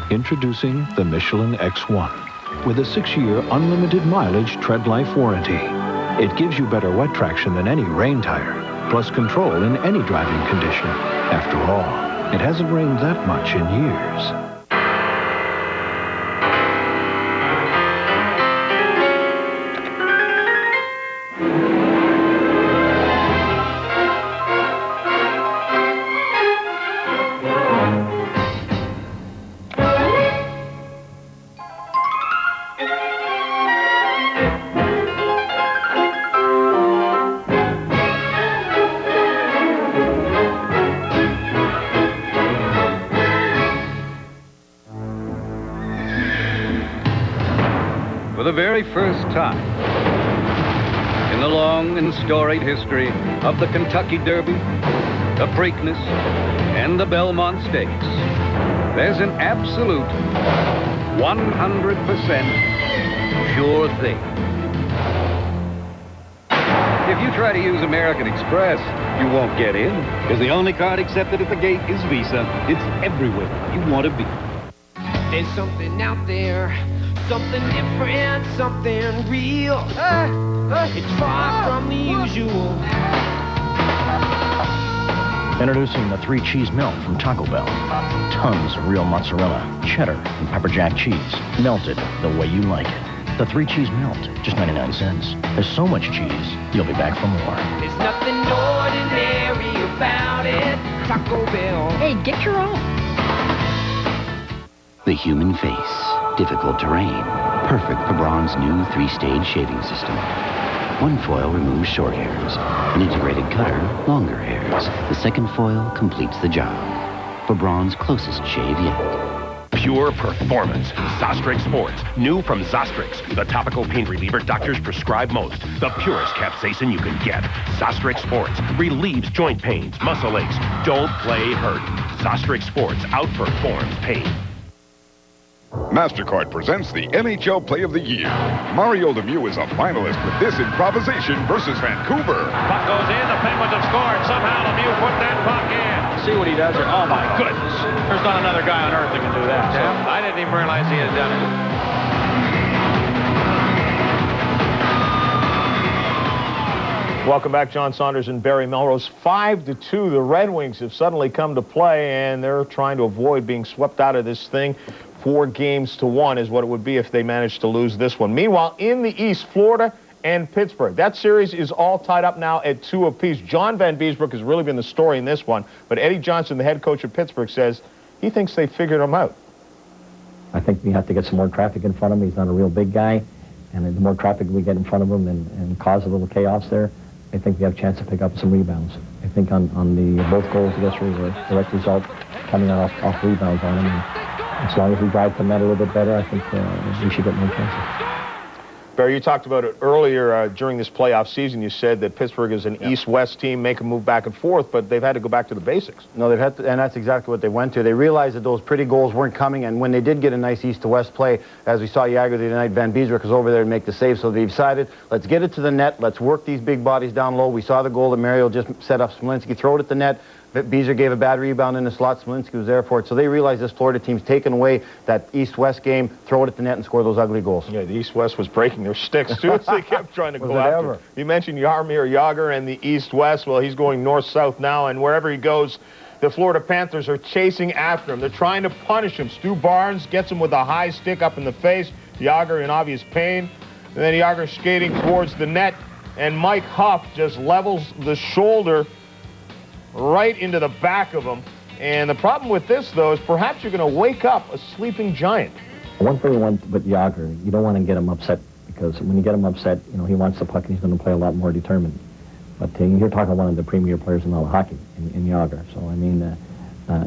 S16: Introducing the Michelin X1 with a 6-year unlimited mileage tread life warranty. It gives you better wet traction than any rain tire, plus control in any driving condition. After all, it hasn't rained that much in years.
S17: For the very first time in the long and storied history of the Kentucky Derby, the Preakness, and the Belmont Stakes, there's an absolute 100% sure thing. If you try to use American Express, you won't get in, because the only card accepted at the gate is Visa. It's everywhere you want to be.
S19: There's something out there, something different, something real. It's far from the usual.
S1: Introducing the 3-cheese melt from Taco Bell. Tons of real mozzarella, cheddar, and pepper jack cheese. Melted the way you like it. The 3-cheese melt, just 99 cents. There's so much cheese, you'll be back for more.
S19: There's nothing ordinary about it. Taco Bell.
S11: Hey, get your own.
S23: The human face, difficult terrain, perfect for Braun's new 3-stage shaving system. One foil removes short hairs, an integrated cutter, longer hairs. The second foil completes the job for Braun's closest shave yet.
S24: Pure performance. Zostrix Sports. New from Zostrix. The topical pain reliever doctors prescribe most. The purest capsaicin you can get. Zostrix Sports. Relieves joint pains, muscle aches. Don't play hurt. Zostrix Sports outperforms pain.
S7: MasterCard presents the NHL Play of the Year. Mario Lemieux is a finalist with this improvisation versus Vancouver.
S18: Puck goes in, the Penguins have scored. Somehow Lemieux put that puck in. See what he does here. Oh, my goodness. There's not another guy on earth that can do that. Yeah. So I didn't even realize he had done it.
S15: Welcome back, John Saunders and Barry Melrose. 5-2, the Red Wings have suddenly come to play, and they're trying to avoid being swept out of this thing. 4-1 is what it would be if they managed to lose this one. Meanwhile, in the East, Florida and Pittsburgh. That series is all tied up now at 2 apiece. John Van Beesbrook has really been the story in this one, but Eddie Johnson, the head coach of Pittsburgh, says he thinks they figured him out.
S25: I think we have to get some more traffic in front of him. He's not a real big guy, and the more traffic we get in front of him and cause a little chaos there, I think we have a chance to pick up some rebounds. I think on the both goals yesterday were a direct result coming off rebounds on him. And as long as we drive the net a little bit better, I think we should get more chances.
S15: Barry, you talked about it earlier during this playoff season. You said that Pittsburgh is an East-West team, make a move back and forth, but they've had to go back to the basics.
S10: No, they've had to, and that's exactly what they went to. They realized that those pretty goals weren't coming, and when they did get a nice East-to-West play, as we saw Jagr the other night, Van Beesbrook was over there to make the save, so they decided, let's get it to the net, let's work these big bodies down low. We saw the goal that Mario just set up Smolinski, throw it at the net. Beezer gave a bad rebound in the slot. Smolinski was there for it. So they realized this Florida team's taken away that East-West game, throw it at the net and score those ugly goals.
S15: Yeah, the East-West was breaking their sticks, too, as they kept trying to go after. You mentioned Jaromir Jagr and the East-West. Well, he's going north-south now, and wherever he goes, the Florida Panthers are chasing after him. They're trying to punish him. Stu Barnes gets him with a high stick up in the face. Jagr in obvious pain. And then Jagr skating towards the net, and Mike Huff just levels the shoulder right into the back of him. And the problem with this, though, is perhaps you're going to wake up a sleeping giant.
S25: One thing you want with Jagr, you don't want to get him upset, because when you get him upset, you know, he wants the puck and he's going to play a lot more determined. But you're talking one of the premier players in all of hockey, in Jagr. So, I mean,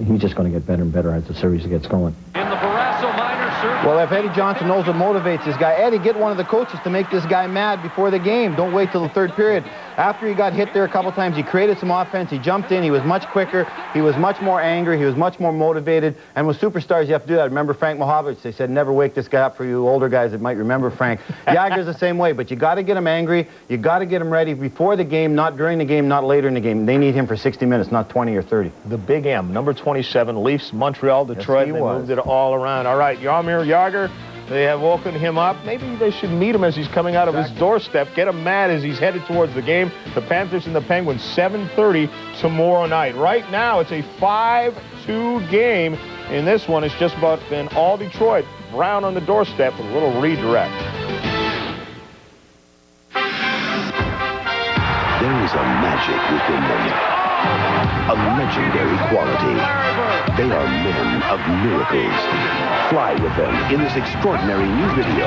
S25: he's just going to get better and better as the series gets going.
S18: In the Barrasso minor circle.
S10: Well, if Eddie Johnson knows what motivates this guy, Eddie, get one of the coaches to make this guy mad before the game. Don't wait till the third period. After he got hit there a couple times, he created some offense. He jumped in. He was much quicker. He was much more angry. He was much more motivated. And with superstars, you have to do that. Remember Frank Mohovich? They said, never wake this guy up for you older guys that might remember Frank. Jagr's the same way, but you got to get him angry. You got to get him ready before the game, not during the game, not later in the game. They need him for 60 minutes, not 20 or 30.
S15: The Big M, number 27, Leafs, Montreal, Detroit. Yes, they moved it all around. All right, Jaromir Jagr. They have woken him up. Maybe they should meet him as he's coming out of his doorstep. Get him mad as he's headed towards the game. The Panthers and the Penguins, 7:30 tomorrow night. Right now, it's a 5-2 game. In this one, it's just about been all Detroit. Brown on the doorstep with a little redirect.
S9: There is a magic within them. A legendary quality. They are men of miracles. Fly with them in this extraordinary new video.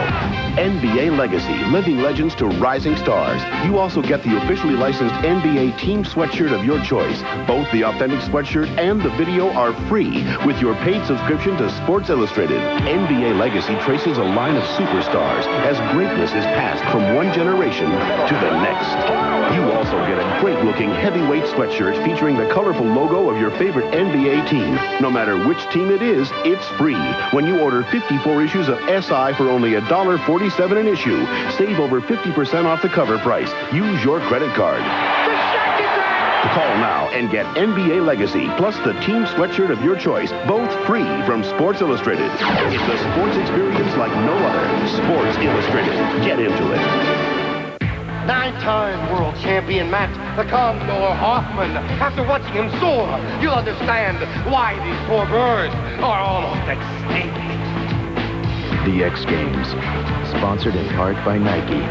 S9: NBA Legacy, living legends to rising stars. You also get the officially licensed NBA team sweatshirt of your choice. Both the authentic sweatshirt and the video are free with your paid subscription to Sports Illustrated. NBA Legacy traces a line of superstars as greatness is passed from one generation to the next. You also get a great-looking heavyweight sweatshirt featuring the colorful logo of your favorite NBA team. No matter which team it is, it's free when you order 54 issues of SI for only $1.47 an issue. Save over 50% off the cover price. Use your credit card. Call now and get NBA Legacy plus the team sweatshirt of your choice, both free from Sports Illustrated. It's a sports experience like no other. Sports Illustrated. Get into it.
S3: 9-time world champion Matt the Condor Hoffman. After watching him soar, you'll understand why these poor birds are almost extinct.
S9: The X Games, sponsored in part by Nike.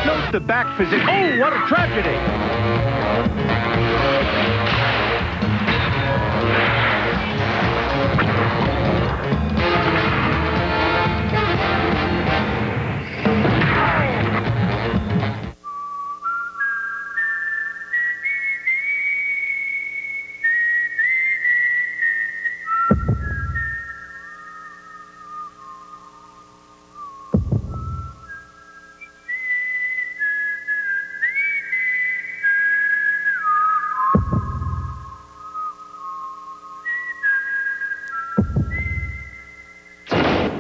S18: Note the back position. Oh, what a tragedy!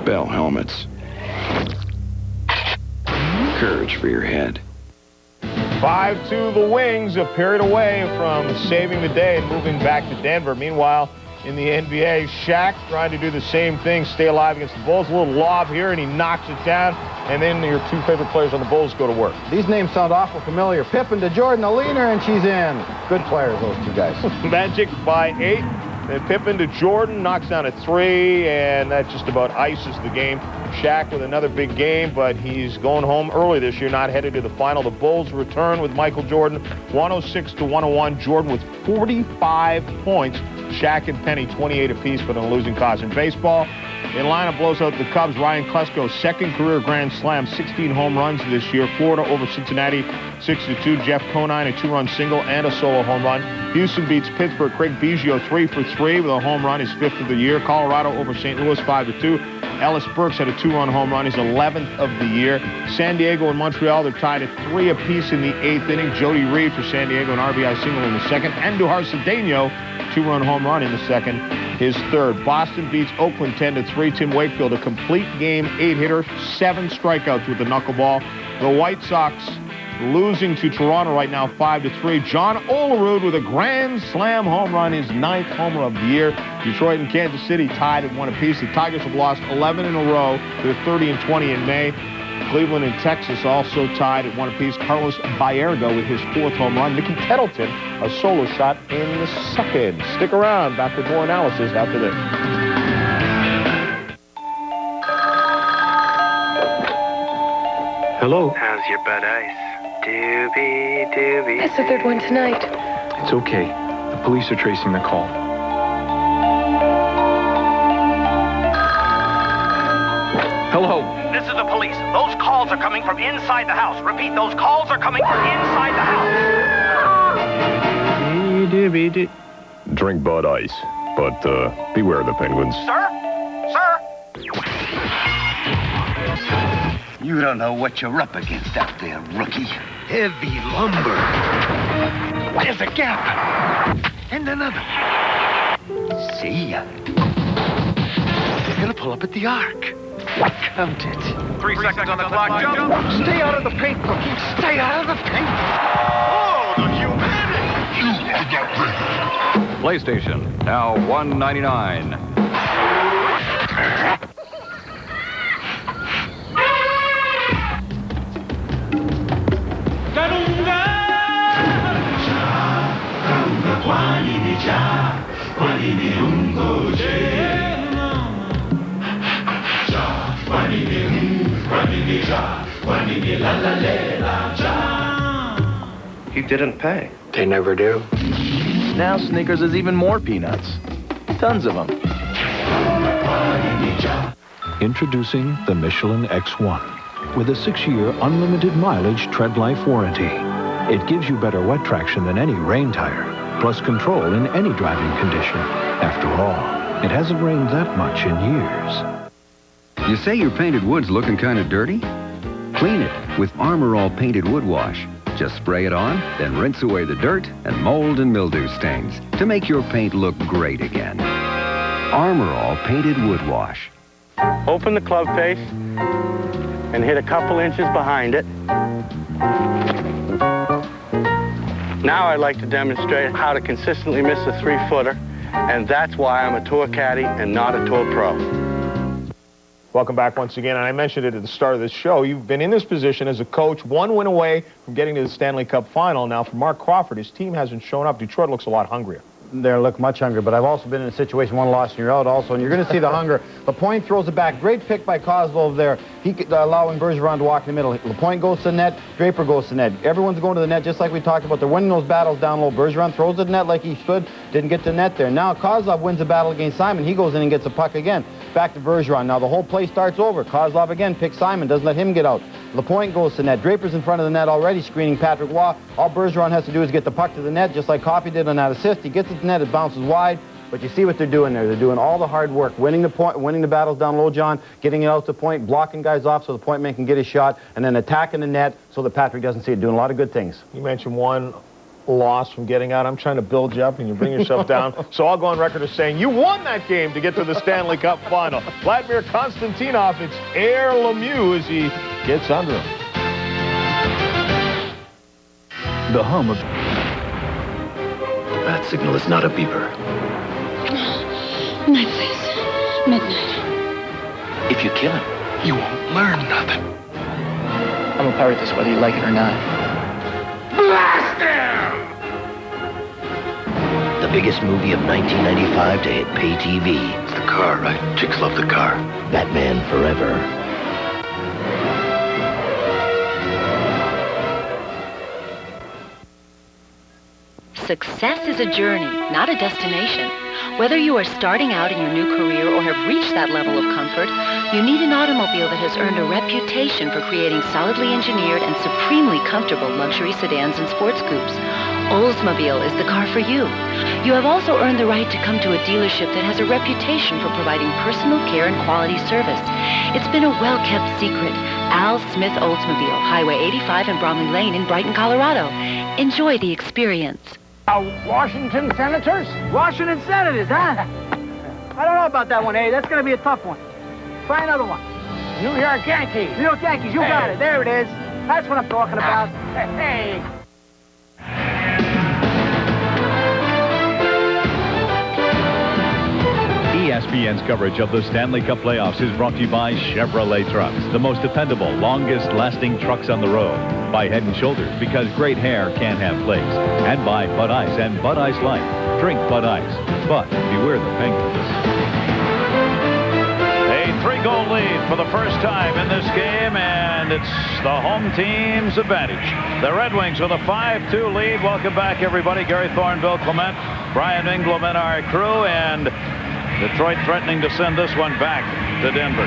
S7: Bell helmets. Courage for your head.
S15: 5-2 the Wings, a period away from saving the day and moving back to Denver. Meanwhile, in the NBA, Shaq trying to do the same thing, stay alive against the Bulls. A little lob here, and he knocks it down. And then your two favorite players on the Bulls go to work.
S10: These names sound awful familiar. Pippen to Jordan, a leaner, and she's in. Good players, those two guys.
S15: Magic by 8. Then Pippen to Jordan, knocks down a 3, and that just about ices the game. Shaq with another big game, but he's going home early this year, not headed to the final. The Bulls return with Michael Jordan, 106-101. Jordan with 45 points. Shaq and Penny, 28 apiece, but on a losing cause. In baseball, Atlanta blows out the Cubs. Ryan Klesko's second career grand slam, 16 home runs this year. Florida over Cincinnati, 6-2. Jeff Conine, a 2-run single and a solo home run. Houston beats Pittsburgh. Craig Biggio, 3 for 3 with a home run, his 5th of the year. Colorado over St. Louis, 5-2. Ellis Burks had a 2-run home run, his 11th of the year. San Diego and Montreal, they're tied at 3 apiece in the 8th inning. Jody Reed for San Diego, an RBI single in the 2nd. Andujar Cedeno, 2-run home run in the 2nd, his 3rd. Boston beats Oakland 10-3. Tim Wakefield, a complete game 8-hitter, 7 strikeouts with the knuckleball. The White Sox losing to Toronto right now, 5-3. John Olerud with a grand slam home run, his 9th homer of the year. Detroit and Kansas City tied at 1 apiece. The Tigers have lost 11 in a row. They're 30-20 in May. Cleveland and Texas also tied at 1 apiece. Carlos Baerga with his 4th home run. Mickey Tettleton, a solo shot in the 2nd. Stick around. Back with more analysis after this.
S4: Hello.
S6: How's your bad eyes? Doobie.
S4: That's the 3rd one tonight. It's okay. The police are tracing the call.
S6: Hello. This is the police. Those calls are coming from inside the house. Repeat, those calls are coming from inside the house.
S24: Drink Bud Ice, but beware the penguins.
S6: Sir?
S3: You don't know what you're up against out there, rookie. Heavy lumber. There's a gap. And another. See ya. They're gonna pull up at the arc. Count it.
S6: 3 seconds on the clock. Jump.
S3: Stay out of the paint, rookie. Stay out of the paint. Oh, the humanity. You are the paint.
S17: PlayStation, now $1.99.
S3: You didn't pay.
S8: They never do.
S11: Now Snickers is even more peanuts. Tons of them.
S16: Introducing the Michelin X1 with a 6-year unlimited mileage tread life warranty. It gives you better wet traction than any rain tire, plus control in any driving condition. After all, it hasn't rained that much in years.
S22: You say your painted wood's looking kind of dirty? Clean it with Armor All Painted Wood Wash. Just spray it on, then rinse away the dirt and mold and mildew stains to make your paint look great again. Armor All Painted Wood Wash.
S26: Open the club face and hit a couple inches behind it.
S2: Now I'd like to demonstrate how to consistently miss a 3-footer, and that's why I'm a tour caddy and not a tour pro.
S15: Welcome back once again, and I mentioned it at the start of this show. You've been in this position as a coach, 1 win away from getting to the Stanley Cup final. Now, for Mark Crawford, his team hasn't shown up. Detroit looks a lot hungrier.
S10: They look much hungrier, but I've also been in a situation, 1 loss and you're out also, and you're going to see the hunger. LaPointe throws it back. Great pick by Kozlov there. He allowing Bergeron to walk in the middle. LaPointe goes to the net. Draper goes to the net. Everyone's going to the net, just like we talked about. They're winning those battles down low. Bergeron throws the net like he should. Didn't get to the net there. Now Kozlov wins the battle against Simon. He goes in and gets a puck again. Back to Bergeron. Now the whole play starts over. Kozlov again picks Simon. Doesn't let him get out. LaPointe goes to the net. Draper's in front of the net already, screening Patrick Waugh. All Bergeron has to do is get the puck to the net, just like Coffey did on that assist. He gets it to the net. It bounces wide. But you see what they're doing there. They're doing all the hard work, winning the point, winning the battles down low, John, getting it out to the point, blocking guys off so the point man can get his shot, and then attacking the net so that Patrick doesn't see it. Doing a lot of good things.
S15: You mentioned 1 loss from getting out. I'm trying to build you up, and you bring yourself down. So I'll go on record as saying you won that game to get to the Stanley Cup final. Vladimir Konstantinov, it's Air Lemieux as he gets under him.
S4: The hum of...
S11: That signal is not a beeper.
S5: Night, please. Midnight.
S11: If you kill him, you won't learn nothing.
S12: I'm a part of this, whether you like it or not.
S19: Blast him!
S23: The biggest movie of 1995 to hit pay TV.
S11: It's the car, right? Chicks love the car.
S23: Batman Forever.
S13: Success is a journey, not a destination. Whether you are starting out in your new career or have reached that level of comfort, you need an automobile that has earned a reputation for creating solidly engineered and supremely comfortable luxury sedans and sports coupes. Oldsmobile is the car for you. You have also earned the right to come to a dealership that has a reputation for providing personal care and quality service. It's been a well-kept secret. Al Smith Oldsmobile, Highway 85 and Bromley Lane in Brighton, Colorado. Enjoy the experience.
S14: Washington Senators? Washington Senators, huh? I don't know about that one, eh? That's going to be a tough one. Try another one. New York Yankees. New York Yankees, you got it. There it is. That's what I'm talking about. Hey.
S26: ESPN's coverage of the Stanley Cup playoffs is brought to you by Chevrolet Trucks, the most dependable, longest-lasting trucks on the road. By Head & Shoulders, because great hair can't have flakes. And by Bud Ice and Bud Ice Light. Drink Bud Ice, but beware the penguins.
S18: A 3-goal lead for the first time in this game, and it's the home team's advantage. The Red Wings with a 5-2 lead. Welcome back, everybody. Gary Thornville, Clement, Brian Inglem in our crew, and Detroit threatening to send this one back to Denver.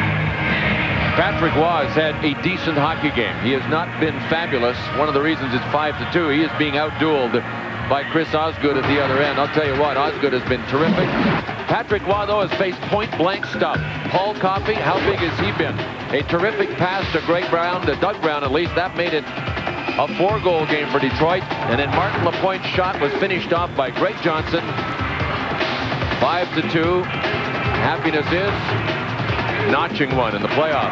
S21: Patrick Waugh has had a decent hockey game. He has not been fabulous. One of the reasons it's 5-2. He is being outdueled by Chris Osgood at the other end. I'll tell you what, Osgood has been terrific. Patrick Waugh, though, has faced point-blank stuff. Paul Coffey, how big has he been? A terrific pass to Doug Brown, at least. That made it a 4-goal game for Detroit. And then Martin LaPointe's shot was finished off by Greg Johnson. 5-2. Happiness is notching one in the playoffs.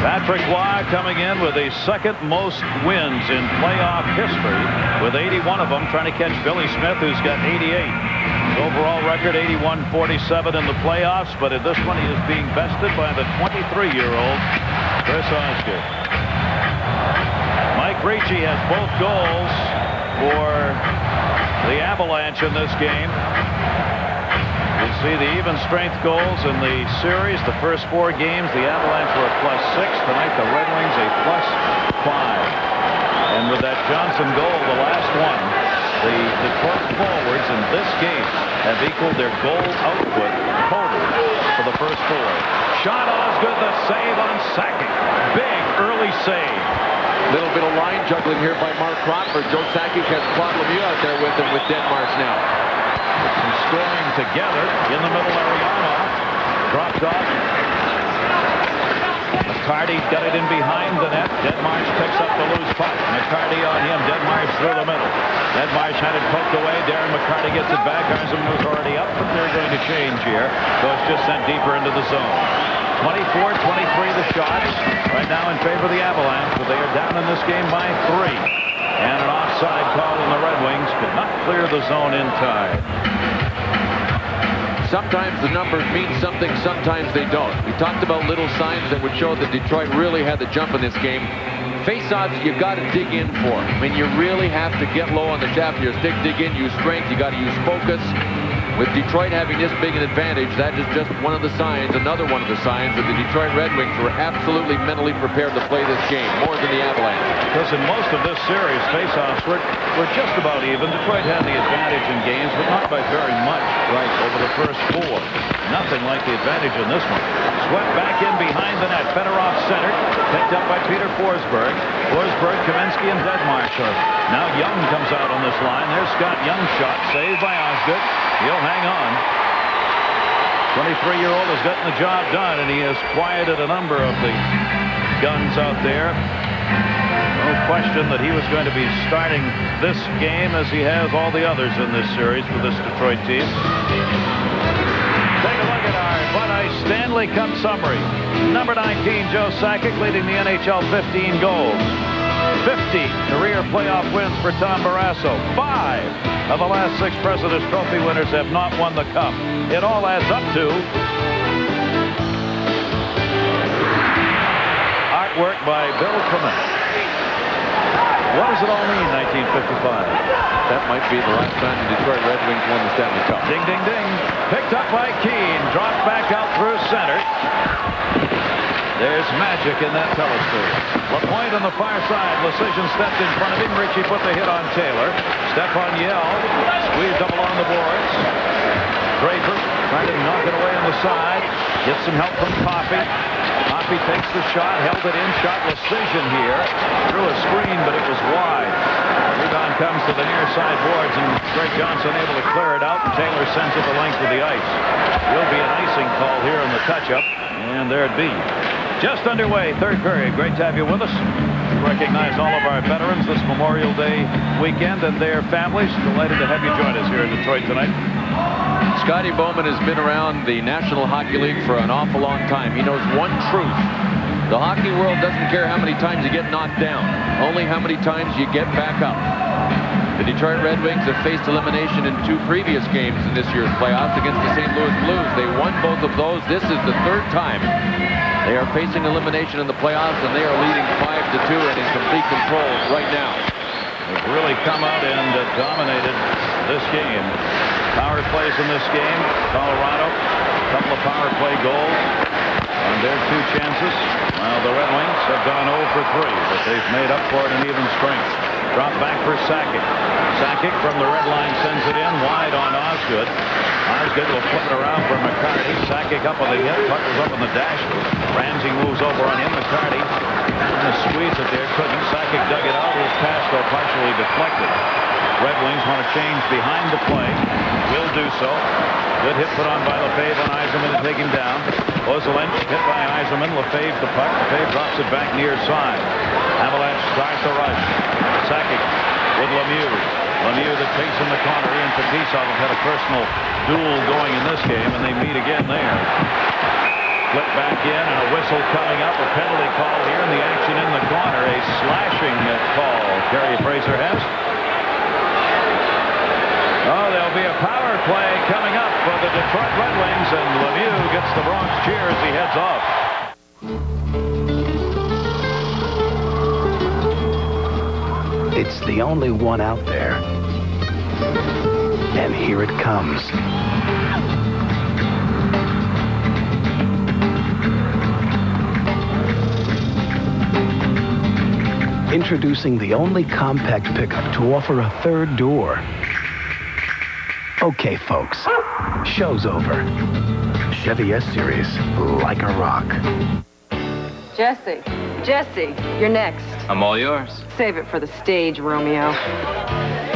S18: Patrick Waugh coming in with the second most wins in playoff history, with 81 of them, trying to catch Billy Smith, who's got 88. His overall record 81-47 in the playoffs, but in this one he is being bested by the 23-year-old Chris Osgood. Mike Ricci has both goals for the Avalanche in this game. You see the even strength goals in the series. The first 4 games, the Avalanche were a +6. Tonight, the Red Wings a +5. And with that Johnson goal, the last one, the Detroit forwards in this game have equaled their goal output total for the first 4. Shot Osgood, the save on Sakic. Big early save.
S21: Little bit of line juggling here by Mark Crawford. Joe Sakic has Claude Lemieux out there with him with Denmark now.
S18: Some scoring together in the middle. Ariana dropped off. McCarty got it in behind the net. Denmark picks up the loose puck. McCarty on him. Denmark through the middle. Denmark had it poked away. Darren McCarty gets it back. Arnsman was already up, but they're going to change here. So it's just sent deeper into the zone. 24-23 the shots. Right now in favor of the Avalanche, but they are down in this game by 3. And an offside offside call, and the Red Wings could not clear the zone in time.
S21: Sometimes the numbers mean something, sometimes they don't. We talked about little signs that would show that Detroit really had the jump in this game. Face-offs, you got to dig in for. I mean, you really have to get low on the shaft of your stick, dig in, use strength. You got to use focus. With Detroit having this big an advantage, that is just one of the signs, another one of the signs that the Detroit Red Wings were absolutely mentally prepared to play this game, more than the Avalanche.
S18: Because in most of this series, face-offs were just about even. Detroit had the advantage in games, but not by very much. Right, over the first 4. Nothing like the advantage in this one. Swept back in behind the net. Fedorov centered, picked up by Peter Forsberg. Forsberg, Kaminsky, and Deadmarker. Now Young comes out on this line. There's Scott Young's shot, saved by Osgood. He'll hang on. 23-year-old has gotten the job done, and he has quieted a number of the guns out there. No question that he was going to be starting this game as he has all the others in this series for this Detroit team. Take a look at our Bud Ice Stanley Cup summary. Number 19, Joe Sakic, leading the NHL, 15 goals. 50 career playoff wins for Tom Barrasso. 5 of the last 6 President's Trophy winners have not won the Cup. It all adds up to artwork by Bill Clement. What does it all mean, 1955?
S21: That might be the last time the Detroit Red Wings won the Stanley Cup.
S18: Ding, ding, ding. Picked up by Keane. Dropped back out through center. There's magic in that telescope. LaPointe on the far side. Lecision stepped in front of him. Ritchie put the hit on Taylor. Stepan Yell squeezed up along the boards. Draper trying to knock it away on the side. Gets some help from Coffey. Coffey takes the shot, held it in, shot Lecision here. Threw a screen, but it was wide. Rebound comes to the near side boards, and Greg Johnson able to clear it out, and Taylor sends it the length of the ice. Will be an icing call here in the touch-up, and there it be. Just underway, third period. Great to have you with us. Recognize all of our veterans this Memorial Day weekend and their families. Delighted to have you join us here in Detroit tonight.
S21: Scotty Bowman has been around the National Hockey League for an awful long time. He knows one truth. The hockey world doesn't care how many times you get knocked down, only how many times you get back up. The Detroit Red Wings have faced elimination in 2 previous games in this year's playoffs against the St. Louis Blues. They won both of those. This is the 3rd time they are facing elimination in the playoffs, and they are leading 5-2 and in complete control right now.
S18: They've really come out and dominated this game. Power plays in this game. Colorado, a couple of power play goals on their 2 chances. While the Red Wings have gone 0 for 3, but they've made up for it in even strength. Drop back for Sakic. Sakic from the red line sends it in wide on Osgood. Osgood will flip it around for McCarty. Sakic up on the hit. Puck was up on the dash. Ramsey moves over on him. McCarty trying to squeeze it there. Couldn't. Sakic dug it out. His pass, though, partially deflected. Red Wings want to change behind the play. Will do so. Good hit put on by Lefebvre on Yzerman to take him down. Ozolinsh hit by Yzerman. Lefebvre the puck. Lefebvre drops it back near side. Avalanche starts the rush. Sakic with Lemieux. Lemieux the chase in the corner. Ian Fetisov have had a personal duel going in this game, and they meet again there. Flip back in, and a whistle coming up. A penalty call here, and the action in the corner. A slashing call Kerry Fraser has. Oh, there'll be a power play coming up for the Detroit Red Wings, and Lemieux gets the Bronx cheer as he heads off.
S1: It's the only one out there. And here it comes. Introducing the only compact pickup to offer a 3rd door. Okay, folks, show's over. Chevy S-Series, like a rock.
S7: Jesse, you're next.
S9: I'm all yours.
S7: Save it for the stage, Romeo.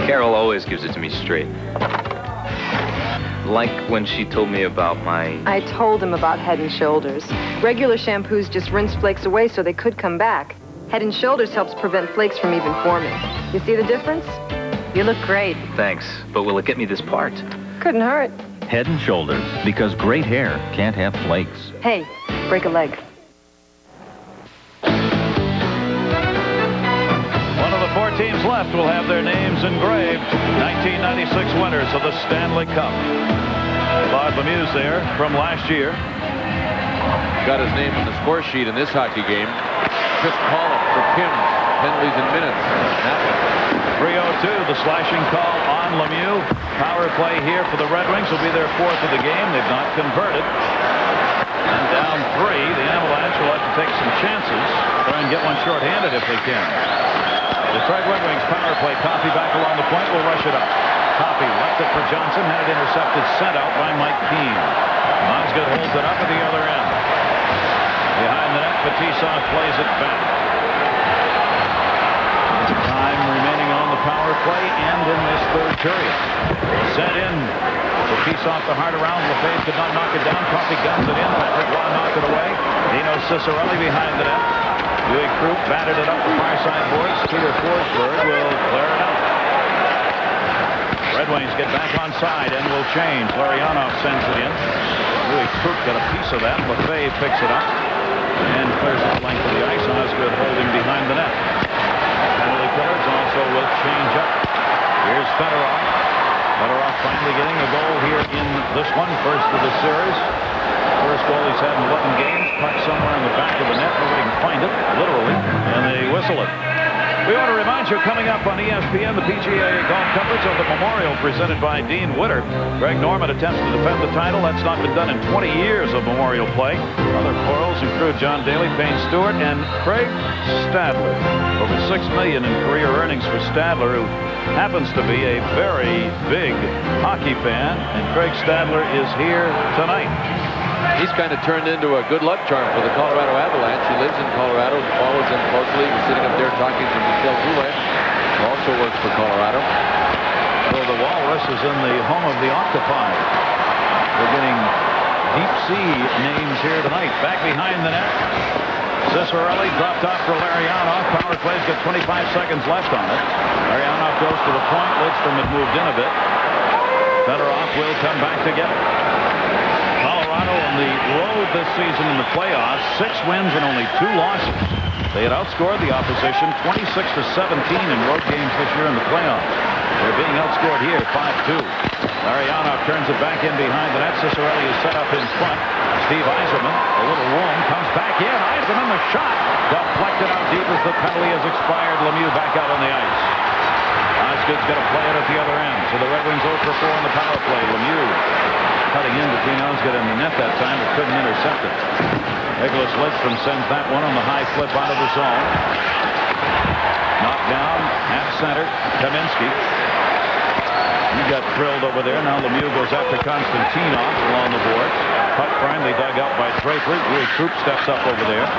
S9: Carol always gives it to me straight. Like when she told me about my...
S7: I told him about Head & Shoulders. Regular shampoos just rinse flakes away so they could come back. Head & Shoulders helps prevent flakes from even forming. You see the difference? You look great.
S9: Thanks, but will it get me this part?
S7: Couldn't hurt.
S20: Head & Shoulders, because great hair can't have flakes.
S7: Hey, break a leg.
S18: One of the 4 teams left will have their names engraved. 1996 winners of the Stanley Cup. Claude Lemieux's there from last year.
S21: Got his name on the score sheet in this hockey game. Chris Pollock for Kim. Penalties in minutes. That one.
S18: 3:02, the slashing call on Lemieux. Power play here for the Red Wings will be their 4th of the game. They've not converted. And down 3, the Avalanche will have to take some chances. Try and get one shorthanded if they can. Detroit Red Wings power play. Coffey back along the point. Will rush it up. Coffey left it for Johnson. Had it intercepted. Sent out by Mike Keane. Osgood holds it up at the other end. Behind the net, Fetisov plays it back. Time remaining on the power play and in this 3rd period. Set in. Fetisov the hard around. Lefebvre could not knock it down. Coffey guns it in. Patrick Waugh knocked it away. Dino Ciccarelli behind the net. Dewey Krupp batted it up the far side boards. Peter Forsberg will clear it out. Red Wings get back on side and will change. Larionov sends it in. Dewey Krupp got a piece of that. Lefebvre picks it up and clears the length of the ice. Osgood holding behind the net. Penalty killers also will change up. Here's Fedorov. Fedorov finally getting a goal here in this one, first of the series. First goal he's had in 11 games. Puck somewhere in the back of the net. Nobody can find it, literally, and they whistle it. We want to remind you, coming up on ESPN, the PGA golf coverage of the Memorial presented by Dean Witter. Greg Norman attempts to defend the title. That's not been done in 20 years of Memorial play. Other plurals include John Daly, Payne Stewart, and Craig Stadler. Over $6 million in career earnings for Stadler, who happens to be a very big hockey fan, and Craig Stadler is here tonight.
S21: He's kind of turned into a good luck charm for the Colorado Avalanche. He lives in Colorado, follows them closely. He's sitting up there talking to Michel Goulet, who also works for Colorado.
S18: So the Walrus is in the home of the Octopi. We're getting deep sea names here tonight. Back behind the net. Ciccarelli dropped off for Larionov. Power play's got 25 seconds left on it. Larionov goes to the point. Lidstrom had moved in a bit. Fedorov will come back to get it. Colorado on the road this season in the playoffs. 6 wins and only 2 losses. They had outscored the opposition 26-17 in road games this year in the playoffs. They're being outscored here 5-2. Larionov turns it back in behind the net. Ciccarelli is set up in front. Steve Yzerman, a little room, comes back in. Yzerman, the shot deflected out deep as the penalty has expired. Lemieux back out on the ice. Osgood's going to play it at the other end. So the Red Wings 0 for 4 on the power play. Lemieux cutting in between Osgood and the net that time, but couldn't intercept it. Nicholas Lidstrom sends that one on the high flip out of the zone. Knocked down at center. Kaminsky. He got drilled over there. Now Lemieux goes after Konstantinov along the boards. Puck finally dug out by Draper. Dewey Krupp steps up over there.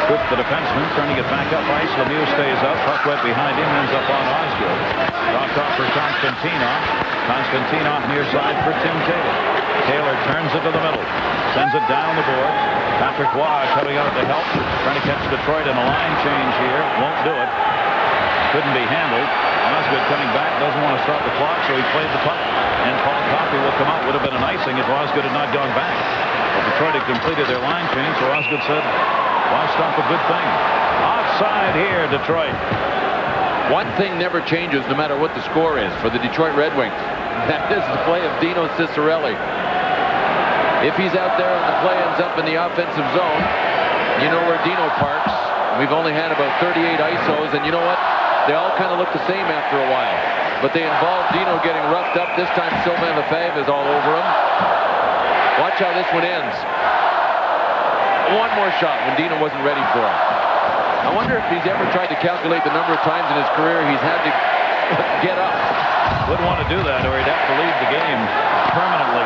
S18: Krupp, the defenseman, trying to get back up ice. Lemieux stays up. Puck went behind him. Ends up on Osgood. Dropped off for Konstantinov. Konstantinov near side for Tim Taylor. Taylor turns it to the middle. Sends it down the board. Patrick Waugh coming out to help. Trying to catch Detroit in a line change here. Won't do it. Couldn't be handled. Osgood coming back. Doesn't want to start the clock, so he played the puck. And Paul Coffey will come out. Would have been an icing if Osgood had not gone back. But Detroit had completed their line change, so Osgood said, why stop a good thing? Offside here, Detroit.
S21: One thing never changes no matter what the score is for the Detroit Red Wings. That is the play of Dino Ciccarelli. If he's out there and the play ends up in the offensive zone, you know where Dino parks. We've only had about 38 ISOs, and you know what? They all kind of look the same after a while. But they involve Dino getting roughed up. This time Sylvain Lefebvre is all over him. Watch how this one ends. One more shot when Dino wasn't ready for it. I wonder if he's ever tried to calculate the number of times in his career he's had to get up.
S18: Wouldn't want to do that, or he'd have to leave the game permanently.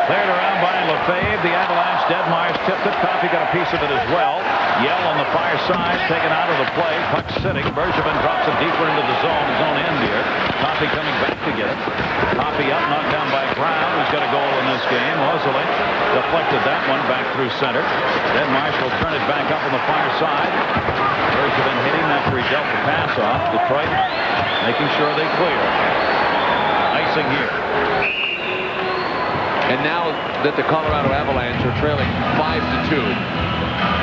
S18: Cleared around by Lefebvre. The Avalanche. Deadmeyer's tipped it. Coffey got a piece of it as well. Yell on the far side, taken out of the play. Puck sitting. Bergevin drops it deeper into the zone. His own end here. Coffey coming back to get it. Coffey up, knocked down by Brown, who's got a goal in this game. Ozole deflected that one back through center. Deadmeyer will turn it back up on the far side. Bergevin hitting after he dealt the pass off. Detroit making sure they clear. Icing here.
S21: And now that the Colorado Avalanche are trailing 5-2,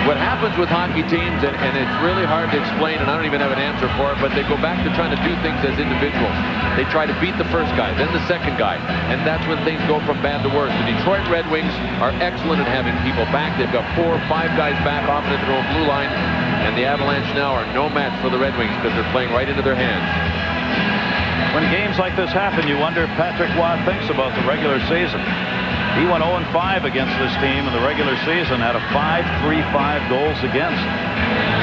S21: What happens with hockey teams, and it's really hard to explain, and I don't even have an answer for it, but they go back to trying to do things as individuals. They try to beat the first guy, then the second guy, and that's when things go from bad to worse. The Detroit Red Wings are excellent at having people back. They've got 4 or 5 guys back off into their own blue line, and the Avalanche now are no match for the Red Wings because they're playing right into their hands.
S18: When games like this happen, you wonder if Patrick Waugh thinks about the regular season. He went 0-5 against this team in the regular season, had a .535 goals against.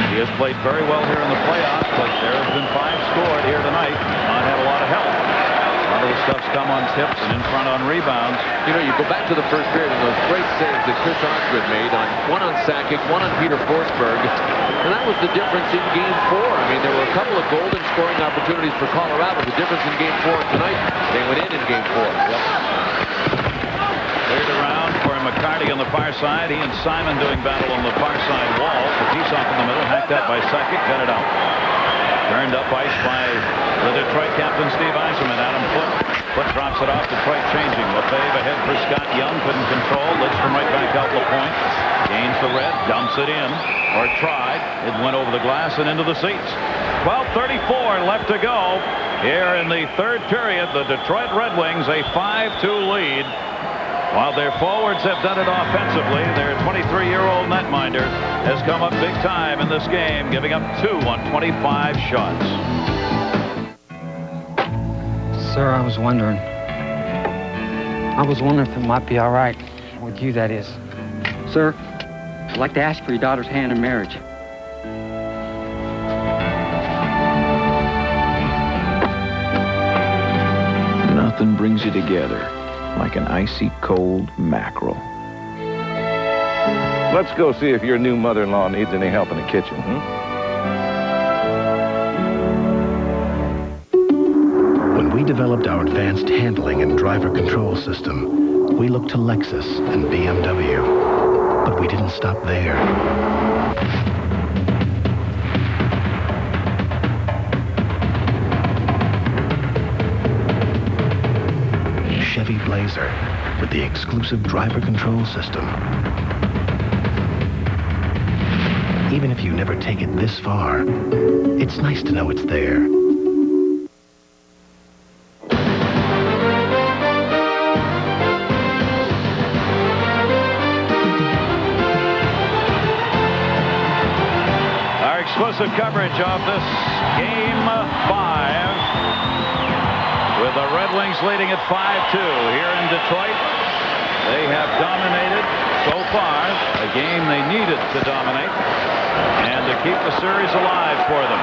S18: He has played very well here in the playoffs, but there have been 5 scored here tonight. Not had a lot of help. A lot of the stuff's come on tips and in front on rebounds.
S21: You know, you go back to the first period and those great saves that Chris Osgood made, one on Sakic, one on Peter Forsberg, and that was the difference in Game 4. I mean, there were a couple of golden scoring opportunities for Colorado. The difference in Game 4 tonight, they went in Game 4. Yep.
S18: Cleared around for McCarty on the far side. He and Simon doing battle on the far side wall. Kaprizov in the middle, hacked out by Sakic, got it out. Turned up ice by the Detroit captain, Steve Yzerman. Adam Foote drops it off. Detroit changing. Lefebvre ahead for Scott Young. Couldn't control. Lidstrom right back out LaPointe. Gains the red. Dumps it in. Or tried. It went over the glass and into the seats. 12:34 left to go. Here in the third period, the Detroit Red Wings a 5-2 lead. While their forwards have done it offensively, their 23-year-old netminder has come up big time in this game, giving up 2 on 25 shots.
S14: Sir, I was wondering if it might be all right with you, that is.
S3: Sir, I'd like to ask for your daughter's hand in marriage.
S16: Nothing brings you together like an icy cold mackerel.
S15: Let's go see if your new mother-in-law needs any help in the kitchen,
S1: When we developed our advanced handling and driver control system, we looked to Lexus and BMW. But we didn't stop there. Chevy Blazer with the exclusive driver control system. Even if you never take it this far, it's nice to know it's there.
S18: Our exclusive coverage of this Game 5. With the Red Wings leading at 5-2 here in Detroit. They have dominated so far, a game they needed to dominate, and to keep the series alive for them.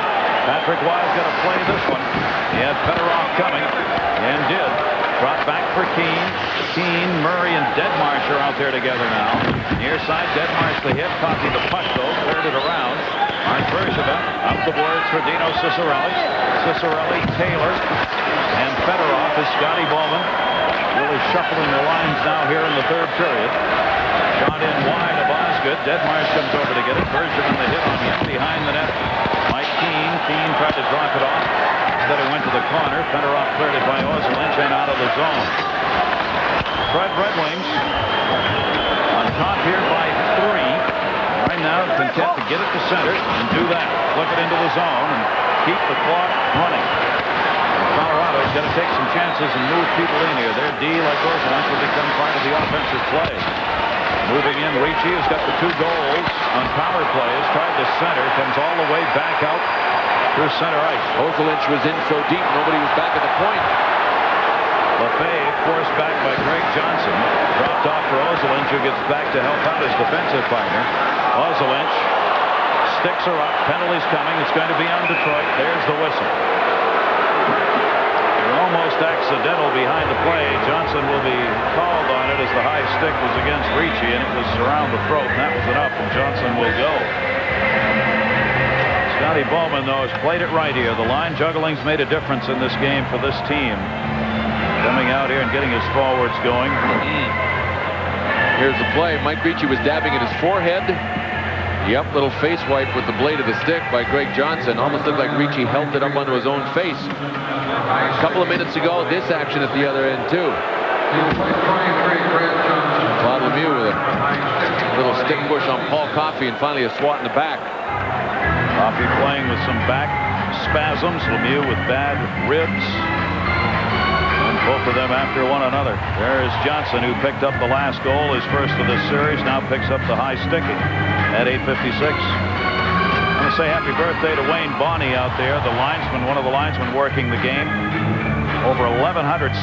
S18: Patrick Waugh going to play this one. He had Fedorov coming, and did. Drop back for Keane, Murray, and Deadmarsh are out there together now. Near side, Deadmarsh the hit, copied the puck though, cleared it around. Mark Bergevin up the boards for Dino Ciccarelli, Taylor, and Fedorov is Scotty Bowman. Really shuffling the lines now here in the third period. Shot in wide of Osgood. Deadmarsh comes over to get it. Bergevin the hit on him behind the net. Mike Keane tried to drop it off. Instead it went to the corner. Fedorov cleared it by AVALANCHE and out of the zone. Detroit Red Wings on top here by 3. Right now content to get it to center and do that. Flick it into the zone and keep the clock running. Colorado's got to take some chances and move people in here. Their D, like AVALANCHE, will become part of the offensive play. Moving in, Ricci has got the 2 goals on power plays. Tried to center, comes all the way back out through center ice.
S21: AVALANCHE was in so deep, nobody was back at the point.
S18: Lefebvre forced back by Greg Johnson. Dropped off for AVALANCHE, who gets back to help out his defensive partner. AVALANCHE sticks her up. Penalty's coming. It's going to be on Detroit. There's the whistle. Almost accidental behind the play. Johnson will be called on it as the high stick was against Ricci, and it was around the throat, and that was enough, and Johnson will go. Scotty Bowman, though, has played it right here. The line juggling's made a difference in this game for this team. Coming out here and getting his forwards going.
S21: Here's the play. Mike Ricci was dabbing at his forehead. Yep, little face wipe with the blade of the stick by Greg Johnson. Almost looked like Ricci held it up onto his own face. A couple of minutes ago, this action at the other end, too. Claude Lemieux with it. Little stick push on Paul Coffey and finally a swat in the back.
S18: Coffey playing with some back spasms. Lemieux with bad ribs. And both of them after one another. There is Johnson, who picked up the last goal, his first of this series, now picks up the high sticky at 8:56. I want to say happy birthday to Wayne Bonney out there, the linesman, one of the linesmen working the game. Over 1,169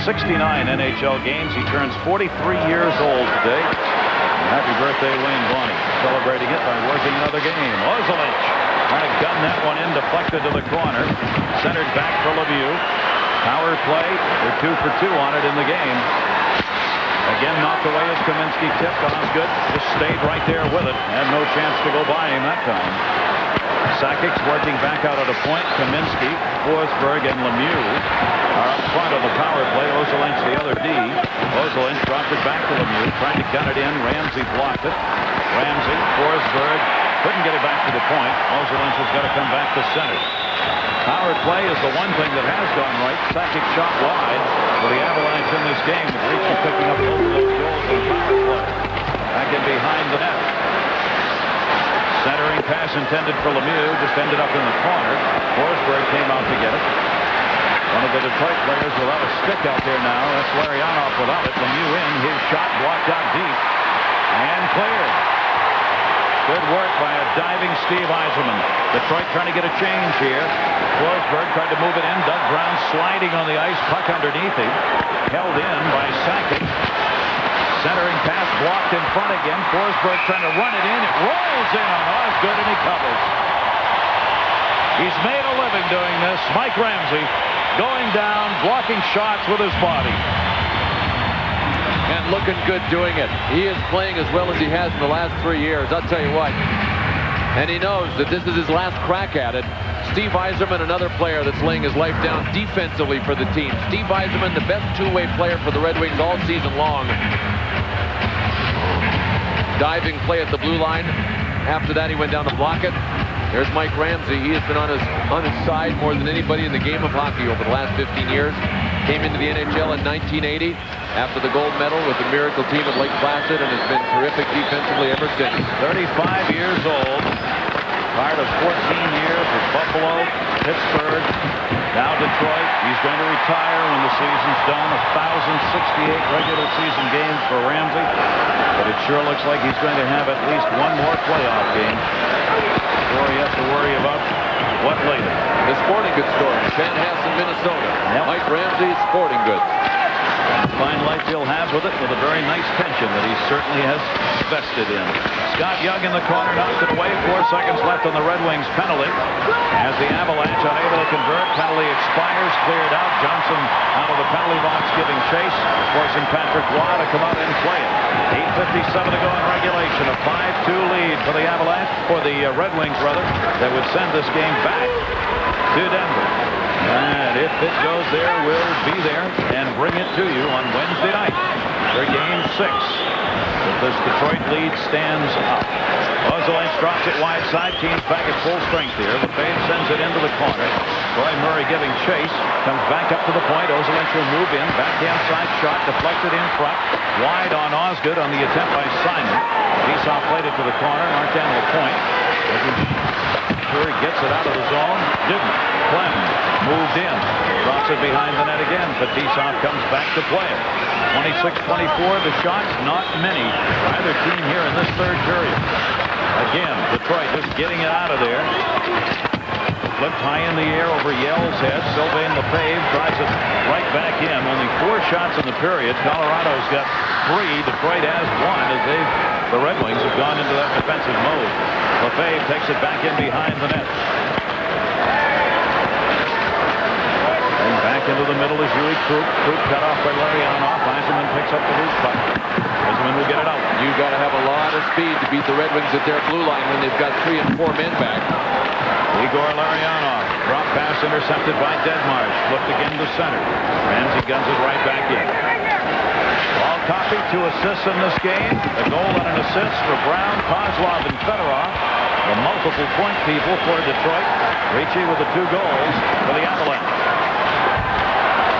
S18: NHL games. He turns 43 years old today. And happy birthday, Wayne Bonney. Celebrating it by working another game. Ozelich trying to gun that one in, deflected to the corner. Centered back for Lemieux. Power play. They're 2 for 2 on it in the game. Again, knocked away as Kaminsky tipped. Osgood just stayed right there with it. Had no chance to go by him that time. Sakic's working back out at a point. Kaminsky, Forsberg, and Lemieux are up front of the power play. Ozelich the other D. Ozelich dropped it back to Lemieux, trying to gun it in. Ramsey blocked it. Ramsey, Forsberg, couldn't get it back to the point. Ozelich has got to come back to center. Power play is the one thing that has gone right. Sakic shot wide for the Avalanche in this game. Ricci picking up both of those goals in the power play. Back in behind the net. Centering pass intended for Lemieux, just ended up in the corner. Forsberg came out to get it. One of the Detroit players without a stick out there now. That's Larionov without it. Lemieux in, his shot blocked out deep. And cleared. Good work by a diving Steve Yzerman. Detroit trying to get a change here. Forsberg tried to move it in. Doug Brown sliding on the ice, puck underneath him. Held in by Sakic. Centering pass blocked in front again. Forsberg trying to run it in. It rolls in on Osgood and he covers. He's made a living doing this. Mike Ramsey going down, blocking shots with his body.
S21: And looking good doing it. He is playing as well as he has in the last 3 years. I'll tell you what. And he knows that this is his last crack at it. Steve Yzerman, another player that's laying his life down defensively for the team. Steve Yzerman, the best two-way player for the Red Wings all season long. Diving play at the blue line. After that, he went down to block it. There's Mike Ramsey. He has been on his side more than anybody in the game of hockey over the last 15 years. Came into the NHL in 1980 after the gold medal with the Miracle team at Lake Placid and has been terrific defensively ever since.
S18: 35 years old. Part of 14 years with Buffalo, Pittsburgh, now Detroit. He's going to retire when the season's done. 1,068 regular season games for Ramsey. But it sure looks like he's going to have at least one more playoff game before he has to worry about what later.
S21: The Sporting Goods store in Chanhassen, Minnesota.
S18: Yep.
S21: Mike Ramsey's Sporting Goods.
S18: Fine life he'll have with it, with a very nice pension that he certainly has vested in. Scott Young in the corner, knocked it away. 4 seconds left on the Red Wings penalty. As the Avalanche unable to convert, penalty expires, cleared out. Johnson out of the penalty box giving chase, forcing Patrick Roy to come out and play it. 8:57 to go in regulation. A 5-2 lead for the Avalanche, for the Red Wings rather, that would send this game back to Denver. And if it goes there, we'll be there and bring it to you on Wednesday night for Game 6. But this Detroit lead stands up. Ozelich drops it wide side. Team's back at full strength here. Lefebvre sends it into the corner. Troy Murray giving chase. Comes back up to the point. Ozelich will move in. Backhand side shot. Deflected in front. Wide on Osgood on the attempt by Simon. Esaw played it to the corner. Martin LaPointe. Sure he gets it out of the zone. Didn't. Clem moved in. Drops it behind the net again. Fetisov comes back to play it. 26-24. The shots, not many. Either team here in this third period. Again, Detroit just getting it out of there. Flipped high in the air over Yell's head. Sylvain Lefebvre drives it right back in. Only 4 shots in the period. Colorado's got 3. Detroit has 1 as the Red Wings have gone into that defensive mode. Lefebvre takes it back in behind the net. And back into the middle is Huey Krupp. Krupp cut off by Larionov. Yzerman picks up the loose puck. Yzerman will get it out.
S21: You've got to have a lot of speed to beat the Red Wings at their blue line when they've got 3 and 4 men back.
S18: Igor Larionov. Drop pass intercepted by Deadmarsh. Flipped again to center. Ramsey guns it right back in. Paul Coffey 2 assists in this game. A goal and an assist for Brown, Kozlov, and Fedorov. The multiple point people for Detroit. Ricci with the 2 goals for the Avalanche.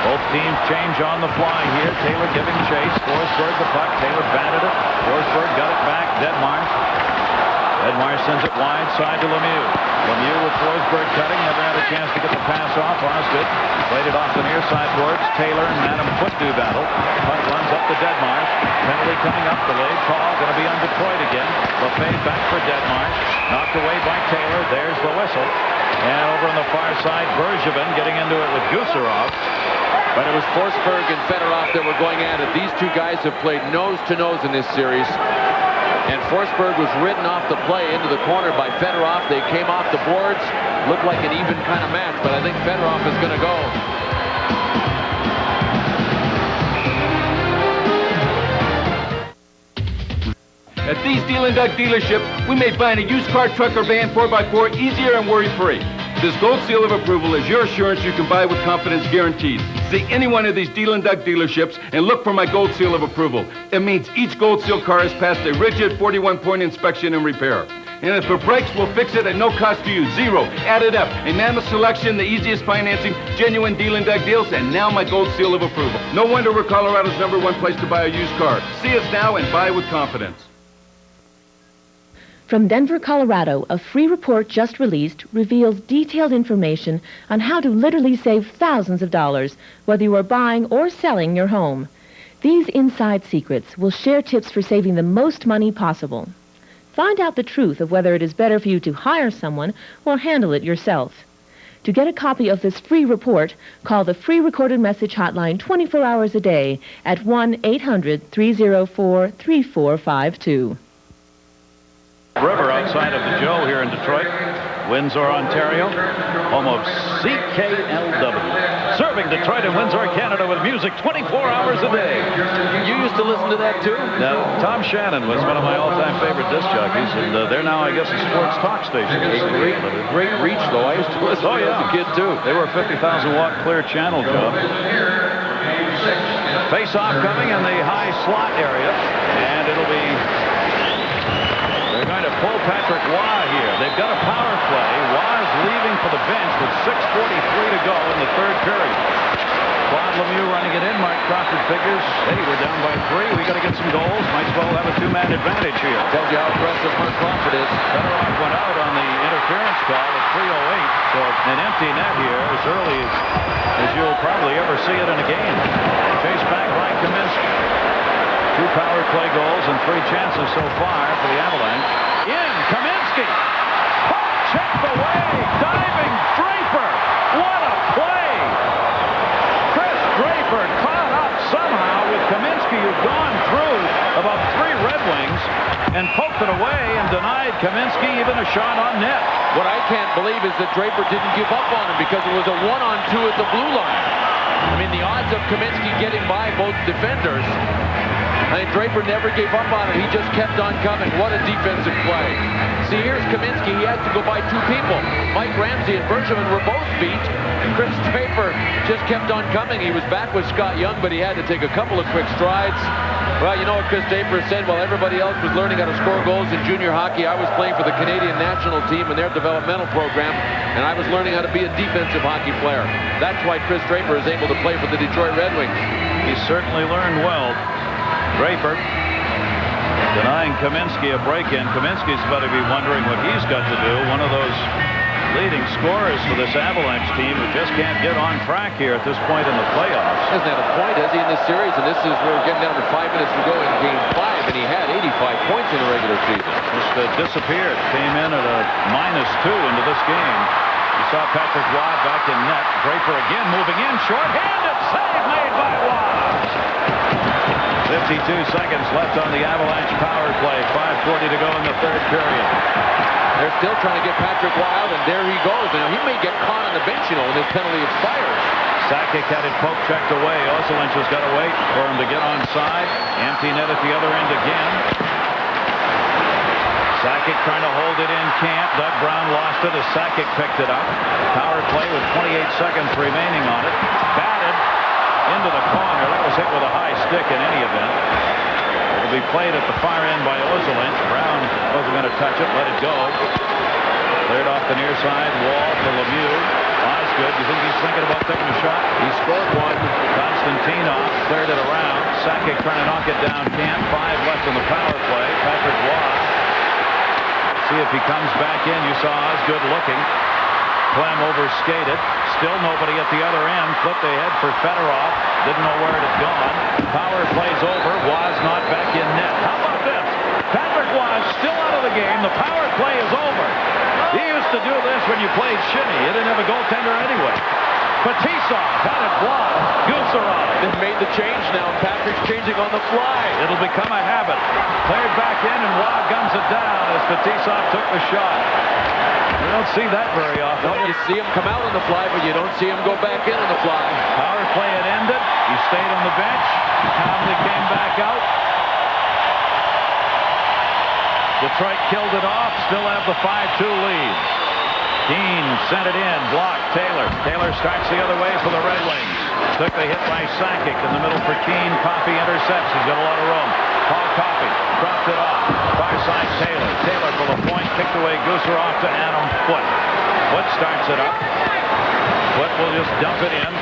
S18: Both teams change on the fly here. Taylor giving chase. Forsberg the puck. Taylor batted it. Forsberg got it back. Deadmarsh. Deadmarsh sends it wide side to Lemieux. Lemieux with Forsberg cutting. Never had a chance to get the pass off. Osgood played it off the near side boards. Taylor and Madam foot do battle. Puck runs up to Deadmarsh. Penalty coming up. Delayed call. Going to be on Detroit again. LeFay back for Deadmarsh. Knocked away by Taylor. There's the whistle. And over on the far side, Bergevin getting into it with Gusarov.
S21: But it was Forsberg and Fedorov that were going at it. These two guys have played nose-to-nose in this series. And Forsberg was ridden off the play into the corner by Fedorov. They came off the boards. Looked like an even kind of match, but I think Fedorov is going to go.
S6: At these Deal and Doug dealerships, we made buying a used car, truck, or van 4x4 easier and worry-free. This gold seal of approval is your assurance you can buy with confidence guaranteed. See any one of these Deal and Doug dealerships and look for my gold seal of approval. It means each gold seal car has passed a rigid 41-point inspection and repair. And if it breaks, we'll fix it at no cost to you. Zero. Add it up. A mammoth selection, the easiest financing, genuine Deal and Doug deals, and now my gold seal of approval. No wonder we're Colorado's #1 place to buy a used car. See us now and buy with confidence.
S8: From Denver, Colorado, a free report just released reveals detailed information on how to literally save thousands of dollars, whether you are buying or selling your home. These inside secrets will share tips for saving the most money possible. Find out the truth of whether it is better for you to hire someone or handle it yourself. To get a copy of this free report, call the free recorded message hotline 24 hours a day at 1-800-304-3452.
S18: River outside of the Joe here in Detroit. Windsor, Ontario, home of CKLW. Serving Detroit and Windsor, Canada with music 24 hours a day.
S21: You used to listen to that too?
S18: Now, Tom Shannon was one of my all-time favorite disc jockeys, and they're now, I guess, a sports talk station.
S21: Great reach, though. I used to listen to it as a kid, too.
S18: They were a 50,000-watt clear channel job. Face-off coming in the high slot area, and it'll be... They're going to pull Patrick Waugh here. They've got a power play. Waugh is leaving for the bench with 6:43 to go in the third period. Claude Lemieux running it in. Mark Crawford figures, hey, we're down by 3. We got to get some goals. Might as well have a 2-man advantage here.
S21: Tells you how aggressive Mark Crawford is.
S18: Fedorov went out on the interference call at 3:08. So an empty net here as early as you'll probably ever see it in a game. Chased back by Kaminsky. 2 power play goals and 3 chances so far for the Avalanche. In, Kaminsky. Puck checked away. Diving Draper. What a play. Chris Draper caught up somehow with Kaminsky, who'd gone through about 3 Red Wings and poked it away and denied Kaminsky even a shot on net.
S21: What I can't believe is that Draper didn't give up on him because it was a 1-on-2 at the blue line. I mean, the odds of Kaminsky getting by both defenders. I mean, Draper never gave up on it. He just kept on coming. What a defensive play. See, here's Kaminsky. He has to go by 2 people. Mike Ramsey and Bergevin were both beat. Chris Draper just kept on coming. He was back with Scott Young, but he had to take a couple of quick strides. Well, you know what Chris Draper said? While everybody else was learning how to score goals in junior hockey, I was playing for the Canadian national team in their developmental program, and I was learning how to be a defensive hockey player. That's why Chris Draper is able to play for the Detroit Red Wings.
S18: He certainly learned well. Draper denying Kaminsky a break-in. Kaminsky's about to be wondering what he's got to do. One of those leading scorers for this Avalanche team who just can't get on track here at this point in the playoffs.
S21: He hasn't had a point, has he, in this series? And this is where we're getting down to 5 minutes to go in Game 5, and he had 85 points in the regular season.
S18: Just disappeared. Came in at a -2 into this game. You saw Patrick Waugh back in net. Draper again moving in. Short-handed save made by Waugh. 52 seconds left on the Avalanche power play. 5:40 to go in the third period.
S21: They're still trying to get Patrick Waugh out, and there he goes. Now, he may get caught on the bench, you know, when this penalty expires.
S18: Sakic had it poke checked away. Ozolinsh has got to wait for him to get onside. Empty net at the other end again. Sakic trying to hold it in, can't. Doug Brown lost it as Sakic picked it up. Power play with 28 seconds remaining on it. Batted into the corner. That was hit with a high stick in any event. It'll be played at the far end by Ozolinsh. Brown wasn't going to touch it, let it go. Cleared off the near side, wall for Lemieux. Osgood, you think he's thinking about taking a shot?
S21: He scored one.
S18: Konstantinov cleared it around. Sakic trying to knock it down. Can't. 5 left on the power play. Patrick Waugh. See if he comes back in. You saw Osgood looking. Clem overskated. Still nobody at the other end. Flipped ahead for Fedorov. Didn't know where it had gone. Power play's over. Waugh's not back in net. How about this? Patrick Waugh still out of the game. The power play is over. He used to do this when you played shinny. You didn't have a goaltender anyway. Fetisov had it blocked. Gusarov.
S21: They've made the change now. Patrick's changing on the fly.
S18: It'll become a habit. Cleared back in, and Waugh guns it down as Fetisov took the shot. You don't see that very often.
S21: No, you see him come out on the fly, but you don't see him go back in on the fly.
S18: Power play had ended. He stayed on the bench. Calmly came back out. Detroit killed it off. Still have the 5-2 lead. Keane sent it in. Blocked Taylor. Taylor starts the other way for the Red Wings. Took the hit by Sakic in the middle for Keane. Coffey intercepts. He's got a lot of room. Paul Coffey dropped it off. Far side Taylor. Taylor for the point. Kicked away Gusarov to Adam Foote. Foote starts it up. Foote will just dump it in.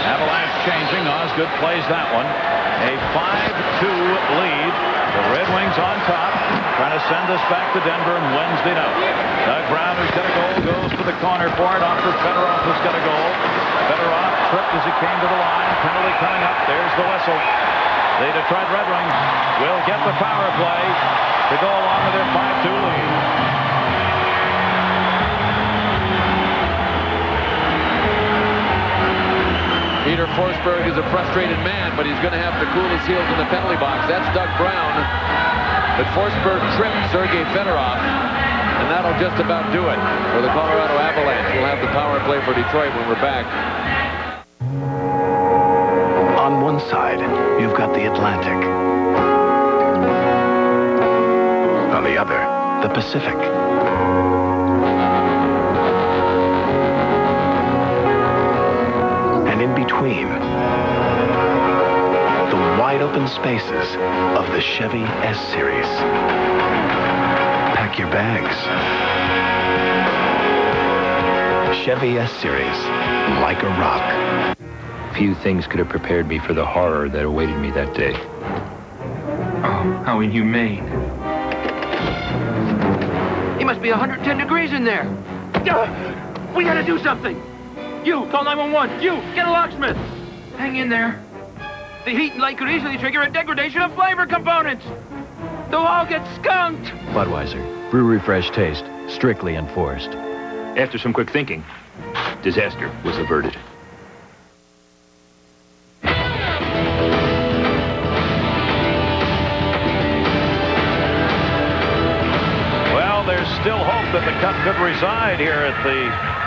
S18: Avalanche changing. Osgood plays that one. A 5-2 lead. The Red Wings on top. Trying to send this back to Denver on Wednesday night. Doug Brown, who's got a goal, goes to the corner for it. Off for Fedorov, who's got a goal. Fedorov tripped as he came to the line. Penalty coming up. There's the whistle. The Detroit Red Wings will get the power play to go along with their 5-2 lead.
S21: Peter Forsberg is a frustrated man, but he's going to have to cool his heels in the penalty box. That's Doug Brown. But Forsberg tripped Sergei Fedorov, and that'll just about do it for the Colorado Avalanche. We'll have the power play for Detroit when we're back.
S1: On one side, you've got the Atlantic. On the other, the Pacific. And in between, the wide open spaces of the Chevy S-Series. Pack your bags. Chevy S-Series, like a rock.
S9: Few things could have prepared me for the horror that awaited me that day.
S12: Oh, how inhumane.
S14: It must be 110 degrees in there. We gotta do something. You, call 911. You, get a locksmith. Hang in there. The heat and light could easily trigger a degradation of flavor components. They'll all get skunked.
S20: Budweiser. Brewery fresh taste. Strictly enforced.
S18: After some quick thinking, disaster was averted. Well, there's still hope that the Cup could reside here at the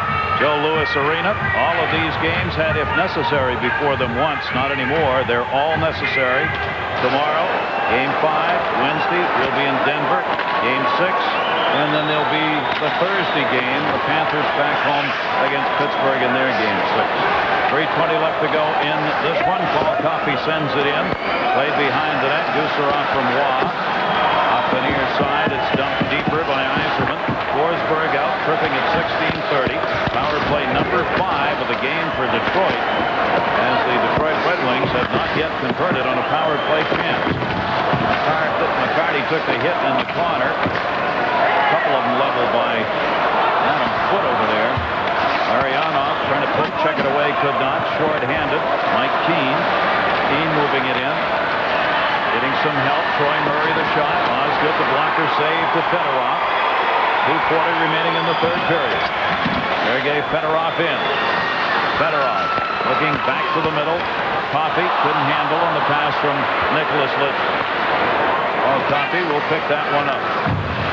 S18: Joe Louis Arena. All of these games had, if necessary, before them once. Not anymore. They're all necessary. Tomorrow, Game 5. Wednesday, we'll be in Denver. Game 6. And then there'll be the Thursday game. The Panthers back home against Pittsburgh in their Game 6. 3:20 left to go in this one. Paul Coffey sends it in. Played behind the net. Gusarov from Waugh. Off the near side. It's dumped deeper by Yzerman. Forsberg out, tripping at 16:30. Power play number 5 of the game for Detroit, as the Detroit Red Wings have not yet converted on a power play chance. McCarty took the hit in the corner. A couple of them leveled by Adam Foote over there. Arianov trying to check it away, could not. Short-handed. Mike Keane. Keane moving it in. Getting some help. Troy Murray the shot. Osgood the blocker save to Fedorov. 2:40 remaining in the third period. Sergei Fedorov in. Fedorov looking back to the middle. Coffey couldn't handle on the pass from Nicholas Lidstrom. Oh, Coffey will pick that one up.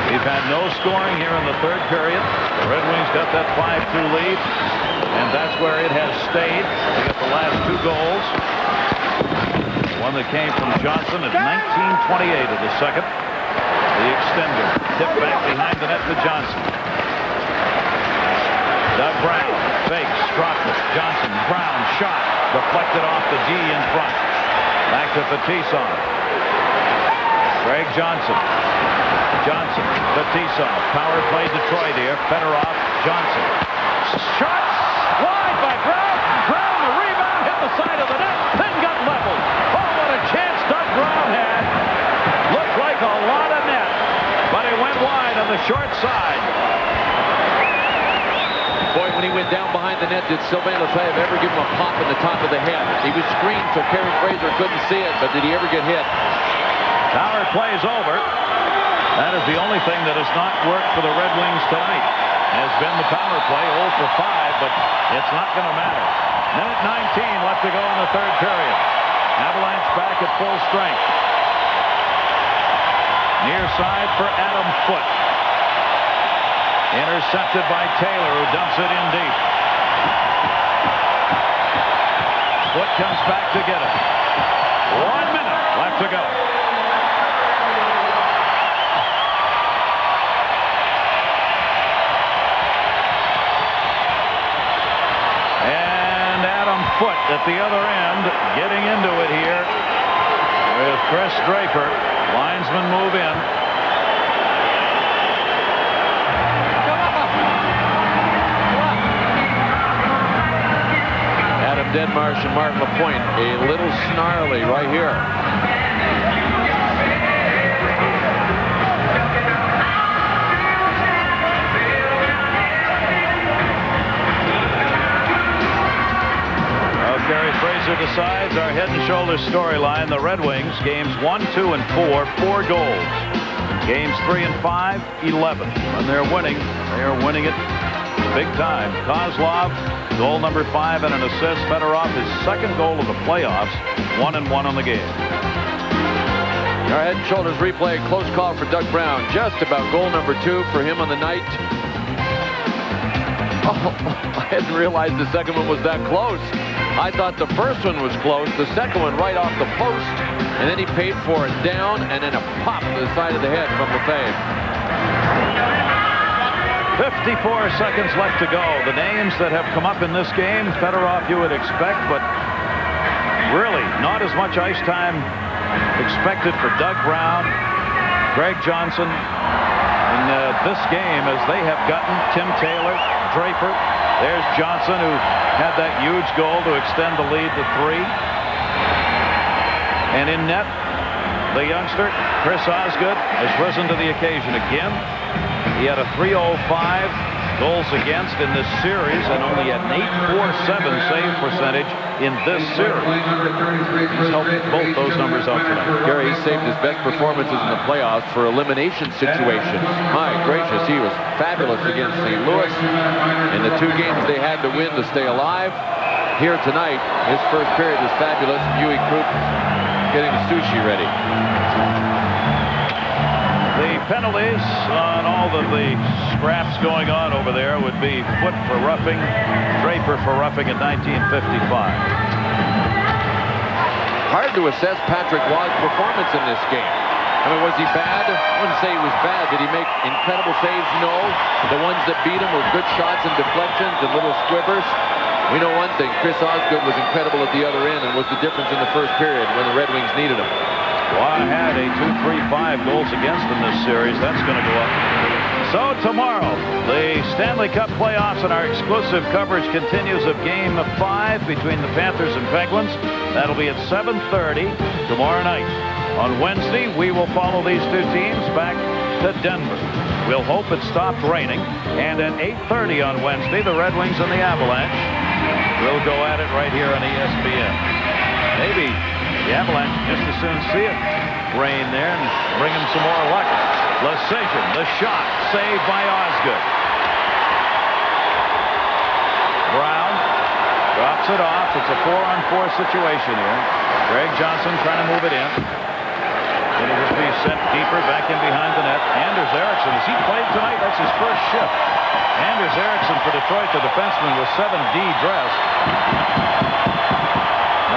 S18: We've had no scoring here in the third period. The Red Wings got that 5-2 lead, and that's where it has stayed. They got the last 2 goals. One that came from Johnson at 19:28 of the second. The extender tipped back behind the net to Johnson. Doug Brown fakes, dropped it. Johnson, Brown, shot, deflected off the D in front. Back to Fetisov. Greg Johnson. Fetisov. Power play Detroit here. Fedorov, Johnson. Shots! Wide by Brown. Brown, the rebound, hit the side of the net, then got leveled. Oh, what a chance Doug Brown had. Looked like a lot of net, but it went wide on the short side.
S21: Boy, when he went down behind the net, did Sylvain Lefebvre ever give him a pop in the top of the head? He was screened so Kerry Fraser couldn't see it, but did he ever get hit?
S18: Power play's over. That is the only thing that has not worked for the Red Wings tonight. Has been the power play, 0 for 5, but it's not going to matter. Minute 19 left to go in the third period. Avalanche back at full strength. Near side for Adam Foote. Intercepted by Taylor, who dumps it in deep. Foote comes back to get it. 1 minute left to go. And Adam Foote at the other end, getting into it here with Chris Draper. Linesmen move in.
S21: Denmarsh and Martin Lapointe a little snarly right here.
S18: Well, Kerry Fraser decides our Head and Shoulders storyline. The Red Wings, games 1, 2, and 4, 4 goals. Games 3 and 5, 11. When they're winning, they are winning it big time. Kozlov, goal number 5 and an assist. Fedorov, his second goal of the playoffs. 1-1 on the game.
S21: Our Head and Shoulders replay, a close call for Doug Brown. Just about goal number 2 for him on the night. Oh, I hadn't realized the second one was that close. I thought the first one was close. The second one right off the post. And then he paid for it down and then a pop to the side of the head from Lefebvre.
S18: 54 seconds left to go. The names that have come up in this game, Fedorov you would expect, but really not as much ice time expected for Doug Brown, Greg Johnson in this game as they have gotten Tim Taylor, Draper. There's Johnson, who had that huge goal to extend the lead to 3. And in net, the youngster, Chris Osgood, has risen to the occasion again. He had a .305 goals against in this series and only an .847 save percentage in this series. He's helped both those numbers out tonight.
S21: Gary saved his best performances in the playoffs for elimination situations. My gracious, he was fabulous against St. Louis in the 2 games they had to win to stay alive. Here tonight, his first period was fabulous. Huey Krupp getting the sushi ready.
S18: The penalties on all of the scraps going on over there would be Foote for roughing, Draper for roughing in 1955.
S21: Hard to assess Patrick Waugh's performance in this game. I mean, was he bad? I wouldn't say he was bad. Did he make incredible saves? No. The ones that beat him were good shots and deflections and little squibers. We know one thing. Chris Osgood was incredible at the other end and was the difference in the first period when the Red Wings needed him.
S18: Waugh had a .235 goals against in this series. That's going to go up. So tomorrow, the Stanley Cup playoffs and our exclusive coverage continues of Game 5 between the Panthers and Penguins. That'll be at 7:30 tomorrow night. On Wednesday, we will follow these 2 teams back to Denver. We'll hope it stopped raining. And at 8:30 on Wednesday, the Red Wings and the Avalanche will go at it right here on ESPN. Maybe the Avalanche just as soon see it rain there and bring them some more luck. Lecision, the shot, saved by Osgood. Brown drops it off. It's a 4-on-4 situation here. Greg Johnson trying to move it in. It'll just be sent deeper back in behind the net. Anders Eriksson, has he played tonight? That's his first shift. Anders Eriksson for Detroit, the defenseman with 7D dress.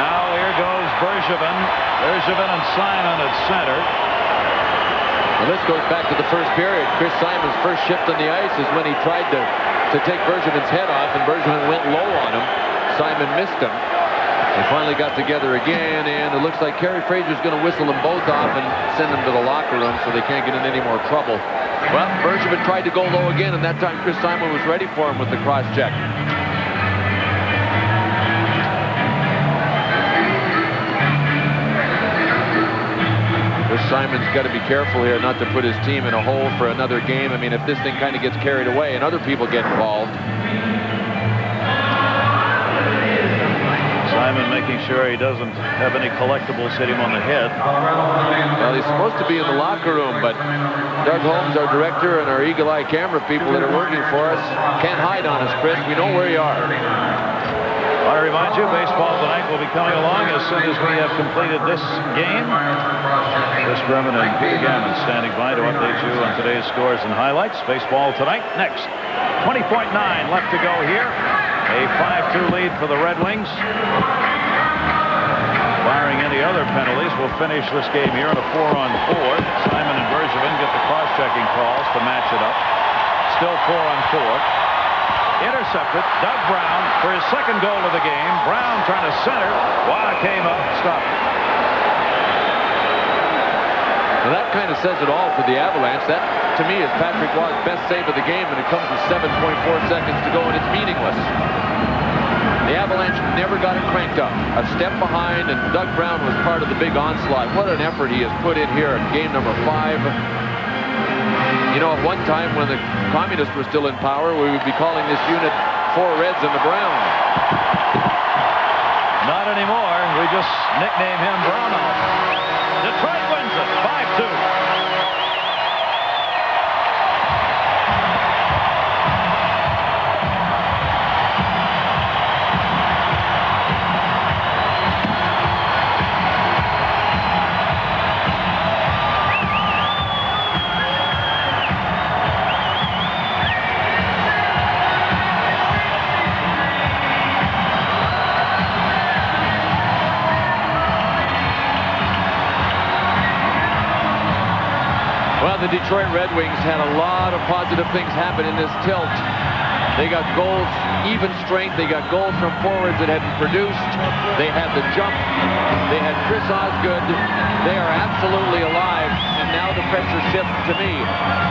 S18: Now here goes Bergevin. Bergevin and Simon at center.
S21: Well, this goes back to the first period. Chris Simon's first shift on the ice is when he tried to take Bergevin's head off, and Bergevin went low on him. Simon missed him. They finally got together again, and it looks like Kerry Fraser's going to whistle them both off and send them to the locker room so they can't get in any more trouble. Well, Bergevin tried to go low again, and that time Chris Simon was ready for him with the cross check. Simon's got to be careful here not to put his team in a hole for another game. I mean, if this thing kind of gets carried away and other people get involved.
S18: Simon making sure he doesn't have any collectibles hit him on the head.
S21: Well, he's supposed to be in the locker room, but Doug Holmes, our director, and our eagle-eye camera people that are working for us can't hide on us, Chris. We know where you are.
S18: I want to remind you, baseball tonight will be coming along as soon as we have completed this game. Chris Berman and Peter Gammon standing by to update you on today's scores and highlights. Baseball tonight next. 20.9 left to go here. A 5-2 lead for the Red Wings. Barring any other penalties, we'll finish this game here on a 4-on-4. Simon and Bergevin get the cross-checking calls to match it up. Still 4-on-4. Intercepted. Doug Brown for his second goal of the game. Brown trying to center. Waugh came up, stopped it.
S21: Well, that kind of says it all for the Avalanche. That, to me, is Patrick Waugh's best save of the game, and it comes with 7.4 seconds to go, and it's meaningless. The Avalanche never got it cranked up. A step behind, and Doug Brown was part of the big onslaught. What an effort he has put in here in game number 5. You know, at one time when the Communists were still in power, we would be calling this unit 4 Reds and the Brown.
S18: Not anymore. We just nickname him Brownoff. Detroit wins it 5-2.
S21: The Detroit Red Wings had a lot of positive things happen in this tilt. They got goals, even strength. They got goals from forwards that hadn't produced. They had the jump. They had Chris Osgood. They are absolutely alive. And now the pressure shifts to me.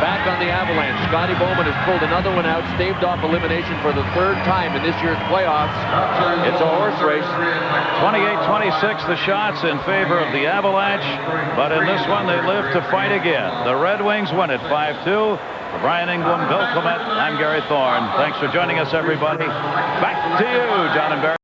S21: Back on the Avalanche. Scotty Bowman has pulled another one out, staved off elimination for the 3rd time in this year's playoffs. It's a horse race.
S18: 28-26 the shots in favor of the Avalanche. But in this one, they live to fight again. The Red Wings win it 5-2. For Brian Ingram, Bill Clement, I'm Gary Thorne. Thanks for joining us, everybody. Back to you, John and Barry.